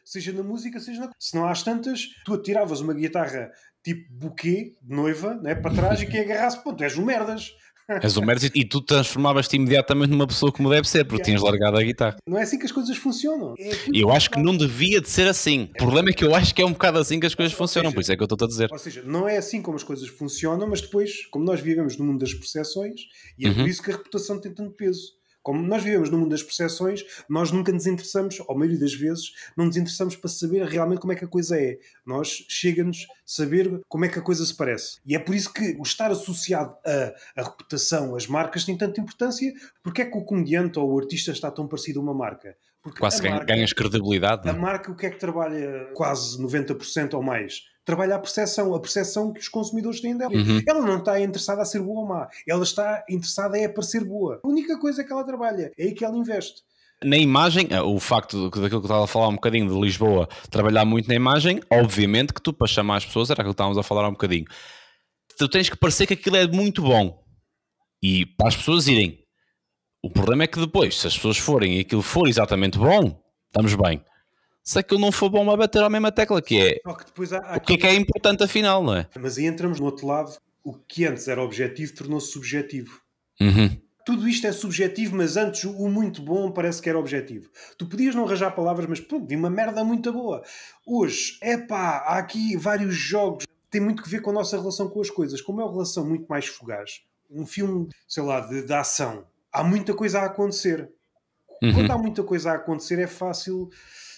Seja na música, seja na... Se não há tantas, tu atiravas uma guitarra tipo buquê de noiva, né, para trás, e quem agarrasse, pô, tu és um merdas. És um merdas e tu transformavas-te imediatamente numa pessoa como deve ser, porque tinhas largado a guitarra. Não é assim que as coisas funcionam. Eu acho que não devia de ser assim. O problema é que eu acho que é um bocado assim que as coisas funcionam, por isso é que eu estou a dizer. Ou seja, não é assim como as coisas funcionam, mas depois, como nós vivemos no mundo das percepções, e é por isso que a reputação tem tanto peso. Como nós vivemos no mundo das percepções, nós nunca nos interessamos, ou a maioria das vezes, não nos interessamos para saber realmente como é que a coisa é. Nós chega-nos saber como é que a coisa se parece. E é por isso que o estar associado à reputação, às marcas, tem tanta importância. Porque é que o comediante ou o artista está tão parecido a uma marca? Porque quase ganhas credibilidade. A marca, o que é que trabalha quase 90% ou mais? Trabalha a percepção que os consumidores têm dela. Ela não está interessada a ser boa ou má. Ela está interessada a parecer boa. A única coisa que ela trabalha é aí que ela investe. Na imagem, o facto daquilo que eu estava a falar um bocadinho de Lisboa, trabalhar muito na imagem, obviamente que tu, para chamar as pessoas, era aquilo que estávamos a falar há um bocadinho, tu tens que parecer que aquilo é muito bom. E para as pessoas irem. O problema é que depois, se as pessoas forem e aquilo for exatamente bom, estamos bem. Se aquilo não for bom, vai bater à mesma tecla, que é só que depois há o que é importante afinal, não é? Mas aí entramos no outro lado. O que antes era objetivo tornou-se subjetivo. Tudo isto é subjetivo, mas antes o muito bom parece que era objetivo. Tu podias não arranjar palavras, mas pronto, vi uma merda muito boa. Hoje, há aqui vários jogos. Tem muito que ver com a nossa relação com as coisas. Como é uma relação muito mais fugaz. Um filme, sei lá, de ação. Há muita coisa a acontecer. Quando há muita coisa a acontecer, é fácil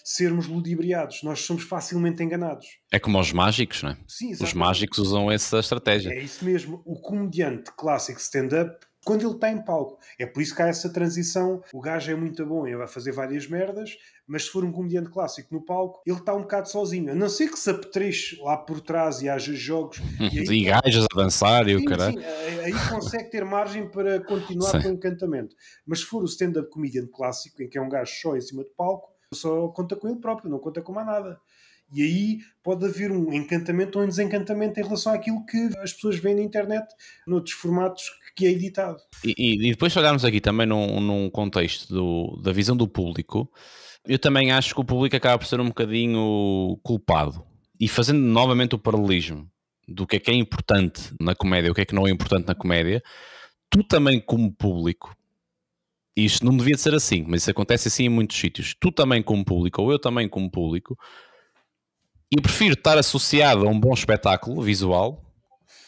sermos ludibriados. Nós somos facilmente enganados. É como os mágicos, não é? Sim, os mágicos usam essa estratégia. É isso mesmo. O comediante clássico stand-up, quando ele está em palco, é por isso que há essa transição. O gajo é muito bom, ele vai fazer várias merdas, mas se for um comediante clássico no palco, ele está um bocado sozinho. A não ser que se apetreche lá por trás e haja jogos. E gajas a dançar e o caralho. Sim, aí consegue ter margem para continuar com o encantamento. Mas se for o stand-up comedian clássico, em que é um gajo só em cima do palco, só conta com ele próprio, não conta com mais nada. E aí pode haver um encantamento ou um desencantamento em relação àquilo que as pessoas veem na internet, noutros formatos que é editado. E depois, se olharmos aqui também num contexto da visão do público, eu também acho que o público acaba por ser um bocadinho culpado. E fazendo novamente o paralelismo do que é importante na comédia, o que é que não é importante na comédia, tu também como público, isto não devia de ser assim, mas isso acontece assim em muitos sítios, tu também como público, ou eu também como público, eu prefiro estar associado a um bom espetáculo visual.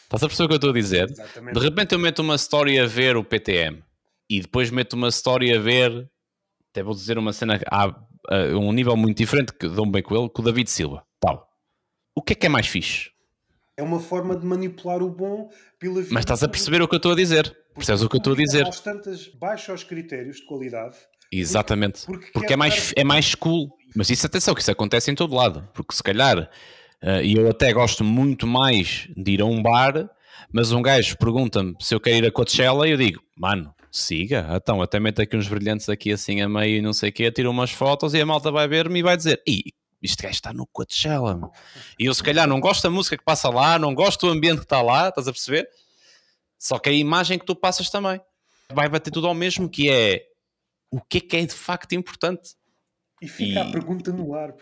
Estás a perceber o que eu estou a dizer? Exatamente. De repente eu meto uma story a ver o PTM e depois meto uma story a ver, até vou dizer uma cena a um nível muito diferente, que dou bem com ele, com o David Silva, tal. O que é mais fixe? É uma forma de manipular o bom pela vida. Mas estás a perceber o que eu estou a dizer? Percebes o que eu estou a dizer? Às tantas baixa os critérios de qualidade. Exatamente. Porque é mais cool. Mas isso, atenção, que isso acontece em todo lado. Porque se calhar, e eu até gosto muito mais de ir a um bar, mas um gajo pergunta-me se eu quero ir a Coachella e eu digo, mano, siga, então até meto aqui uns brilhantes aqui assim a meio e não sei o quê, tiro umas fotos e a malta vai ver-me e vai dizer, este gajo está no Coachella, mano. E eu se calhar não gosto da música que passa lá, não gosto do ambiente que está lá, estás a perceber? Só que a imagem que tu passas também vai bater tudo ao mesmo, que é o que é de facto importante. E fica a pergunta no ar.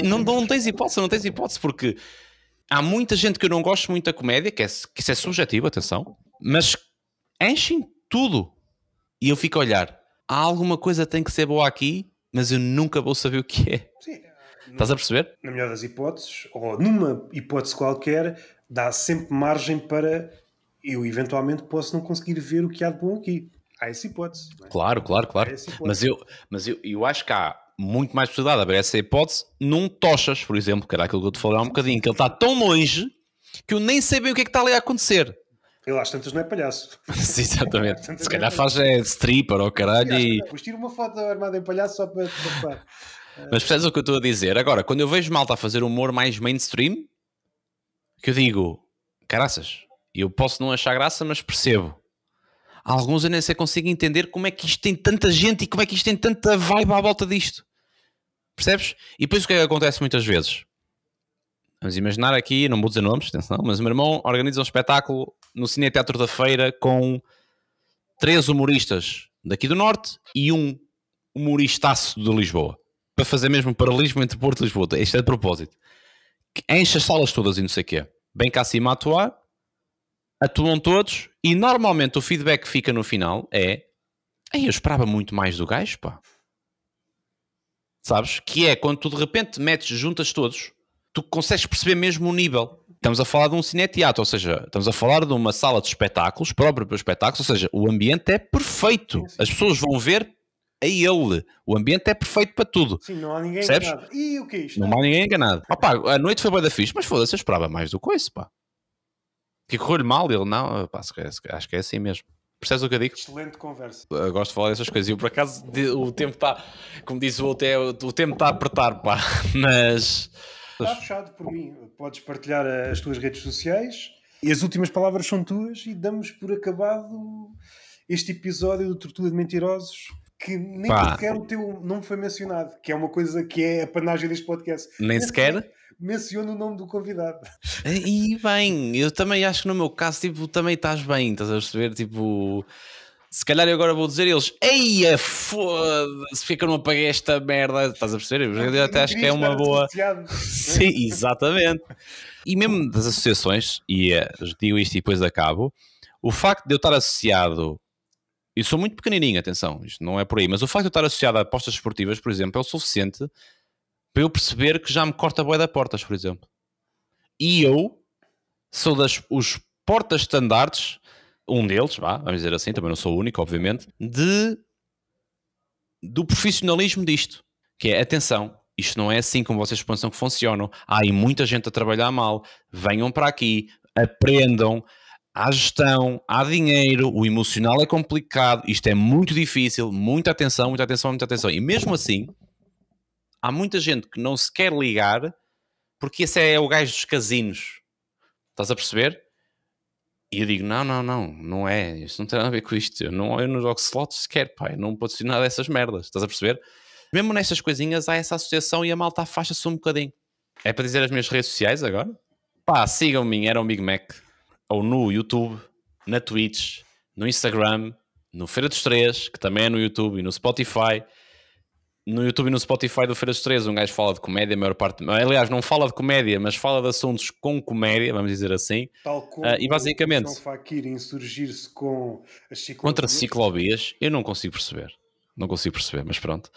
Não tens hipótese, porque há muita gente que eu não gosto muito da comédia, que isso é subjetivo, atenção, mas enchem tudo. E eu fico a olhar, há alguma coisa que tem que ser boa aqui, mas eu nunca vou saber o que é. Sim. Estás a perceber? Na melhor das hipóteses, ou numa hipótese qualquer, dá sempre margem para eu eventualmente posso não conseguir ver o que há de bom aqui. Há essa hipótese. Não é? Claro. Mas eu acho que há muito mais possibilidade de haver essa hipótese num Tochas, por exemplo, que era aquilo que eu te falei há um bocadinho, que ele está tão longe que eu nem sei bem o que é que está ali a acontecer. Ele às tantas não é palhaço. Sim, exatamente. Se calhar faz stripper ou caralho e... Depois tira uma foto armada em palhaço só para tapar. Mas percebes o que eu estou a dizer? Agora, quando eu vejo malta a fazer humor mais mainstream, que eu digo, caraças, eu posso não achar graça, mas percebo. Alguns eu nem sei consigo entender como é que isto tem tanta gente e como é que isto tem tanta vibe à volta disto. Percebes? E depois o que é que acontece muitas vezes? Vamos imaginar aqui, não vou dizer nomes, atenção, mas o meu irmão organiza um espetáculo no Cine Teatro da Feira com 3 humoristas daqui do Norte e um humoristaço de Lisboa. Para fazer mesmo paralelismo entre Porto e Lisboa. Isto é de propósito. Enche as salas todas e não sei o quê. Bem cá acima a atuar, atuam todos e normalmente o feedback que fica no final é eu esperava muito mais do gajo, pá. Sabes? Que é quando tu de repente metes, juntas todos, tu consegues perceber mesmo o nível. Estamos a falar de um cineteatro, ou seja, estamos a falar de uma sala de espetáculos, própria para espetáculos, ou seja, o ambiente é perfeito. As pessoas vão ver a ele. O ambiente é perfeito para tudo. Sim, não há ninguém percebes? Enganado. E o que é isto? Não há ninguém enganado. Pá, a noite foi bué da fixe, mas foda-se, eu esperava mais do que isso, pá. Que correu-lhe mal, ele não, pá, acho que é assim mesmo. Percebes o que eu digo? Excelente conversa. Eu gosto de falar dessas coisas. E por acaso o tempo está, como disse o outro, o tempo está a apertar, pá. Mas... Está fechado por mim. Podes partilhar as tuas redes sociais e as últimas palavras são tuas e damos por acabado este episódio do Tortura de Mentirosos que nem sequer o teu nome foi mencionado, que é uma coisa que é a panagem deste podcast. Nem sequer? Menciona o nome do convidado. E bem, eu também acho que no meu caso, tipo, também estás bem, estás a perceber? Tipo, se calhar eu agora vou dizer eles, eia, foda-se, porque eu não apaguei esta merda, estás a perceber? Eu até acho que é uma boa... Sim, exatamente. E mesmo das associações, e digo isto e depois acabo, o facto de eu estar associado, eu sou muito pequenininho, atenção, isto não é por aí, mas o facto de eu estar associado a apostas esportivas, por exemplo, é o suficiente para eu perceber que já me corta a bué da portas, por exemplo. E eu sou os portas-estandartes, um deles, vamos dizer assim, também não sou o único, obviamente, do profissionalismo disto. Que é, atenção, isto não é assim como vocês pensam que funcionam. Há aí muita gente a trabalhar mal. Venham para aqui, aprendam, há gestão, há dinheiro, o emocional é complicado, isto é muito difícil, muita atenção, muita atenção, muita atenção. E mesmo assim, há muita gente que não se quer ligar porque esse é o gajo dos casinos. Estás a perceber? E eu digo, não é. Isto não tem nada a ver com isto. Eu não jogo slots sequer, pá. Eu não posso nada dessas merdas. Estás a perceber? Mesmo nestas coisinhas há essa associação e a malta afasta-se um bocadinho. É para dizer as minhas redes sociais agora? Pá, sigam-me, era um Big Mac. Ou no YouTube, na Twitch, no Instagram, no Feira dos Três, que também é no YouTube e no Spotify. No YouTube e no Spotify do Feira dos Três, um gajo fala de comédia, a maior parte... Aliás, não fala de comédia, mas fala de assuntos com comédia, vamos dizer assim. Tal como e basicamente... o João Fakir insurgir-se com as ciclovias. Contra ciclovias, eu não consigo perceber. Não consigo perceber, mas pronto.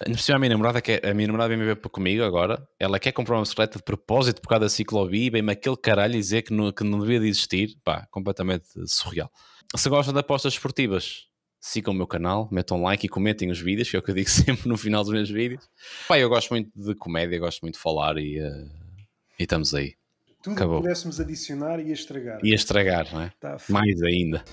A minha namorada vem ver comigo agora. Ela quer comprar uma bicicleta de propósito por causa da ciclovia e vem-me aquele caralho dizer que não devia de existir. Pá, completamente surreal. Se gostam de apostas esportivas, sigam o meu canal, metam like e comentem os vídeos, que é o que eu digo sempre no final dos meus vídeos. Pá, eu gosto muito de comédia, gosto muito de falar e estamos aí. Tudo que pudéssemos adicionar e estragar. Ia estragar, não é? Mais ainda.